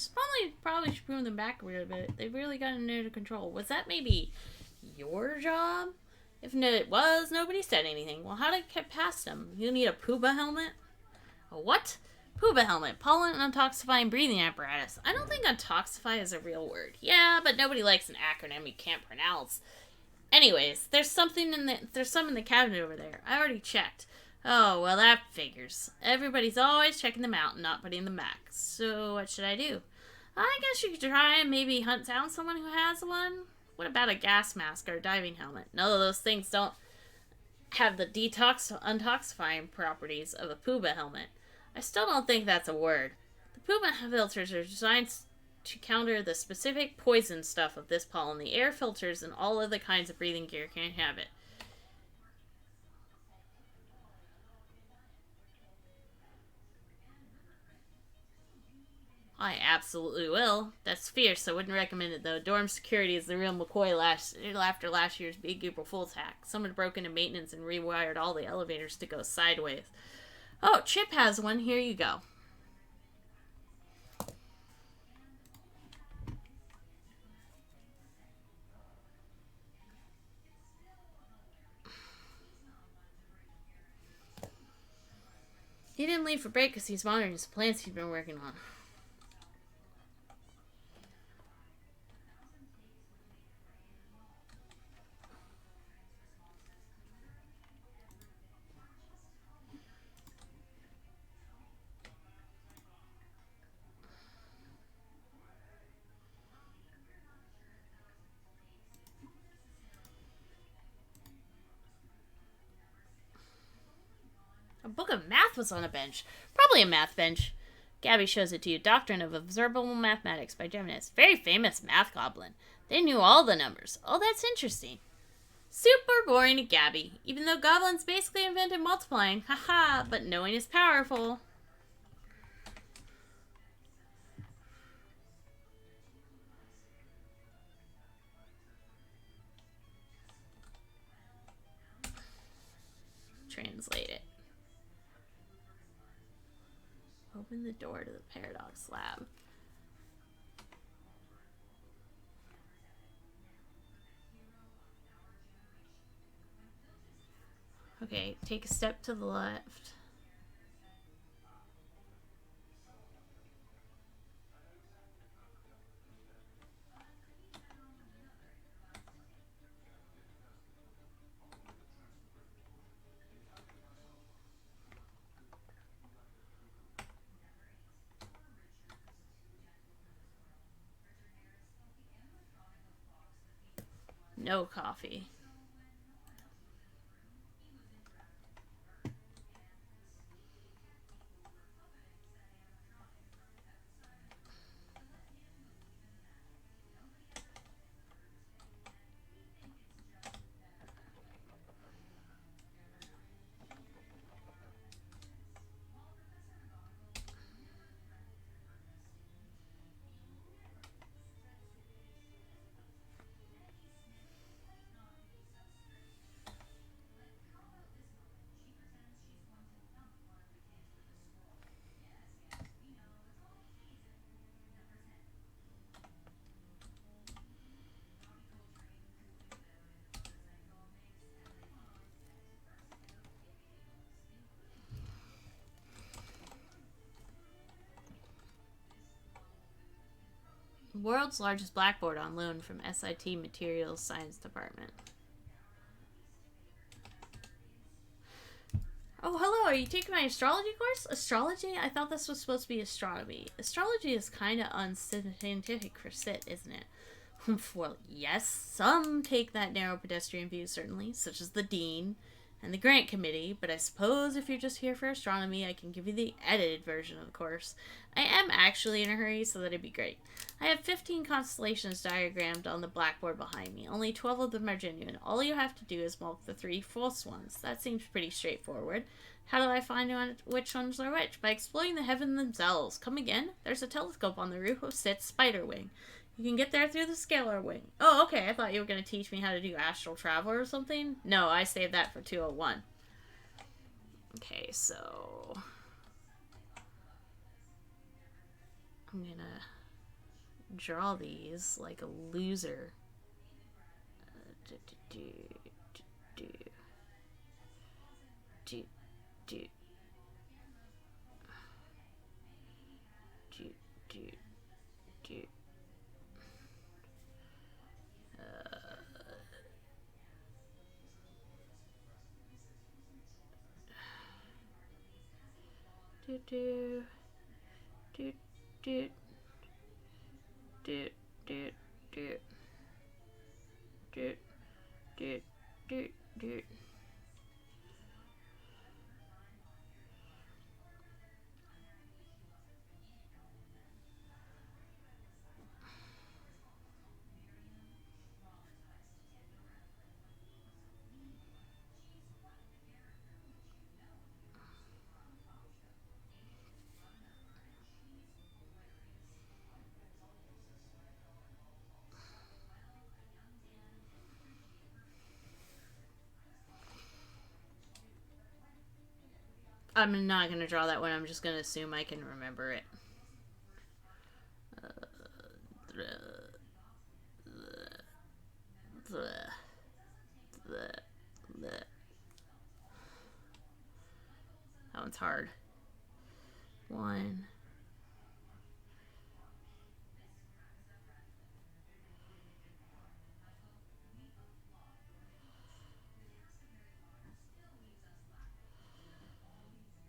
Probably should prune them back a little bit. They've really gotten under control. Was that maybe your job? If it was, nobody said anything. Well, how did it get past them? You need a Pooba helmet? A what? Pooba helmet. Pollen untoxifying breathing apparatus. I don't think untoxify is a real word. Yeah, but nobody likes an acronym you can't pronounce. Anyways, there's some in the cabinet over there. I already checked. Oh, well, that figures. Everybody's always checking them out and not putting them back. So, what should I do? I guess you could try and maybe hunt down someone who has one. What about a gas mask or a diving helmet? No, those things don't have the untoxifying properties of a Pooba helmet. I still don't think that's a word. The Pooba filters are designed to counter the specific poison stuff of this pollen. The air filters and all other kinds of breathing gear can't have it. I absolutely will. That's fierce. I wouldn't recommend it, though. Dorm security is the real McCoy after last year's big April Fool's hack. Someone broke into maintenance and rewired all the elevators to go sideways. Oh, Chip has one. Here you go. He didn't leave for break because he's monitoring some plans he's been working on. A book of math was on a bench. Probably a math bench. Gabby shows it to you. Doctrine of Observable Mathematics by Geminus. Very famous math goblin. They knew all the numbers. Oh, that's interesting. Super boring to Gabby. Even though goblins basically invented multiplying. Haha, but knowing is powerful. Translate it. Open the door to the Paradox Lab. Okay, take a step to the left. No coffee. World's largest blackboard on loan from SIT Materials Science Department. Oh, hello, are you taking my astrology course? Astrology? I thought this was supposed to be astronomy. Astrology is kind of unscientific for Sit, isn't it? Well, yes, some take that narrow pedestrian view, certainly, such as the Dean and the Grant Committee, but I suppose if you're just here for astronomy, I can give you the edited version of the course. I am actually in a hurry, so that'd be great. I have 15 constellations diagrammed on the blackboard behind me. Only 12 of them are genuine. All you have to do is mark the 3 false ones. That seems pretty straightforward. How do I find which ones are which? By exploring the heavens themselves. Come again? There's a telescope on the roof of Sit's spider wing. You can get there through the scalar wing. Oh, okay. I thought you were going to teach me how to do astral travel or something. No, I saved that for 201. Okay, so... I'm gonna draw these like a loser. I'm not going to draw that one. I'm just going to assume I can remember it. That one's hard. One.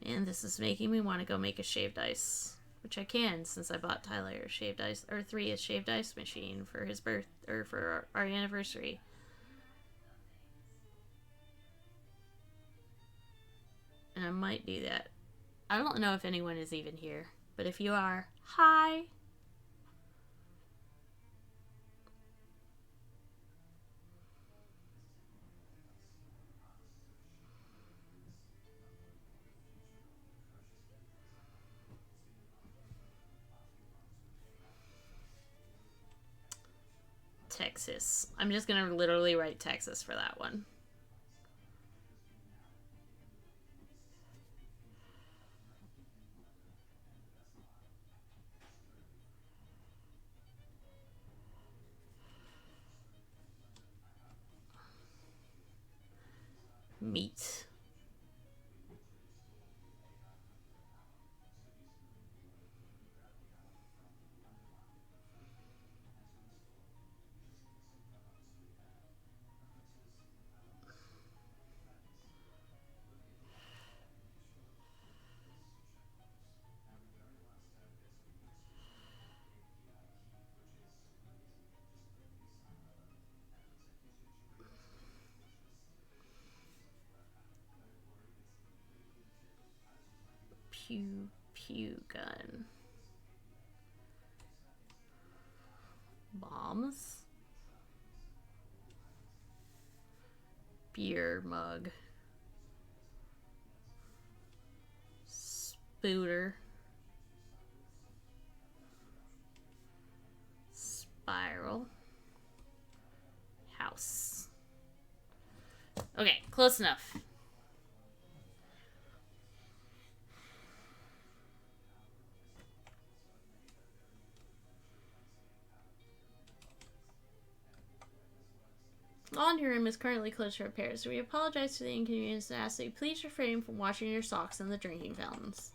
And this is making me want to go make a shaved ice, which I can since I bought Tyler a shaved ice, or 3 a shaved ice machine for his birth, or for our anniversary. And I might do that. I don't know if anyone is even here, but if you are, hi. Texas. I'm just going to literally write Texas for that one. Meat. Pew pew gun. Bombs. Beer mug. Spooter. Spiral. House. Okay, close enough. Laundry room is currently closed for repairs, so we apologize for the inconvenience and ask that you please refrain from washing your socks in the drinking fountains.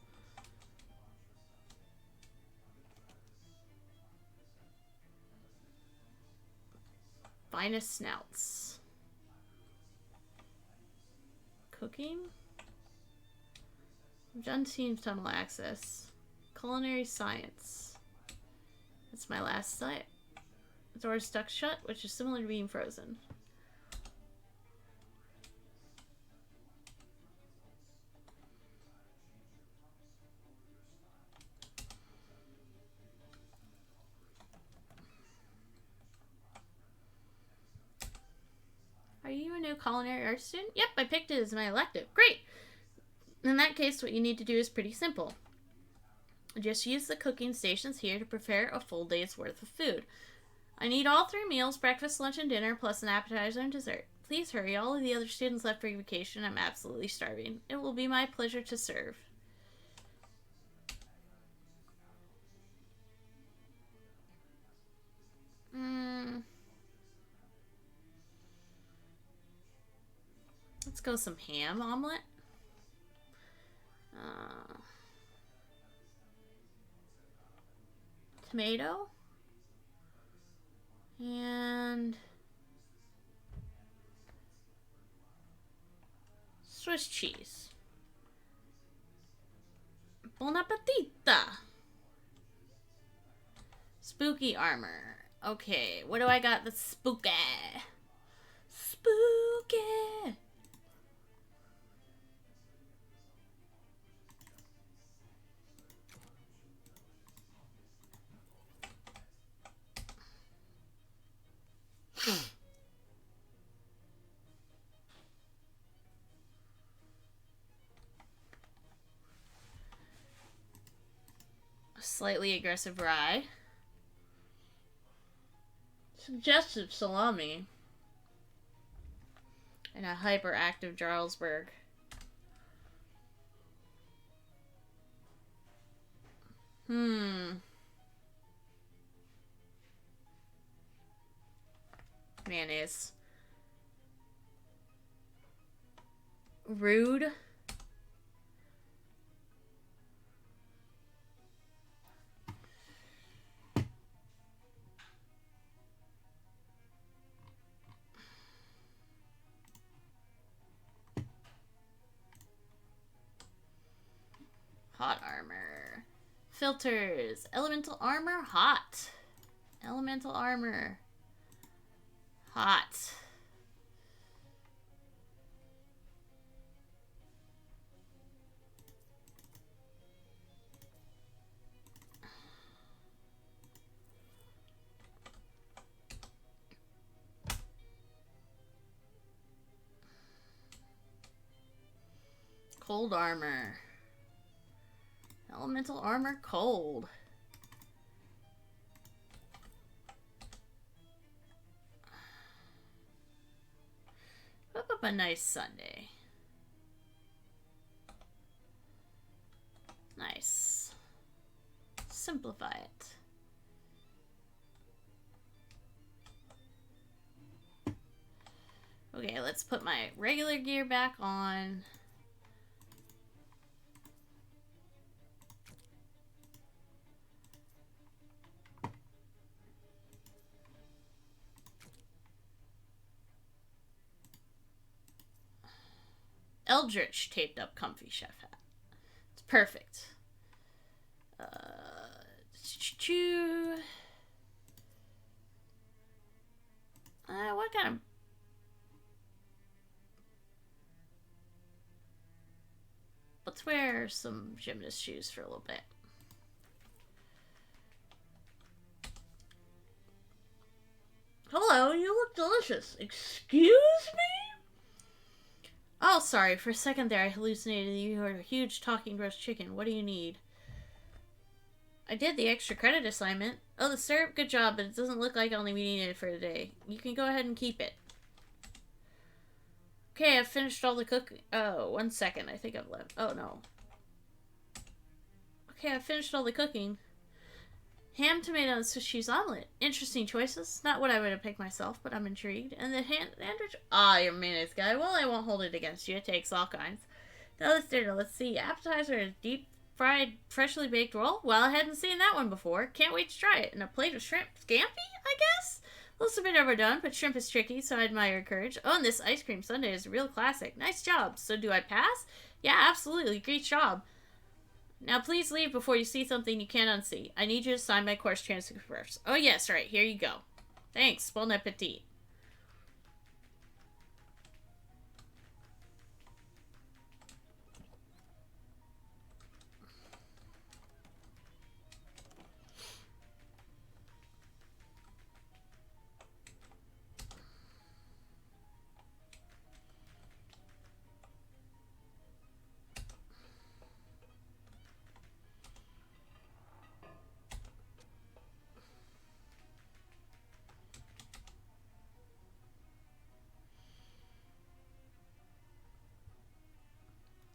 Finest snouts. Cooking. I've done team tunnel access. Culinary science. That's my last site. The door is stuck shut, which is similar to being frozen. Are you a new culinary arts student? Yep, I picked it as my elective. Great! In that case, what you need to do is pretty simple. Just use the cooking stations here to prepare a full day's worth of food. I need all 3 meals, breakfast, lunch, and dinner, plus an appetizer and dessert. Please hurry, all of the other students left for vacation. I'm absolutely starving. It will be my pleasure to serve. go some ham omelet. Tomato. And Swiss cheese. Bon appetita. Spooky armor. Okay, what do I got that's spooky? Spooky. Slightly aggressive rye. Suggestive salami. And a hyperactive Jarlsberg. Mayonnaise. Rude. Hot armor. Filters. Elemental armor. Hot. Elemental armor. Hot. Cold armor. Elemental armor cold. Whip up a nice sundae. Nice. Simplify it. Okay, let's put my regular gear back on. Eldritch taped up comfy chef hat. It's perfect. What kind of... Let's wear some gymnast shoes for a little bit. Hello, you look delicious. Excuse me? Oh, sorry. For a second there, I hallucinated that you were a huge talking roast chicken. What do you need? I did the extra credit assignment. Oh, the syrup? Good job, but it doesn't look like I'll only be needing it for today. You can go ahead and keep it. Okay, I've finished all the cooking. Oh, 1 second. I think I've left. Oh, no. Okay, I've finished all the cooking. Ham, tomato, and Swiss cheese omelet. Interesting choices. Not what I would have picked myself, but I'm intrigued. And the sandwich. Ah, you're a mayonnaise guy. Well, I won't hold it against you. It takes all kinds. Now let's see. Appetizer is deep fried, freshly baked roll. Well, I hadn't seen that one before. Can't wait to try it. And a plate of shrimp scampi, I guess? Looks a bit overdone, but shrimp is tricky, so I admire your courage. Oh, and this ice cream sundae is a real classic. Nice job. So do I pass? Yeah, absolutely. Great job. Now please leave before you see something you can't unsee. I need you to sign my course transcript first. Oh yes, right, here you go. Thanks, bon appetit.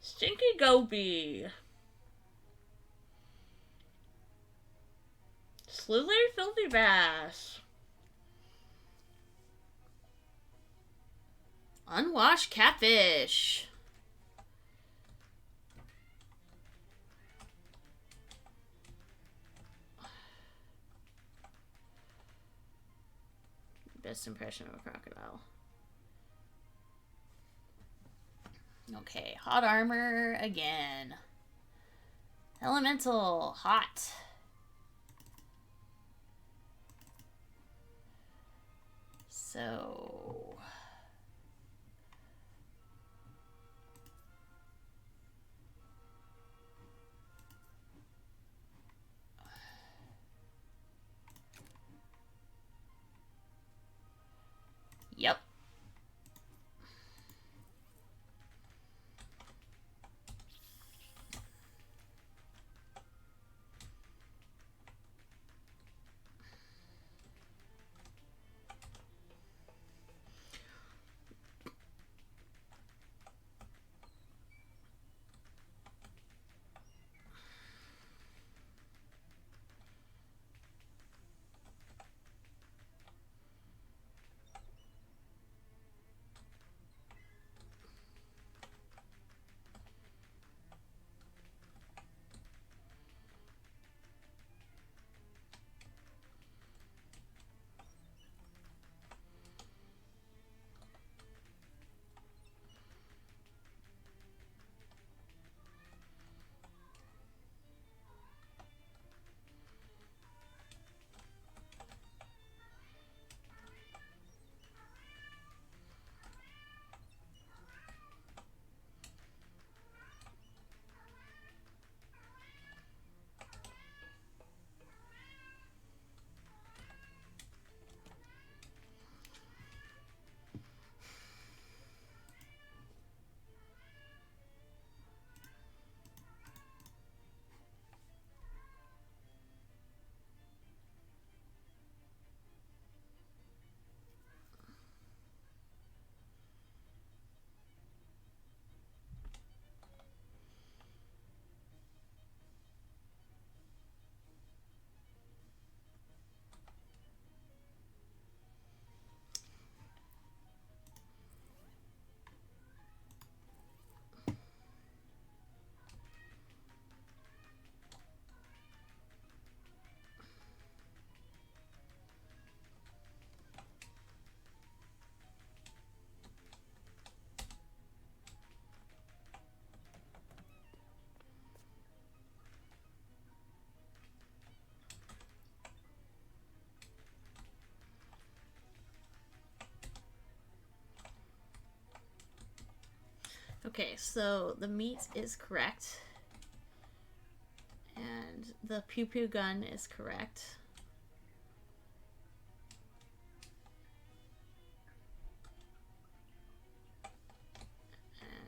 Stinky Goby. Slithery Filthy Bass. Unwashed catfish. Best impression of a crocodile. Okay, hot armor again. Elemental, hot. So... Yep. Okay, so the meat is correct. And the pew pew gun is correct.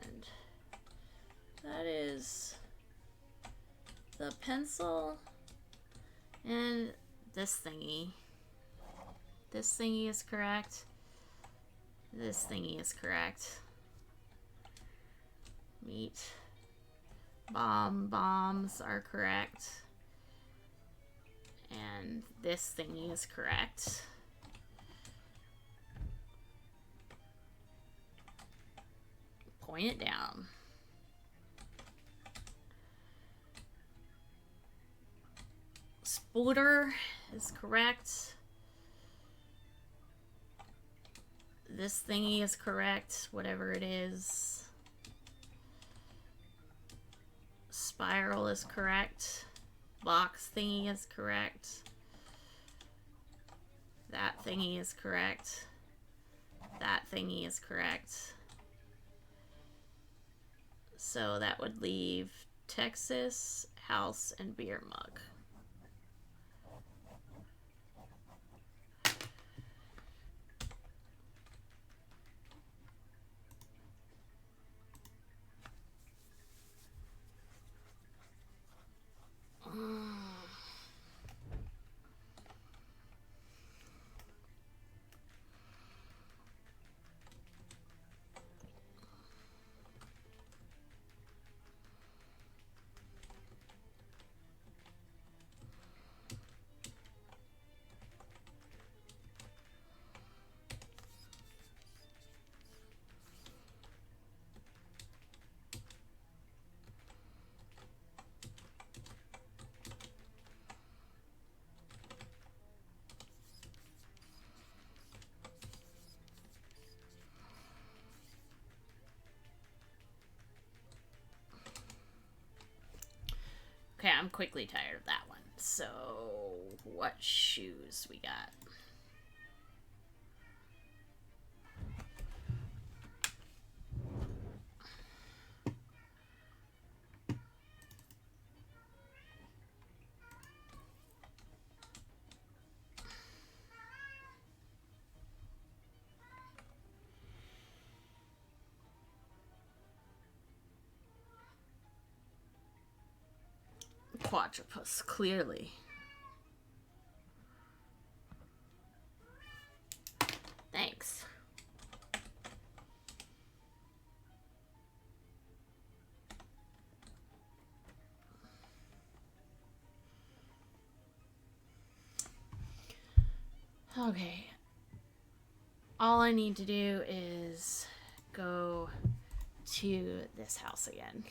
And that is the pencil and this thingy. This thingy is correct. This thingy is correct. Meat. Bombs are correct. And this thingy is correct. Point it down. Spooter is correct. This thingy is correct, whatever it is. Spiral is correct. Box thingy is correct. That thingy is correct. That thingy is correct. So that would leave Texas, house, and beer mug. Okay, I'm quickly tired of that one. So, what shoes we got? Quadrupus, clearly. Thanks. Okay. All I need to do is go to this house again.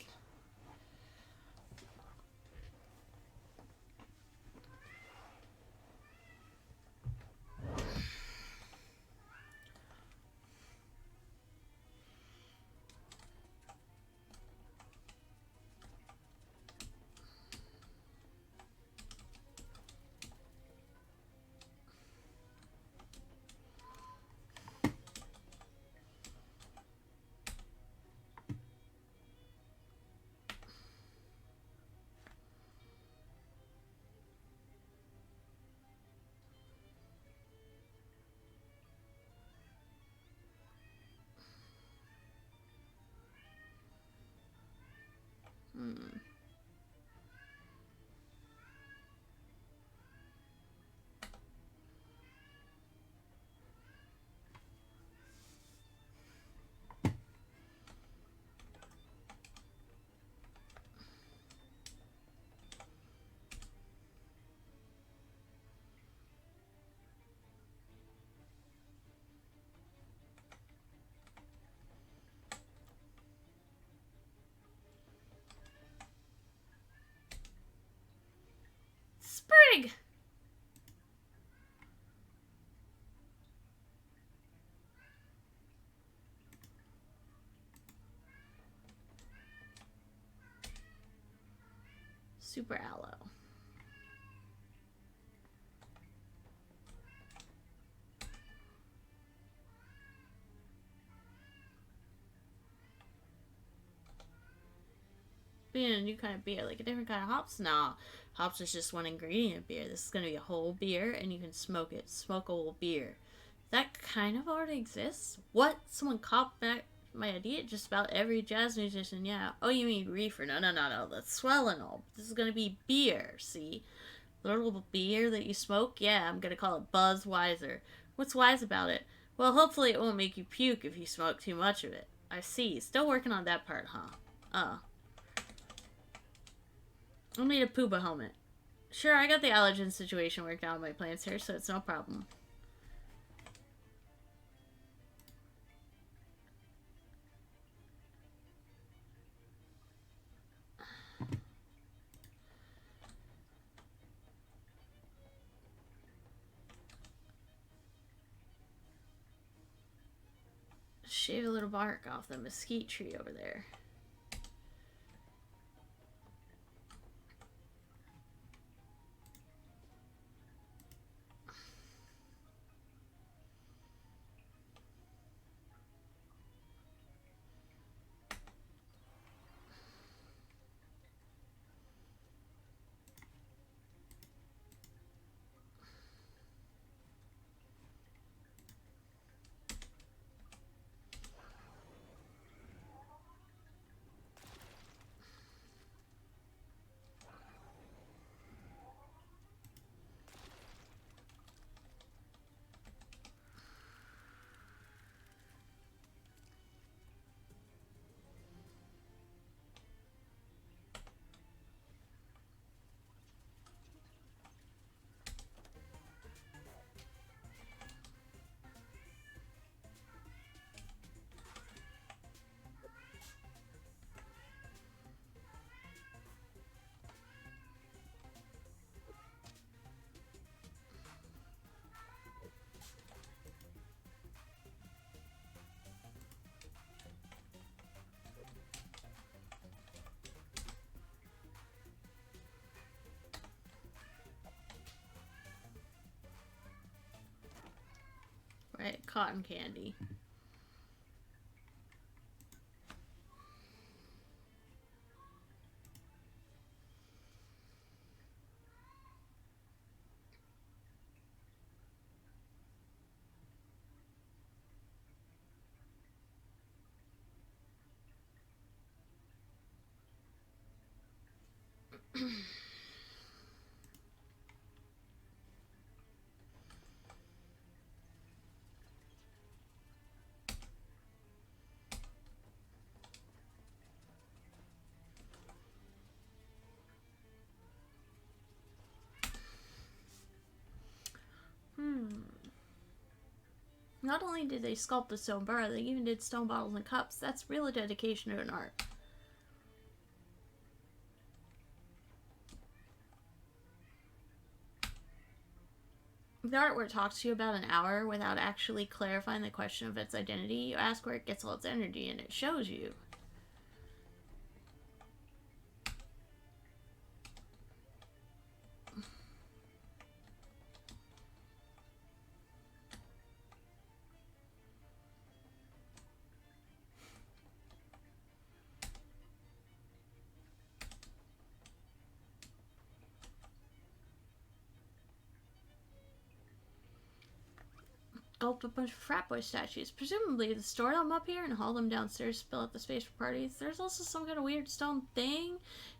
Sprig! Super aloe. Being a new kind of beer, like a different kind of hops? No, hops is just one ingredient of beer. This is gonna be a whole beer, and you can smoke it. Smokable beer. That kind of already exists. What? Someone copied back my idea? Just about every jazz musician, yeah. Oh, you mean reefer? No. That's swell and all. This is gonna be beer. See, little beer that you smoke. Yeah, I'm gonna call it Buzzweiser. What's wise about it? Well, hopefully it won't make you puke if you smoke too much of it. I see. Still working on that part, huh? I'll need a Pooba helmet. Sure, I got the allergen situation worked out with my plants here, so it's no problem. Shave a little bark off the mesquite tree over there. cotton candy. Not only did they sculpt the stone bar, they even did stone bottles and cups. That's real dedication to an art. The artwork talks to you about an hour without actually clarifying the question of its identity. You ask where it gets all its energy, and it shows you. Sculpt a bunch of frat boy statues. Presumably, they store them up here and haul them downstairs to fill up the space for parties. There's also some kind of weird stone thing.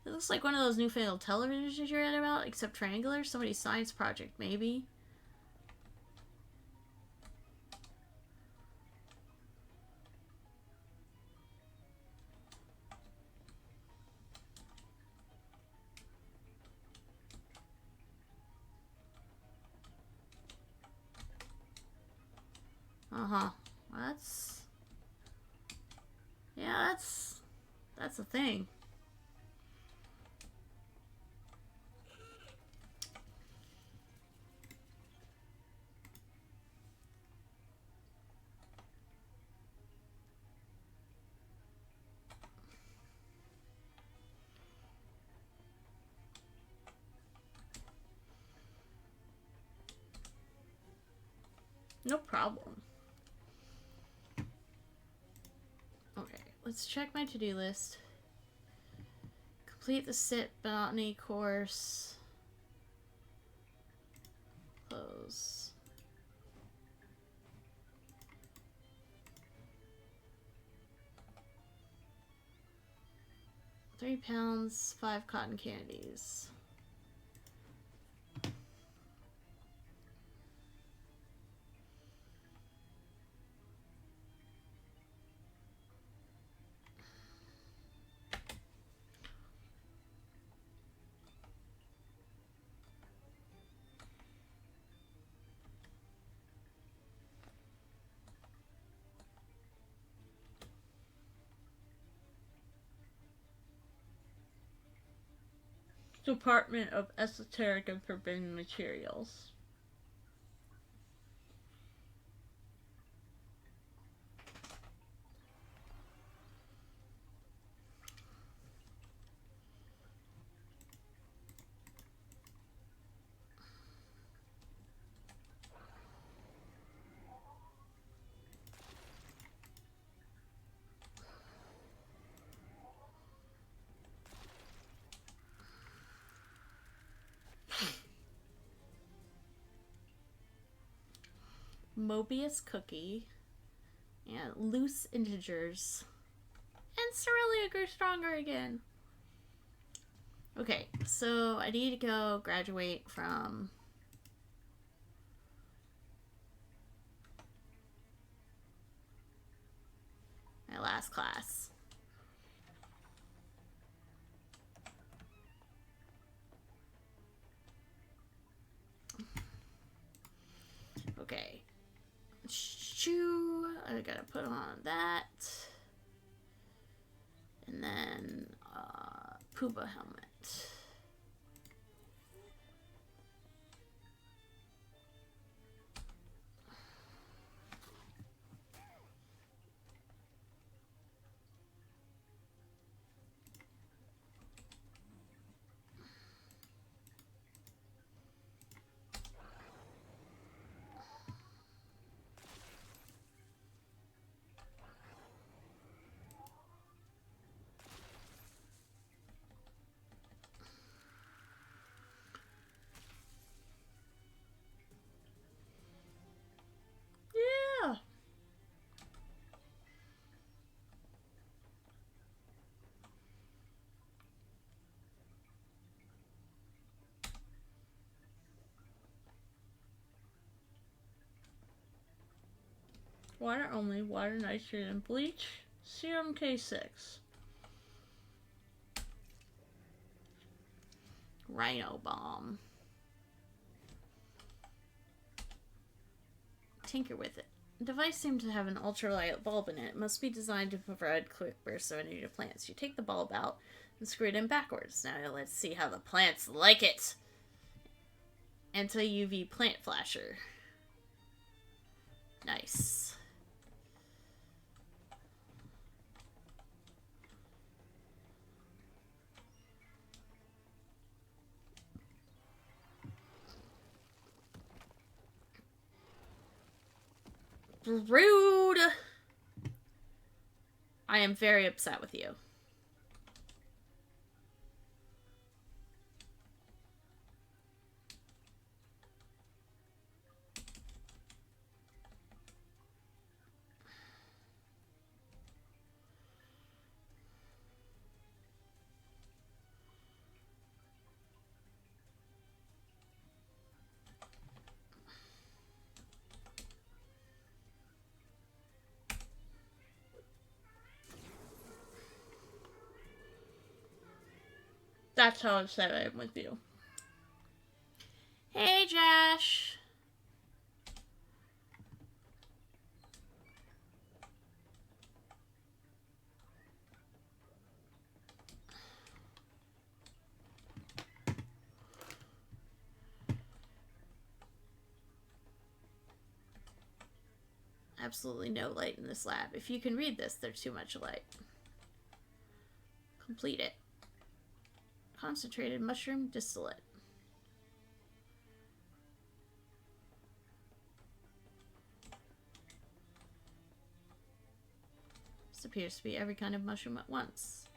It looks like one of those newfangled televisions you read about, except triangular. Somebody's science project, maybe. Uh-huh. Yeah, that's a thing. No problem. Okay, let's check my to-do list. Complete the SIT botany course. Close. £3, 5 cotton candies. Department of Esoteric and Forbidden Materials. Mobius cookie, and loose integers, and Cerealia grew stronger again. Okay, so I need to go graduate from my last class. Okay. Shoe, I gotta put on that. And then, Puba helmet. Water only, water, nitrogen, bleach, serum K6. Rhino bomb. Tinker with it. The device seems to have an ultralight bulb in it. It must be designed to provide quick bursts of energy to plants. You take the bulb out and screw it in backwards. Now let's see how the plants like it. Anti-UV plant flasher. Nice. Rude! I am very upset with you. That's how upset I am with you. Hey, Josh. Absolutely no light in this lab. If you can read this, there's too much light. Complete it. Concentrated mushroom distillate. This appears to be every kind of mushroom at once.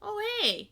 Oh, hey!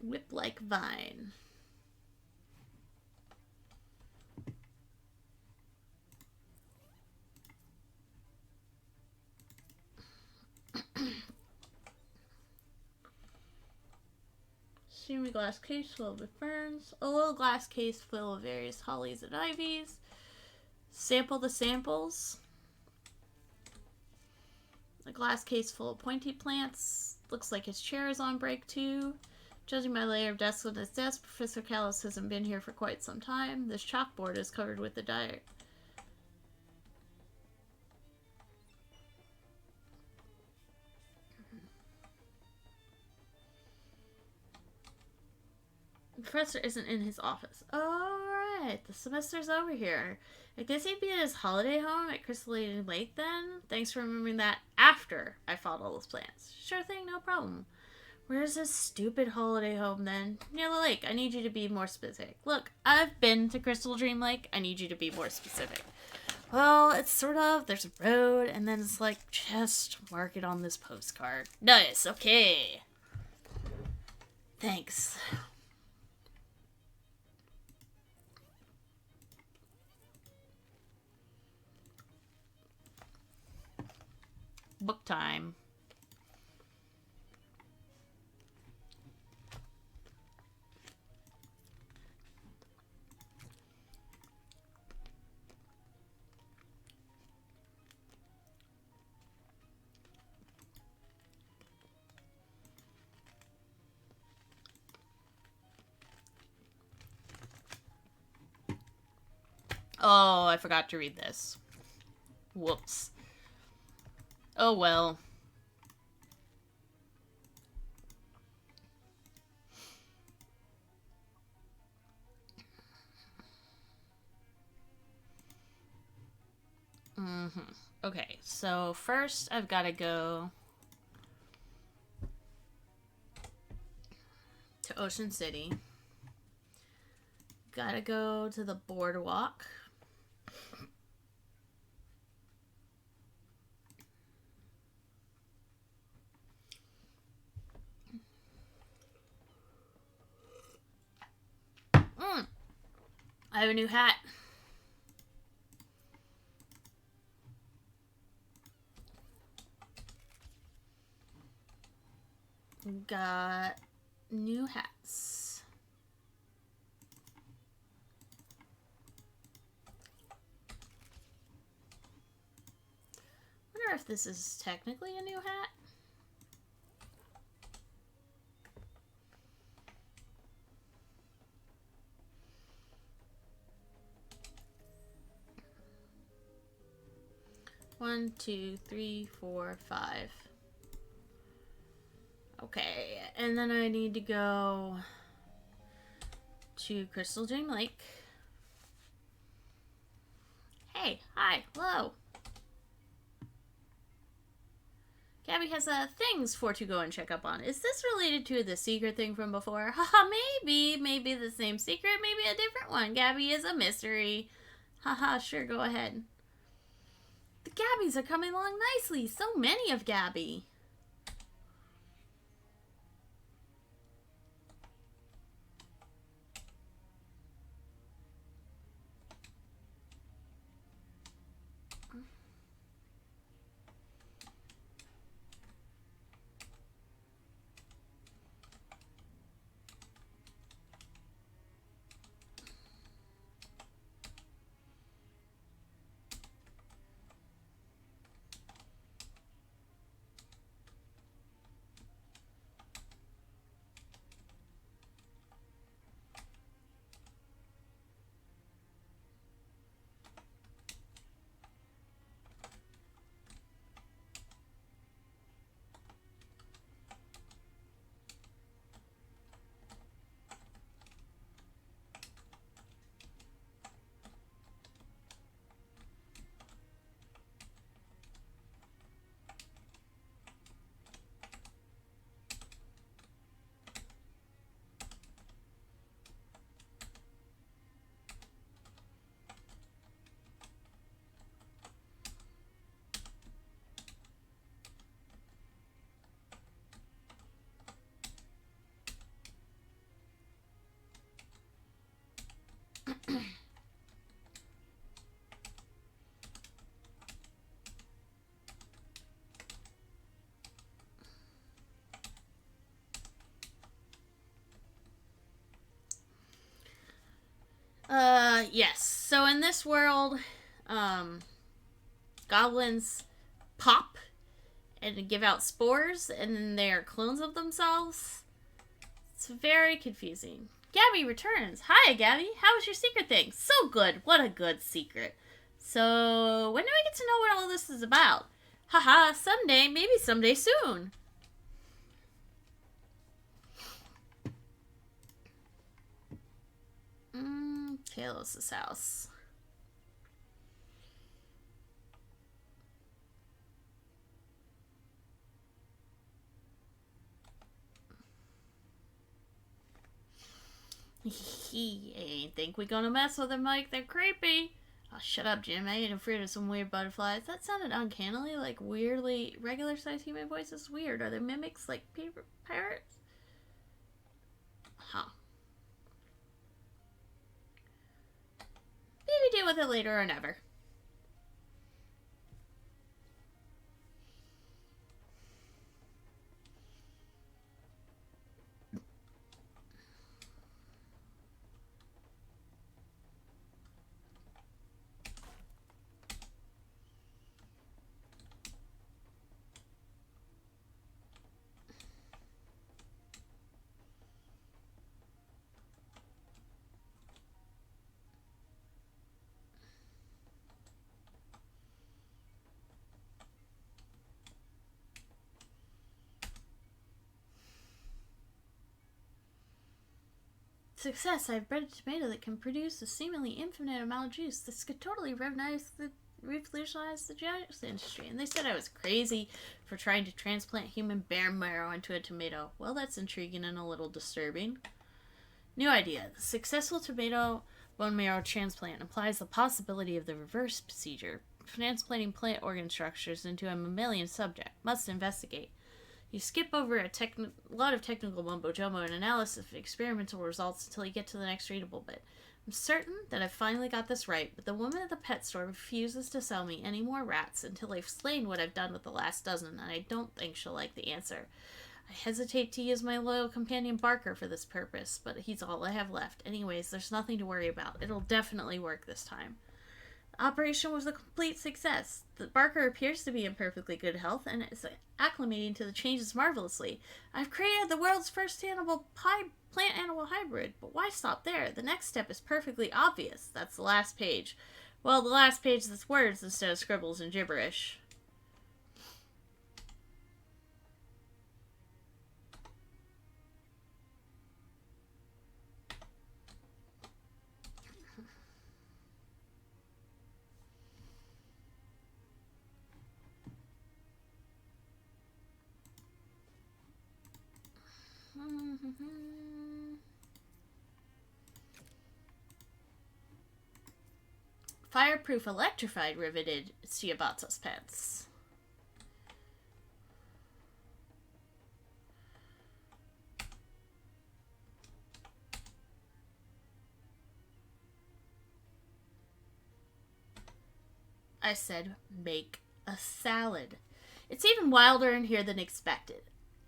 Whip-like vine. Steamy glass case filled with ferns. A little glass case full of various hollies and ivies. Sample the samples. A glass case full of pointy plants. Looks like his chair is on break too. Judging by the layer of dust on his desk, Professor Callis hasn't been here for quite some time. This chalkboard is covered with the diet. The professor isn't in his office. Alright, the semester's over here. I guess he'd be at his holiday home at Crystal Lake then? Thanks for remembering that after I fought all those plants. Sure thing, no problem. Where's his stupid holiday home then? Near the lake. I need you to be more specific. Look, I've been to Crystal Dream Lake. I need you to be more specific. Well, it's sort of, there's a road, and then it's like, just mark it on this postcard. Nice, okay. Thanks. Book time. Oh, I forgot to read this. Whoops. Oh well. Okay, so first I've got to go to Ocean City. Gotta go to the boardwalk. I have a new hat. Got new hats. Wonder if this is technically a new hat. One, two, three, four, five. Okay, and then I need to go to Crystal Dream Lake. Hey, hi, hello. Gabby has things for to go and check up on. Is this related to the secret thing from before? Haha, maybe the same secret, maybe a different one. Gabby is a mystery. Haha, sure, go ahead. The Gabbies are coming along nicely. So many of Gabby. Yes. So in this world, goblins pop and give out spores, and then they are clones of themselves. It's very confusing. Gabby returns. Hi, Gabby. How was your secret thing? So good. What a good secret. So, when do I get to know what all this is about? Haha, someday, maybe someday soon. Kalos' house. I think we gonna mess with them, Mike. They're creepy. Oh, shut up, Jim. I ain't afraid of some weird butterflies. That sounded uncannily like weirdly regular-sized human voices. Weird. Are they mimics like paper pirates? Huh. Maybe deal with it later or never. Success! I've bred a tomato that can produce a seemingly infinite amount of juice. This could totally revolutionize revolutionize the genetics industry. And they said I was crazy for trying to transplant human bone marrow into a tomato. Well, that's intriguing and a little disturbing. New idea. The successful tomato bone marrow transplant implies the possibility of the reverse procedure, transplanting plant organ structures into a mammalian subject. Must investigate. You skip over a lot of technical mumbo-jumbo and analysis of experimental results until you get to the next readable bit. I'm certain that I've finally got this right, but the woman at the pet store refuses to sell me any more rats until I've slain what I've done with the last dozen, and I don't think she'll like the answer. I hesitate to use my loyal companion Barker for this purpose, but he's all I have left. Anyways, there's nothing to worry about. It'll definitely work this time. The operation was a complete success. The Barker appears to be in perfectly good health and is acclimating to the changes marvelously. I've created the world's first plant-animal hybrid, but why stop there? The next step is perfectly obvious. That's the last page. Well, the last page is words instead of scribbles and gibberish. Fireproof electrified riveted Ciabatta's pets. I said, make a salad. It's even wilder in here than expected.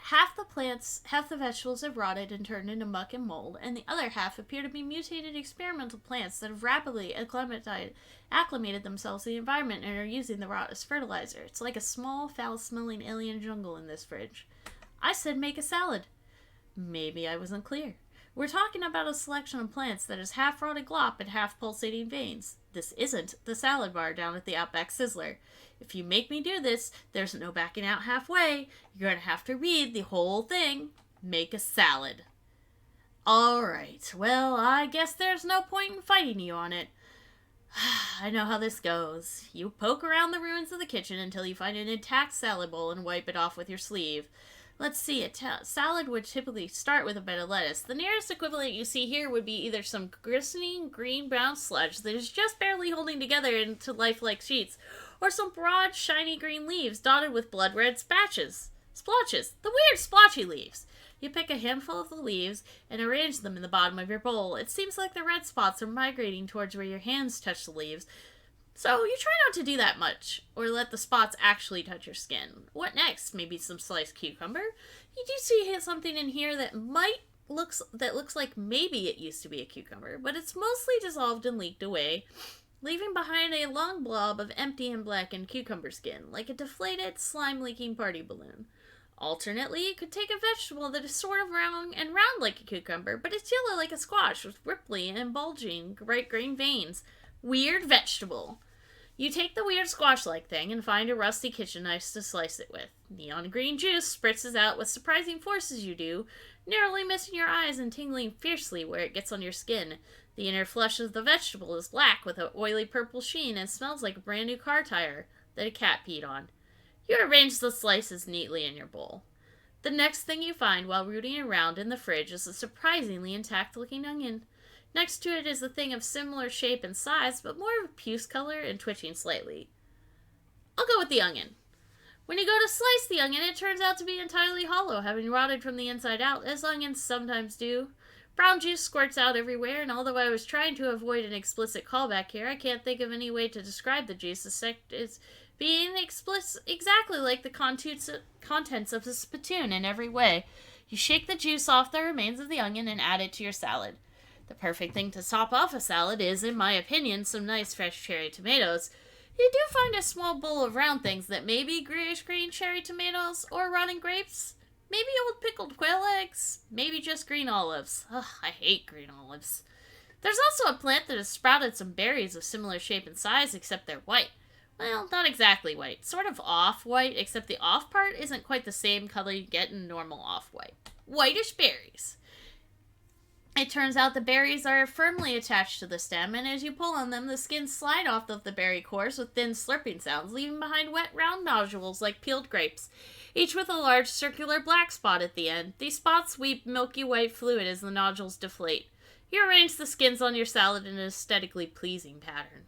Half the vegetables have rotted and turned into muck and mold, and the other half appear to be mutated experimental plants that have rapidly acclimated themselves to the environment and are using the rot as fertilizer. It's like a small, foul-smelling alien jungle in this fridge. I said make a salad. Maybe I wasn't clear. We're talking about a selection of plants that is half rotted glop and half pulsating veins. This isn't the salad bar down at the Outback Sizzler. If you make me do this, there's no backing out halfway. You're going to have to read the whole thing. Make a salad. Alright, well, I guess there's no point in fighting you on it. I know how this goes. You poke around the ruins of the kitchen until you find an intact salad bowl and wipe it off with your sleeve. Let's see, salad would typically start with a bed of lettuce. The nearest equivalent you see here would be either some glistening green-brown sludge that is just barely holding together into lifelike sheets, or some broad, shiny green leaves dotted with blood-red splotches. The weird splotchy leaves. You pick a handful of the leaves and arrange them in the bottom of your bowl. It seems like the red spots are migrating towards where your hands touch the leaves, so you try not to do that much, or let the spots actually touch your skin. What next? Maybe some sliced cucumber? You do see something in here that looks like maybe it used to be a cucumber, but it's mostly dissolved and leaked away, leaving behind a long blob of empty and blackened cucumber skin, like a deflated, slime-leaking party balloon. Alternately, you could take a vegetable that is sort of round like a cucumber, but it's yellow like a squash with ripply and bulging bright green veins. Weird vegetable. You take the weird squash-like thing and find a rusty kitchen knife to slice it with. Neon green juice spritzes out with surprising force as you do, narrowly missing your eyes and tingling fiercely where it gets on your skin. The inner flesh of the vegetable is black with an oily purple sheen and smells like a brand new car tire that a cat peed on. You arrange the slices neatly in your bowl. The next thing you find while rooting around in the fridge is a surprisingly intact-looking onion. Next to it is a thing of similar shape and size, but more of a puce color and twitching slightly. I'll go with the onion. When you go to slice the onion, it turns out to be entirely hollow, having rotted from the inside out, as onions sometimes do. Brown juice squirts out everywhere, and although I was trying to avoid an explicit callback here, I can't think of any way to describe the juice as being exactly like the contents of a spittoon in every way. You shake the juice off the remains of the onion and add it to your salad. The perfect thing to top off a salad is, in my opinion, some nice fresh cherry tomatoes. You do find a small bowl of round things that may be grayish-green cherry tomatoes or rotting grapes. Maybe old pickled quail eggs. Maybe just green olives. Ugh, I hate green olives. There's also a plant that has sprouted some berries of similar shape and size, except they're white. Well, not exactly white. Sort of off-white, except the off part isn't quite the same color you get in normal off-white. Whitish berries. It turns out the berries are firmly attached to the stem, and as you pull on them, the skins slide off of the berry cores with thin slurping sounds, leaving behind wet, round nodules like peeled grapes, each with a large circular black spot at the end. These spots weep milky white fluid as the nodules deflate. You arrange the skins on your salad in an aesthetically pleasing pattern.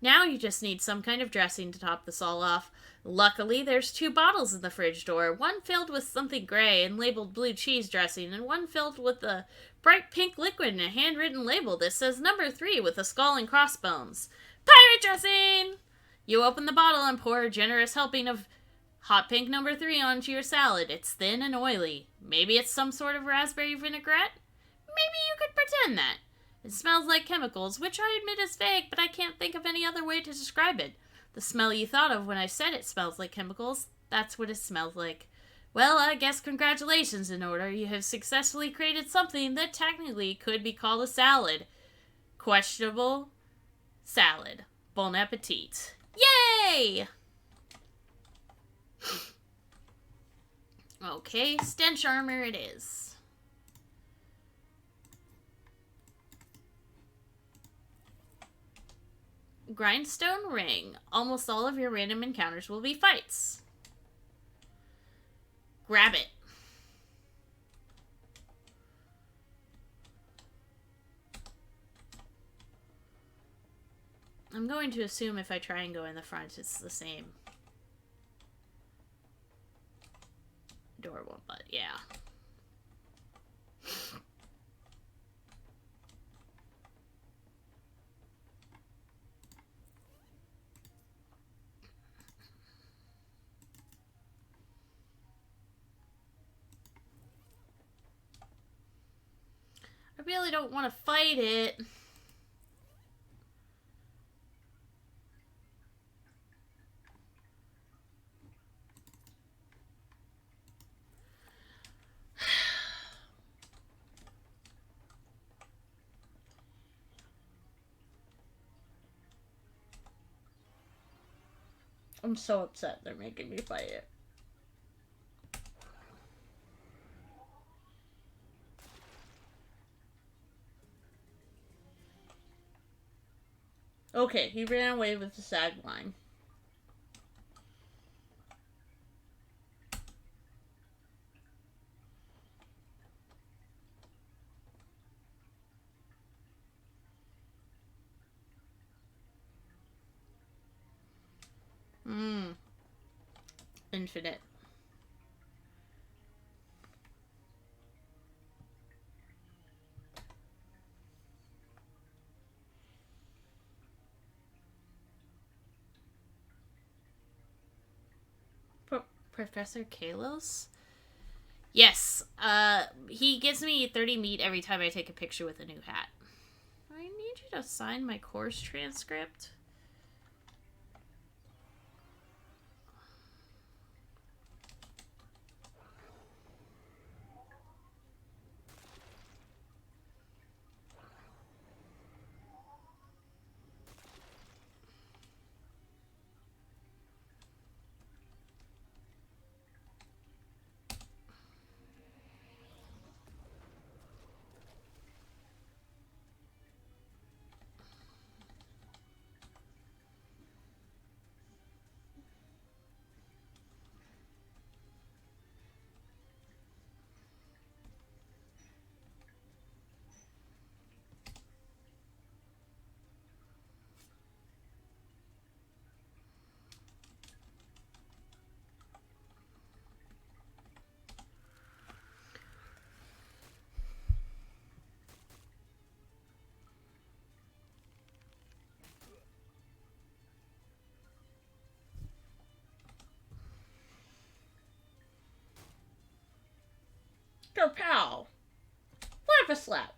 Now you just need some kind of dressing to top this all off. Luckily, there's 2 bottles in the fridge door, one filled with something gray and labeled blue cheese dressing, and one filled with a bright pink liquid and a handwritten label that says number 3 with a skull and crossbones. Pirate dressing! You open the bottle and pour a generous helping of hot pink number 3 onto your salad. It's thin and oily. Maybe it's some sort of raspberry vinaigrette? Maybe you could pretend that. It smells like chemicals, which I admit is vague, but I can't think of any other way to describe it. The smell you thought of when I said it smells like chemicals, that's what it smells like. Well, I guess congratulations in order. You have successfully created something that technically could be called a salad. Questionable salad. Bon appetit. Yay! Okay, stench armor it is. Grindstone ring. Almost all of your random encounters will be fights. Grab it. I'm going to assume if I try and go in the front, it's the same door one, but yeah. I really don't want to fight it. I'm so upset they're making me fight it. Okay, he ran away with the sag line. Infinite. Professor Kalos? Yes. He gives me 30 meat every time I take a picture with a new hat. I need you to sign my course transcript. Go pow! Lava slap!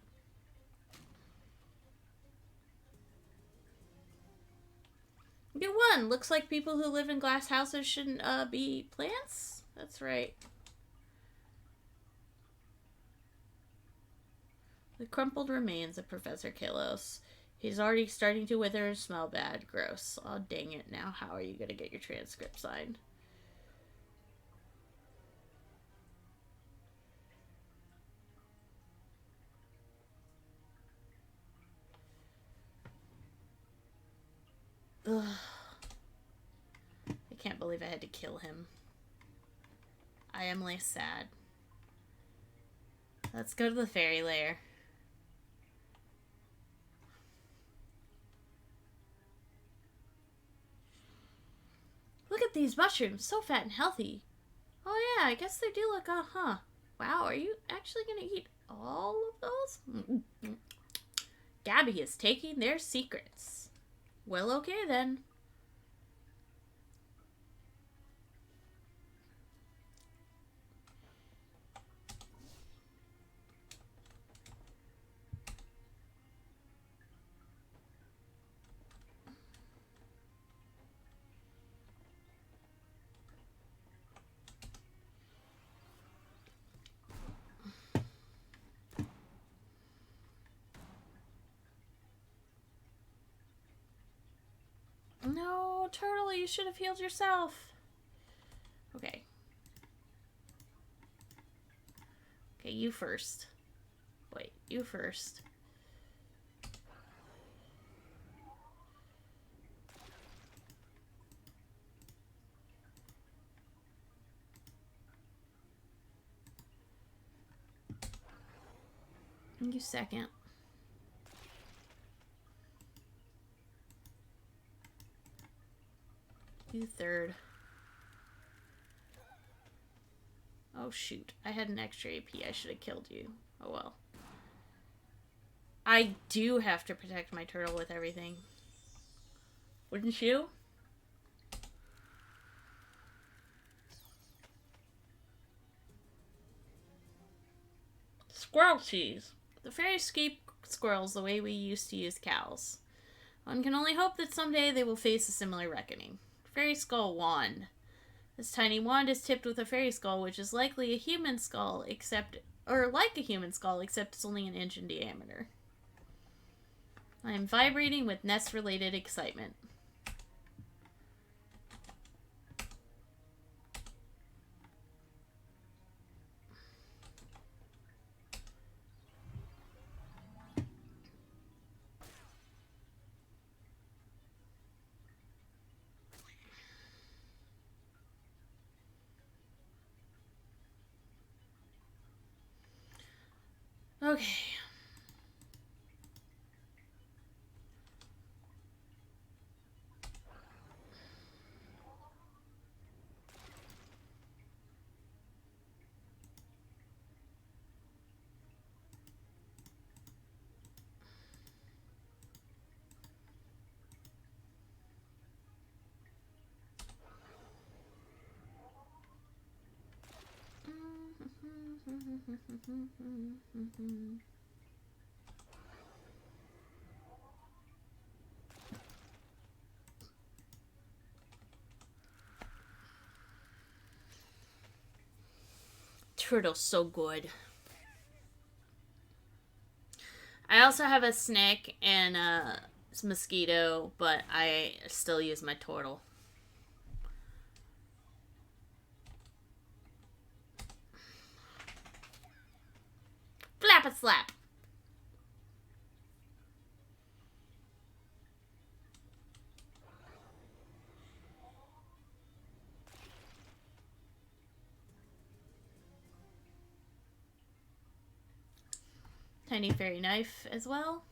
You won! Looks like people who live in glass houses shouldn't be plants? That's right. The crumpled remains of Professor Kalos. He's already starting to wither and smell bad. Gross. Oh, dang it. Now how are you going to get your transcript signed? Ugh. I can't believe I had to kill him. I am like sad. Let's go to the fairy lair. Look at these mushrooms, so fat and healthy. Oh yeah, I guess they do look, huh. Wow, are you actually gonna eat all of those? Gabby is taking their secrets. Well, okay then. No, Turtle, you should have healed yourself. Okay. Okay, you first. Wait, you first. You second. You third. Oh shoot, I had an extra AP. I should have killed you. Oh well. I do have to protect my turtle with everything. Wouldn't you? Squirrel cheese. The fairies keep squirrels the way we used to use cows. One can only hope that someday they will face a similar reckoning. Fairy skull wand. This tiny wand is tipped with a fairy skull, which is likely a human skull, like a human skull, except it's only an inch in diameter. I am vibrating with nest-related excitement. Okay. Turtle's so good. I also have a snake and a mosquito, but I still use my turtle. Flap a slap. Tiny fairy knife as well.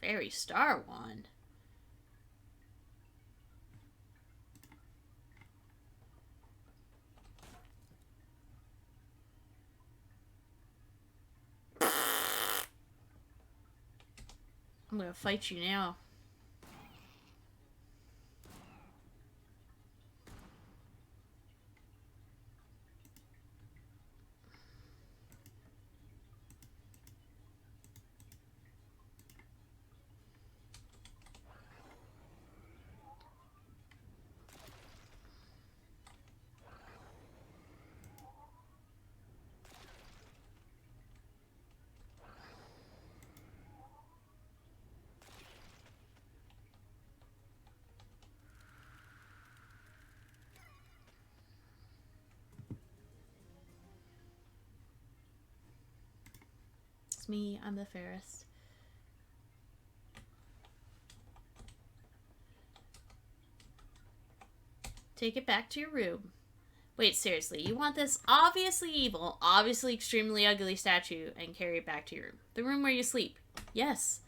Fairy star wand. I'm gonna fight you now. It's me. I'm the fairest. Take it back to your room. Wait, seriously, you want this obviously evil, obviously extremely ugly statue and carry it back to your room? The room where you sleep. Yes.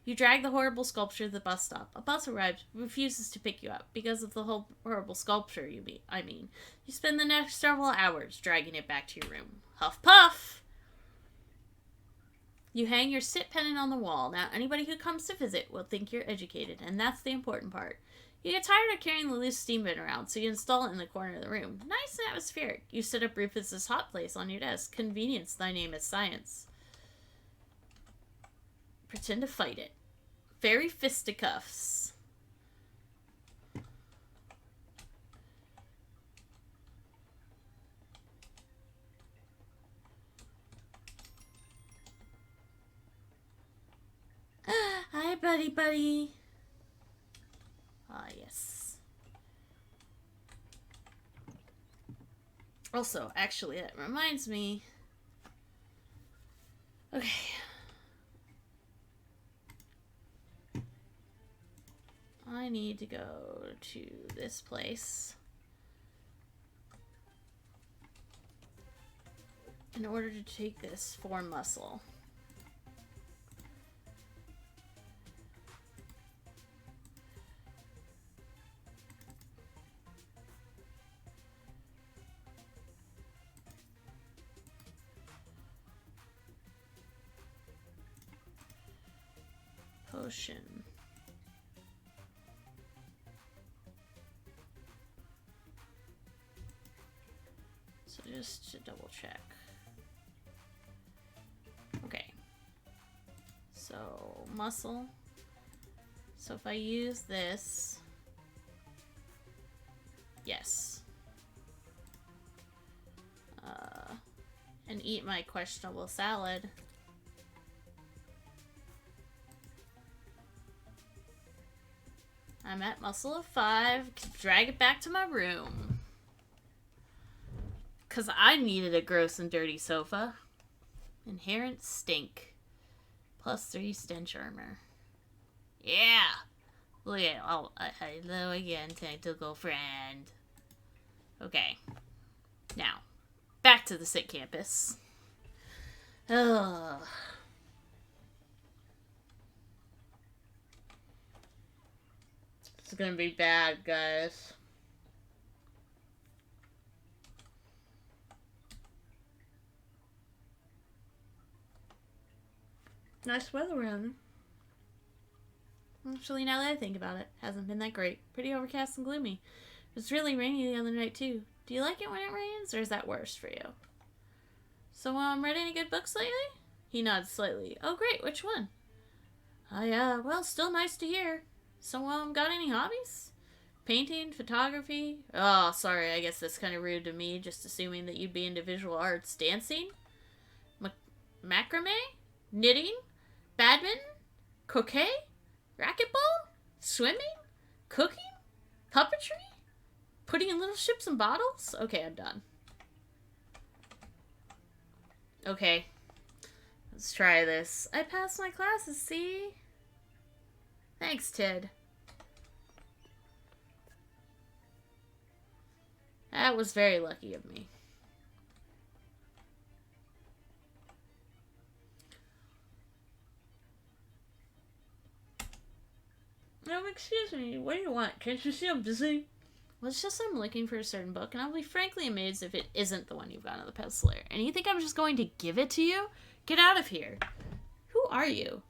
You drag the horrible sculpture to the bus stop. A bus arrives, refuses to pick you up because of the whole horrible sculpture, you spend the next several hours dragging it back to your room. Huff puff! You hang your sit pendant on the wall. Now, anybody who comes to visit will think you're educated, and that's the important part. You get tired of carrying the loose steam bin around, so you install it in the corner of the room. Nice and atmospheric. You set up Rufus's hot place on your desk. Convenience, thy name is science. Pretend to fight it. Fairy fisticuffs. Hi, buddy. Ah, yes. Also, actually, that reminds me. Okay. I need to go to this place in order to take this for muscle. Potion. So just to double check. Okay. So muscle. So if I use this, yes. And eat my questionable salad. I'm at muscle of 5. Drag it back to my room. Because I needed a gross and dirty sofa. Inherent stink. +3 stench armor. Yeah! Look at oh, hello again, tentacle friend. Okay. Now, back to the sick campus. Ugh. It's gonna be bad, guys. Nice weather around. Actually, now that I think about it, hasn't been that great. Pretty overcast and gloomy. It was really rainy the other night, too. Do you like it when it rains, or is that worse for you? So, read any good books lately? He nods slightly. Oh, great. Which one? Oh, yeah. Well, still nice to hear. So, got any hobbies? Painting? Photography? Oh, sorry. I guess that's kind of rude to me, just assuming that you'd be into visual arts. Dancing? Macrame? Knitting? Badminton? Croquet? Racquetball? Swimming? Cooking? Puppetry? Putting in little ships and bottles? Okay, I'm done. Okay. Let's try this. I passed my classes, see? Thanks, Ted. That was very lucky of me. No, excuse me. What do you want? Can't you see I'm busy? Well, it's just I'm looking for a certain book, and I'll be frankly amazed if it isn't the one you've got on the pedestal layer. And you think I'm just going to give it to you? Get out of here. Who are you?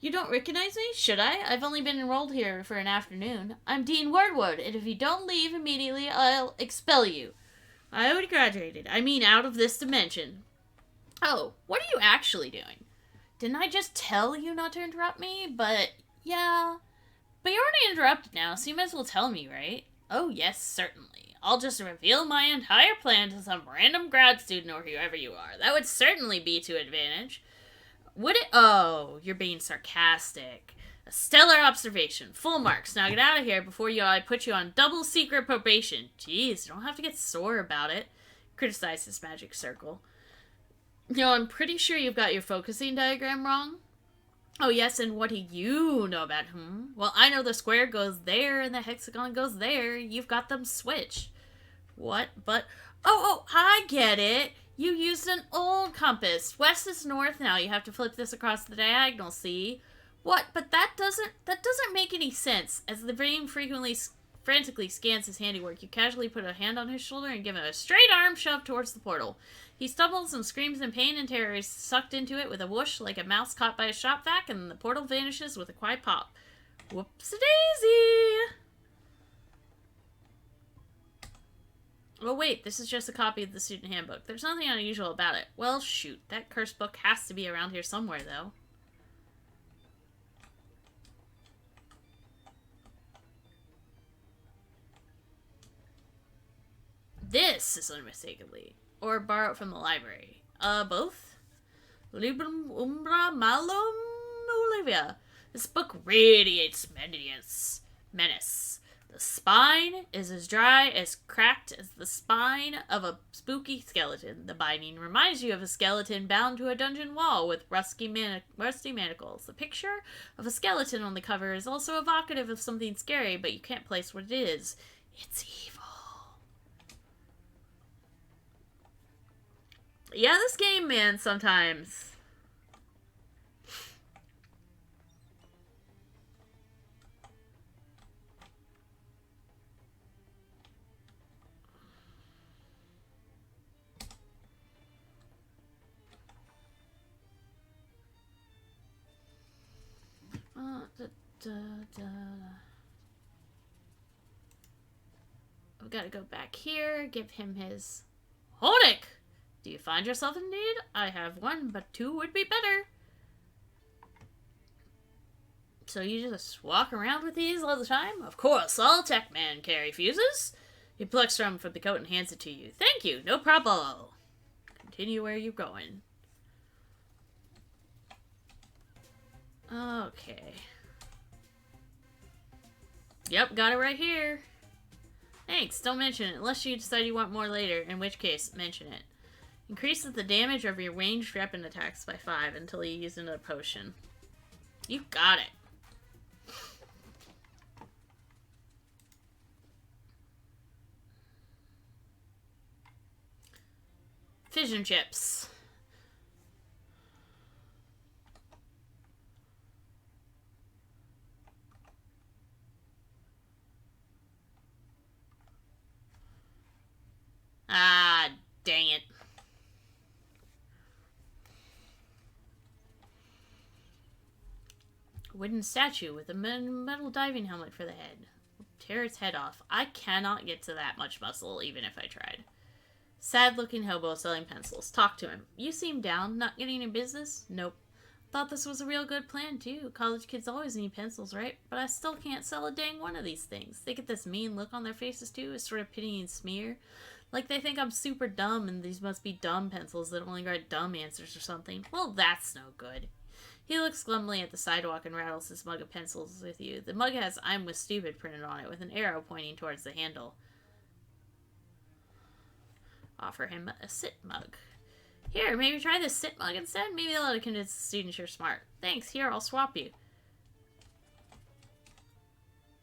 You don't recognize me? Should I? I've only been enrolled here for an afternoon. I'm Dean Wordwood, and if you don't leave immediately, I'll expel you. I already graduated. I mean, out of this dimension. Oh, what are you actually doing? Didn't I just tell you not to interrupt me? But, yeah. But you're already interrupted now, so you might as well tell me, right? Oh, yes, certainly. I'll just reveal my entire plan to some random grad student or whoever you are. That would certainly be to advantage. Would it? Oh, you're being sarcastic. A stellar observation. Full marks. Now get out of here before I put you on double secret probation. Jeez, you don't have to get sore about it. Criticize this magic circle. I'm pretty sure you've got your focusing diagram wrong. Oh, yes, and what do you know about him? Well, I know the square goes there and the hexagon goes there. You've got them switched. What? But... Oh, I get it. You used an old compass. West is north now. You have to flip this across the diagonal, see? What? But that doesn't make any sense. As the brain frantically scans his handiwork, you casually put a hand on his shoulder and give him a straight arm shove towards the portal. He stumbles and screams in pain and terror is sucked into it with a whoosh like a mouse caught by a shop vac, and the portal vanishes with a quiet pop. Whoops-a-daisy! Oh wait, this is just a copy of the student handbook. There's nothing unusual about it. Well, shoot. That cursed book has to be around here somewhere, though. This is unmistakably. Or borrow it from the library. Both? Librum umbra malum olivia. This book radiates menace. The spine is as dry, as cracked as the spine of a spooky skeleton. The binding reminds you of a skeleton bound to a dungeon wall with rusty manacles. The picture of a skeleton on the cover is also evocative of something scary, but you can't place what it is. It's evil. Yeah, this game, man, sometimes. I've got to go back here, give him his... Hold it! Do you find yourself in need? I have one, but two would be better. So you just walk around with these all the time? Of course, all tech men carry fuses. He plucks from the coat and hands it to you. Thank you, no problem. Continue where you're going. Okay. Yep, got it right here. Thanks, don't mention it unless you decide you want more later, in which case, mention it. Increases the damage of your ranged weapon attacks by 5 until you use another potion. You got it. Fission chips. Ah, dang it. Wooden statue with a metal diving helmet for the head. Tear its head off. I cannot get to that much muscle, even if I tried. Sad-looking hobo selling pencils. Talk to him. You seem down. Not getting any business? Nope. Thought this was a real good plan, too. College kids always need pencils, right? But I still can't sell a dang one of these things. They get this mean look on their faces, too, a sort of pitying smear. Like they think I'm super dumb and these must be dumb pencils that only write dumb answers or something. Well, that's no good. He looks glumly at the sidewalk and rattles his mug of pencils with you. The mug has "I'm with stupid" printed on it with an arrow pointing towards the handle. Offer him a sit mug. Here, maybe try this sit mug instead? Maybe that'll convince the students you're smart. Thanks, here, I'll swap you.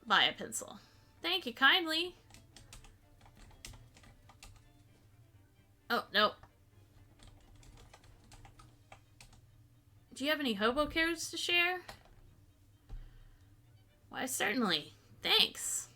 Buy a pencil. Thank you kindly. Oh, no. Do you have any hobo codes to share? Why, certainly. Thanks.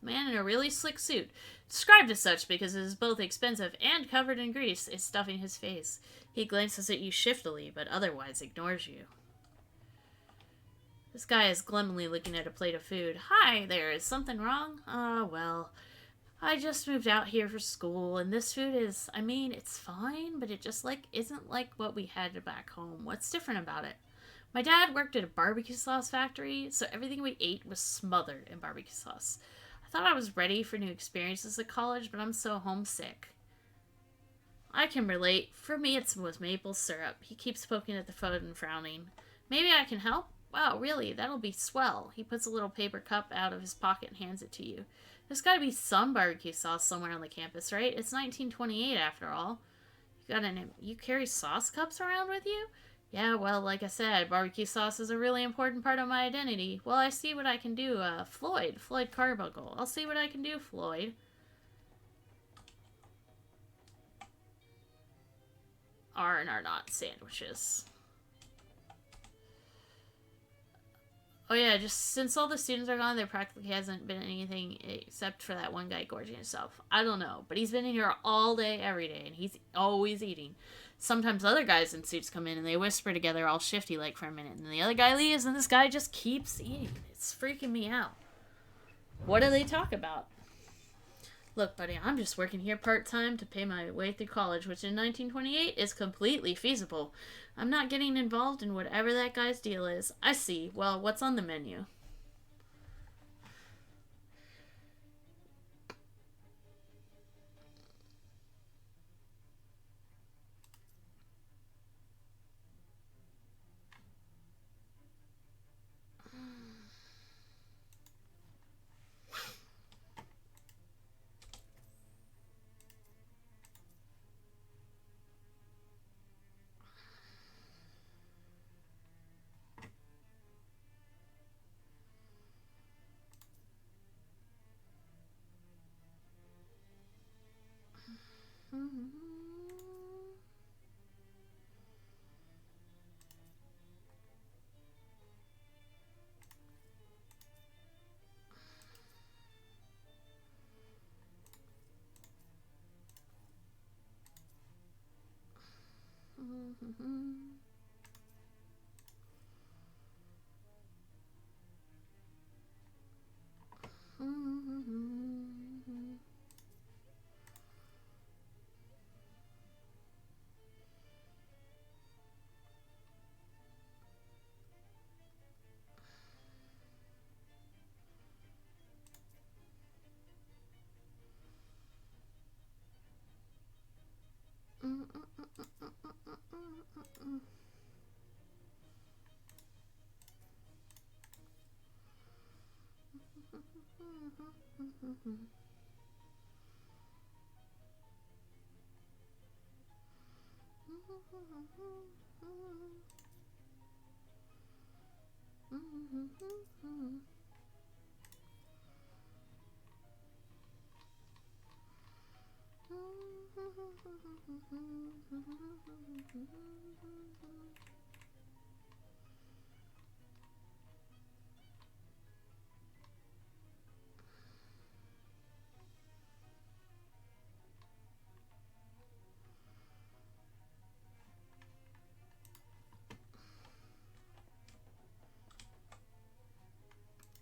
Man in a really slick suit, described as such because it is both expensive and covered in grease, is stuffing his face. He glances at you shiftily, but otherwise ignores you. This guy is glumly looking at a plate of food. Hi there, is something wrong? Well, I just moved out here for school, and this food is, I mean, it's fine, but it just, isn't like what we had back home. What's different about it? My dad worked at a barbecue sauce factory, so everything we ate was smothered in barbecue sauce. I thought I was ready for new experiences at college, but I'm so homesick. I can relate. For me, it's with maple syrup. He keeps poking at the phone and frowning. Maybe I can help? Wow, really? That'll be swell. He puts a little paper cup out of his pocket and hands it to you. There's gotta be some barbecue sauce somewhere on the campus, right? It's 1928 after all. You carry sauce cups around with you? Yeah, well, like I said, barbecue sauce is a really important part of my identity. Well, I see what I can do. Floyd Carbuncle. I'll see what I can do, Floyd. Are and are not sandwiches. Oh yeah, just since all the students are gone, there practically hasn't been anything except for that one guy gorging himself. I don't know, but he's been in here all day, every day, and he's always eating. Sometimes other guys in suits come in and they whisper together all shifty like for a minute, and the other guy leaves and this guy just keeps eating. It's freaking me out. What do they talk about? Look, buddy, I'm just working here part-time to pay my way through college, which in 1928 is completely feasible. I'm not getting involved in whatever that guy's deal is. I see. Well, what's on the menu?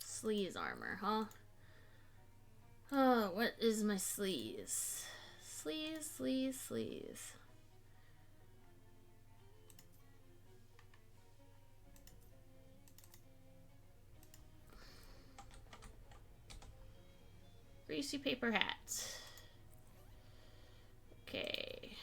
Sleaze armor, huh? Oh, what is my sleaze? Sleaze. Greasy paper hat. Okay.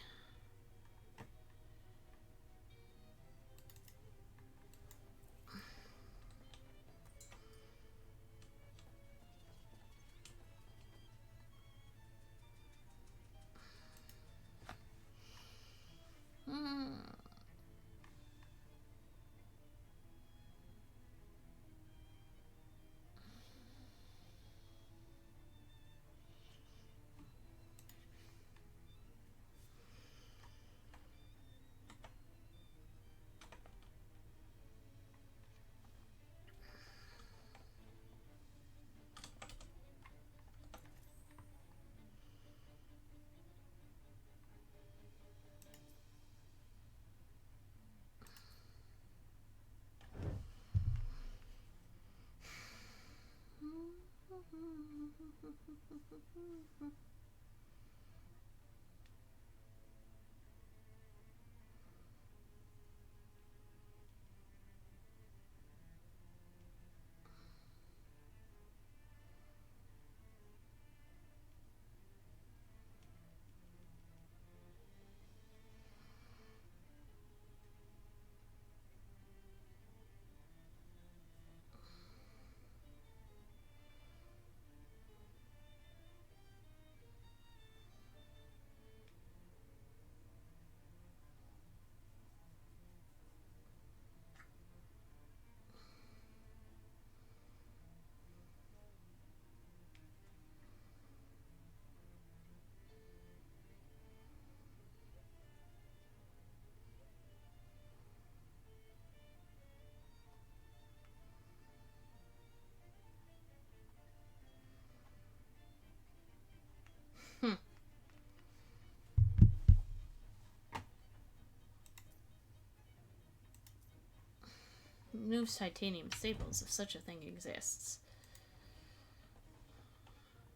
Removes titanium staples if such a thing exists.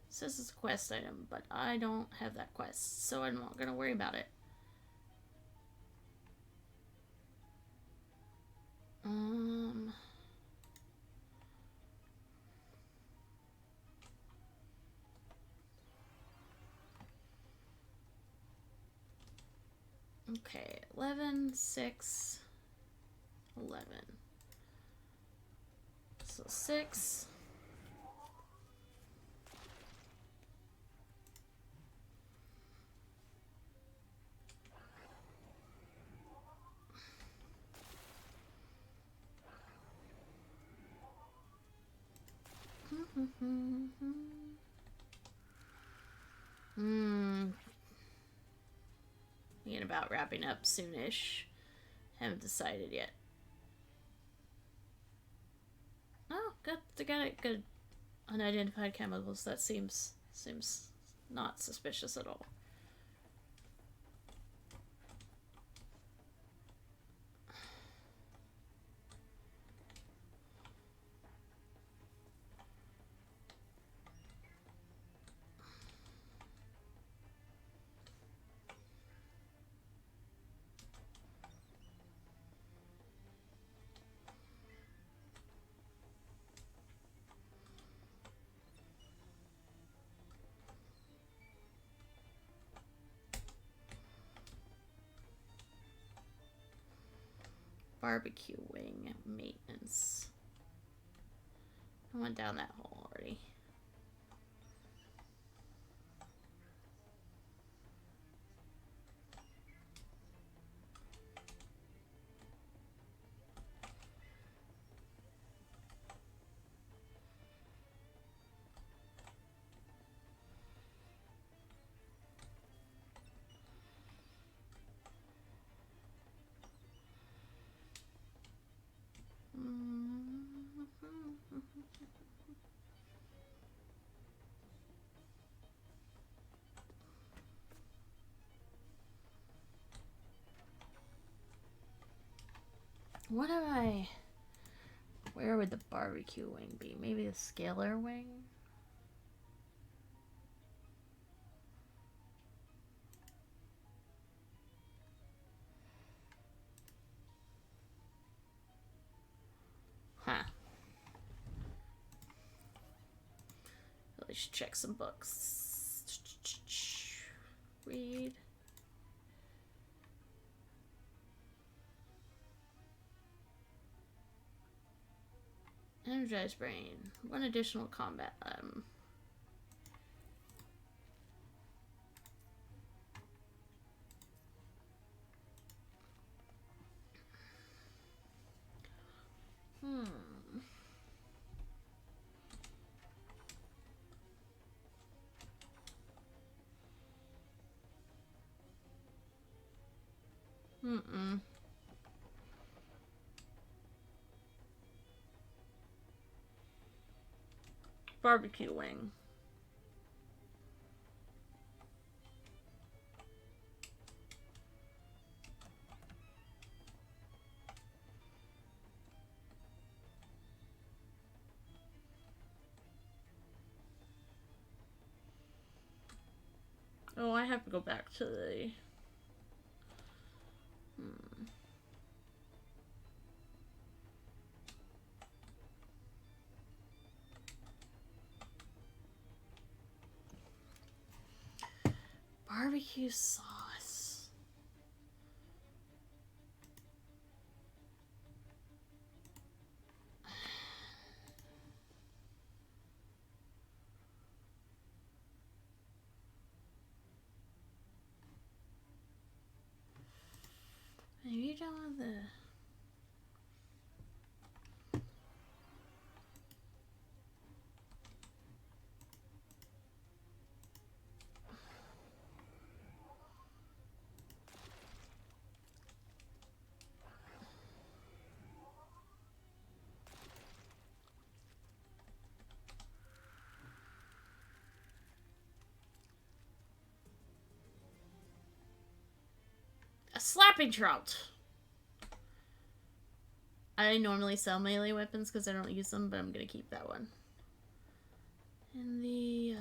It says it's a quest item, but I don't have that quest, so I'm not gonna worry about it. Okay, 11, 6, 11. So 6. Thinking about wrapping up soonish. Haven't decided yet. Oh, good. They got it. Good. Unidentified chemicals. That seems not suspicious at all. Barbecue wing maintenance. I went down that hole already. What am I... Where would the barbecue wing be? Maybe the scalar wing? Huh. Really should check some books. Read. Energized brain. One additional combat. Barbecue wing. Oh, I have to go back to the... Barbecue sauce. Maybe you don't want the... A slapping trout. I normally sell melee weapons because I don't use them, but I'm going to keep that one. And the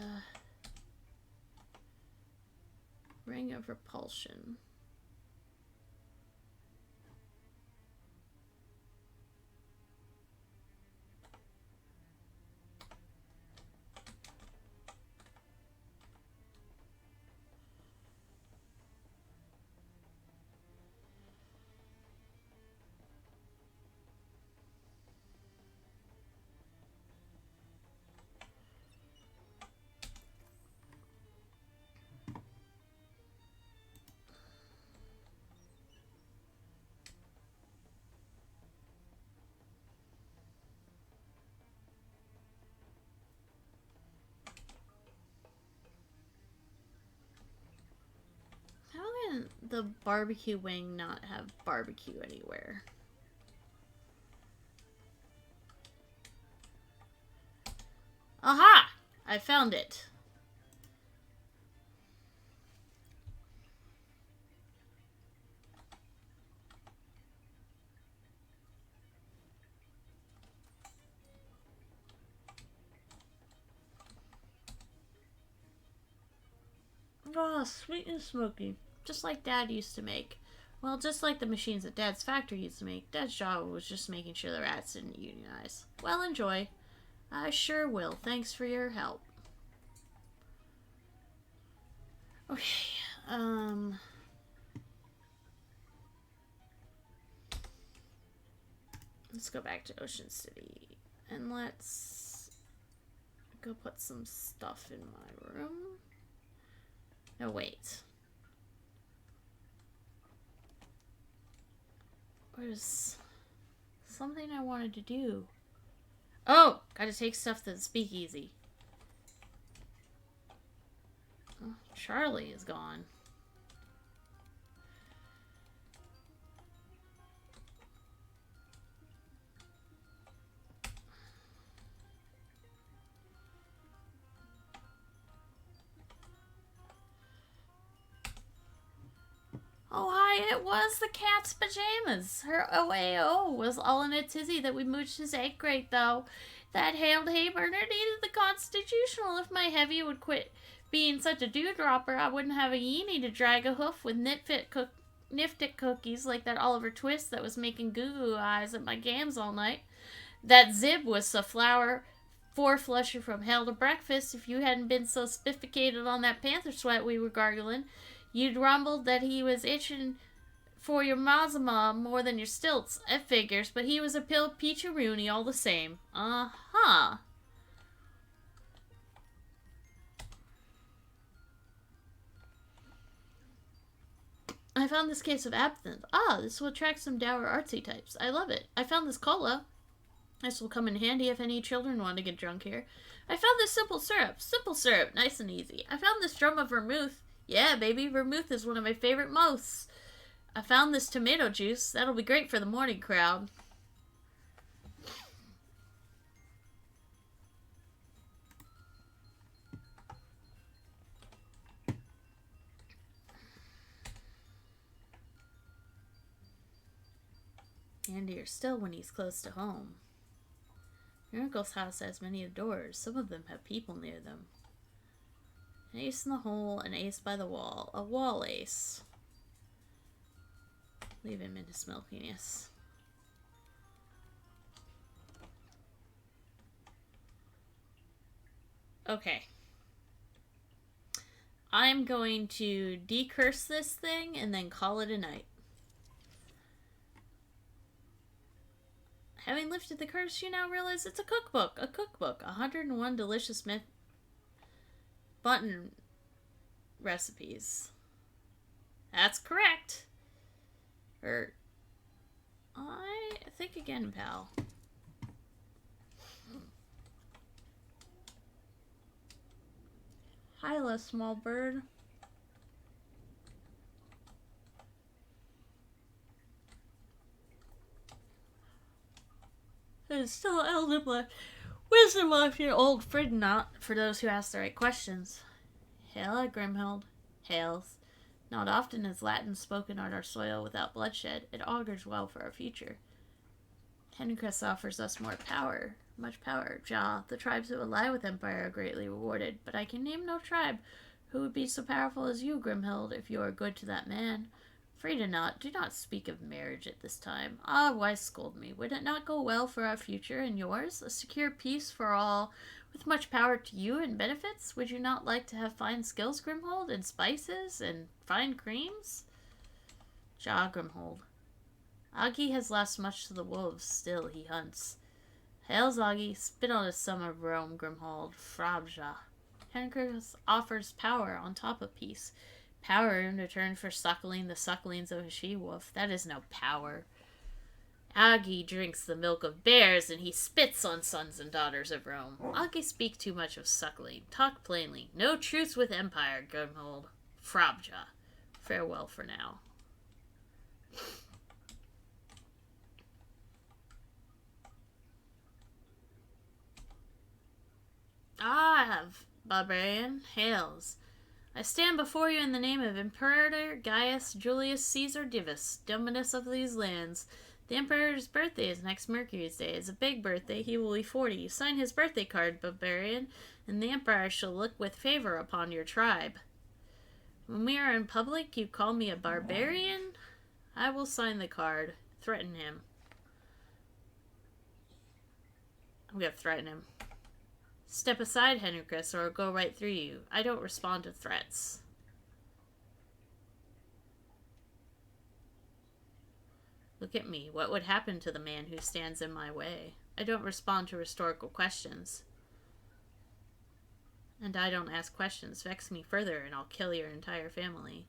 Ring of Repulsion. How can the barbecue wing not have barbecue anywhere? Aha! I found it. Oh, sweet and smoky. Just like Dad used to make. Well, just like the machines that Dad's factory used to make, Dad's job was just making sure the rats didn't unionize. Well, enjoy. I sure will. Thanks for your help. Okay, let's go back to Ocean City. And let's go put some stuff in my room. No, wait. There's something I wanted to do. Oh! Gotta take stuff to the speakeasy. Oh, Charlie is gone. Oh, hi, it was the cat's pajamas. Her OAO was all in a tizzy that we mooched his egg crate, though. That hailed hayburner needed the constitutional. If my heavy would quit being such a dewdropper, I wouldn't have a yeenie to drag a hoof with niftit cookies like that Oliver Twist that was making goo-goo eyes at my gams all night. That Zib was a flower four-flusher from hell to breakfast. If you hadn't been so spifficated on that panther sweat we were gargling, you'd rumbled that he was itching for your mazama more than your stilts. It figures, but he was a pill peacheroony all the same. Uh-huh. I found this case of absinthe. Ah, this will attract some dour artsy types. I love it. I found this cola. This will come in handy if any children want to get drunk here. I found this simple syrup. Simple syrup, nice and easy. I found this drum of vermouth. Yeah, baby, vermouth is one of my favorite mosts. I found this tomato juice. That'll be great for the morning crowd. Handier still when he's close to home. Your uncle's house has many doors. Some of them have people near them. An ace in the hole, an ace by the wall. A wall ace. Leave him in his milkiness. Okay. I'm going to decurse this thing and then call it a night. Having lifted the curse, you now realize it's a cookbook. A cookbook. 101 delicious button recipes. That's correct. I think again, pal. Hyla, small bird. There's still elder blood. Wisdom of your old friend, not for those who ask the right questions. Hail, Grimhild. Hails. Not often is Latin spoken on our soil without bloodshed. It augurs well for our future. Henricus offers us more power. Much power. Ja, the tribes who ally with Empire are greatly rewarded, but I can name no tribe who would be so powerful as you, Grimhild, if you are good to that man. Frida not, do not speak of marriage at this time. Ah, why scold me? Would it not go well for our future and yours? A secure peace for all, with much power to you and benefits? Would you not like to have fine skills, Grimhild, and spices, and fine creams? Ja, Grimhild. Agi has lost much to the wolves, still he hunts. Hails Agi, spit on his sum of Rome, Grimhild, Frabja. Henricus offers power on top of peace. Power in return for suckling the sucklings of a she-wolf. That is no power. Agi drinks the milk of bears, and he spits on sons and daughters of Rome. Agi speak too much of suckling. Talk plainly. No truce with Empire, Grimhild. Frabja. Farewell for now. Ah, barbarian, hails. I stand before you in the name of Imperator Gaius Julius Caesar Divus, Dominus of these lands. The Emperor's birthday is next Mercury's Day. It's a big birthday. He will be 40. Sign his birthday card, barbarian, and the Emperor shall look with favor upon your tribe. When we are in public, you call me a barbarian? I will sign the card. Threaten him. I'm going to threaten him. Step aside, Henricus, or I'll go right through you. I don't respond to threats. Look at me. What would happen to the man who stands in my way? I don't respond to rhetorical questions. And I don't ask questions. Vex me further, and I'll kill your entire family.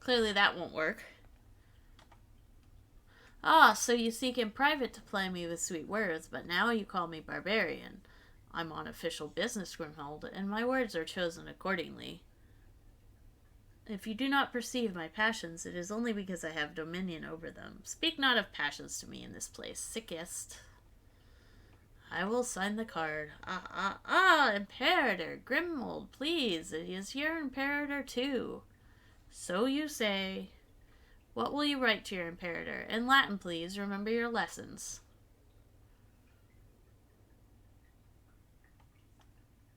Clearly that won't work. Ah, so you seek in private to play me with sweet words, but now you call me barbarian. I'm on official business, Grimhild, and my words are chosen accordingly. If you do not perceive my passions, it is only because I have dominion over them. Speak not of passions to me in this place, sickest. I will sign the card. Imperator, Grimhild, please. Is your Imperator too? So you say. What will you write to your Imperator? In Latin, please. Remember your lessons.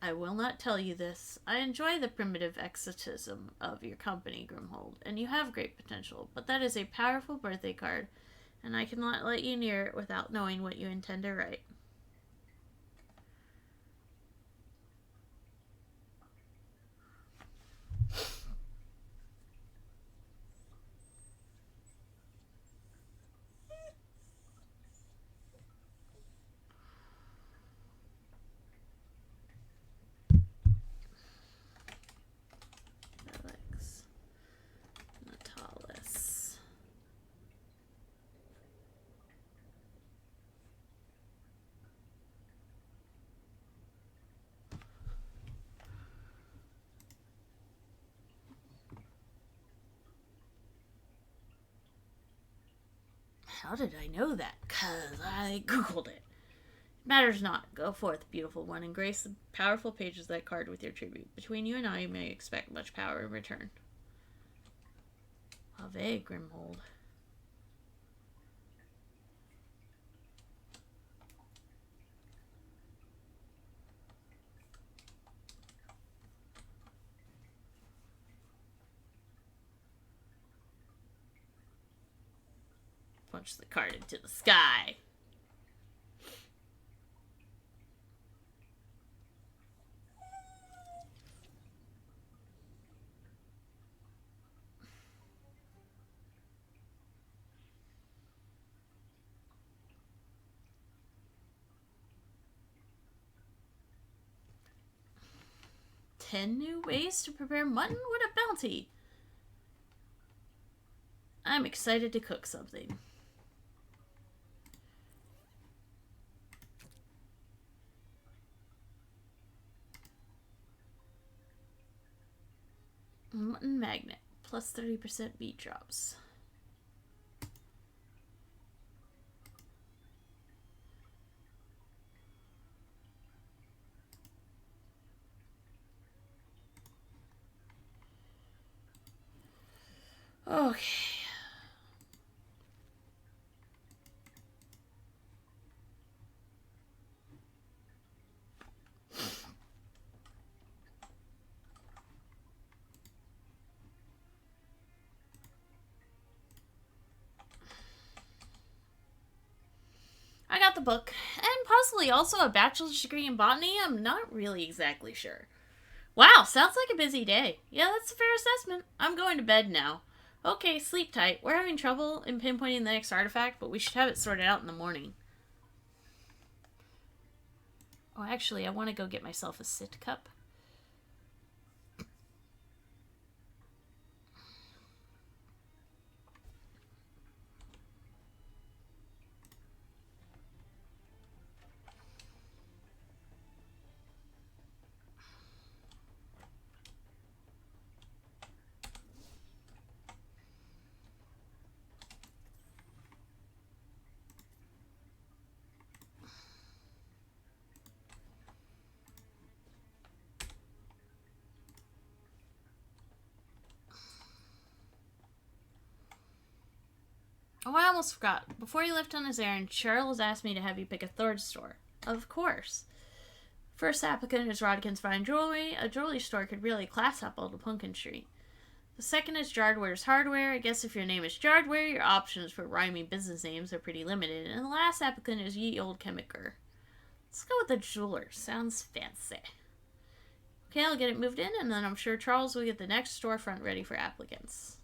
I will not tell you this. I enjoy the primitive exotism of your company, Grimhild, and you have great potential, but that is a powerful birthday card, and I cannot let you near it without knowing what you intend to write. Natalis. How did I know that? 'Cause I googled it. Matters not. Go forth, beautiful one, and grace the powerful pages of that card with your tribute. Between you and I, you may expect much power in return. Ave, Grimhild. Punch the card into the sky. "10 new ways to prepare mutton? What a bounty! I'm excited to cook something." Mutton magnet. Plus 30% beat drops. Okay. I got the book, and possibly also a bachelor's degree in botany. I'm not really exactly sure. Wow, sounds like a busy day. Yeah, that's a fair assessment. I'm going to bed now. Okay, sleep tight. We're having trouble in pinpointing the next artifact, but we should have it sorted out in the morning. Oh, actually, I want to go get myself a sit cup. Oh, I almost forgot. Before you left on his errand, Charles asked me to have you pick a third store. Of course. First applicant is Rodkin's Fine Jewelry. A jewelry store could really class up Old Pumpkin Street. The second is Jardware's Hardware. I guess if your name is Jardware, your options for rhyming business names are pretty limited. And the last applicant is Ye Old Chemiker. Let's go with the jeweler. Sounds fancy. Okay, I'll get it moved in, and then I'm sure Charles will get the next storefront ready for applicants.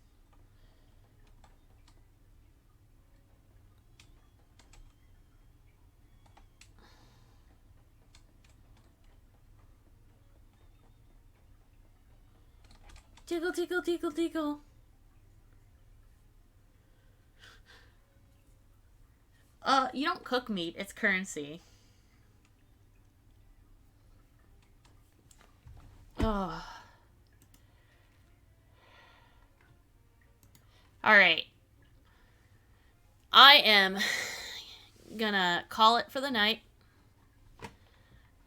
Tickle, tickle, tickle, tickle. You don't cook meat. It's currency. Oh. Alright. I am gonna call it for the night.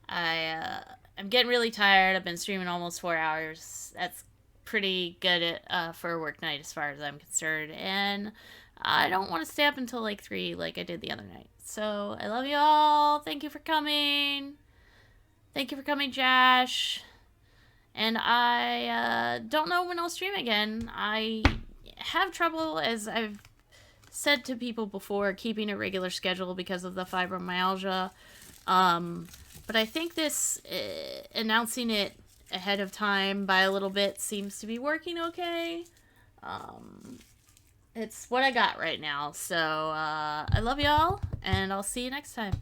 I'm getting really tired. I've been streaming almost 4 hours. That's pretty good for a work night as far as I'm concerned. And I don't want to stay up until like 3 like I did the other night. So I love you all. Thank you for coming. Thank you for coming, Josh. And I don't know when I'll stream again. I have trouble, as I've said to people before, keeping a regular schedule because of the fibromyalgia. But I think this announcing it ahead of time by a little bit seems to be working okay. It's what I got right now. So I love y'all, and I'll see you next time.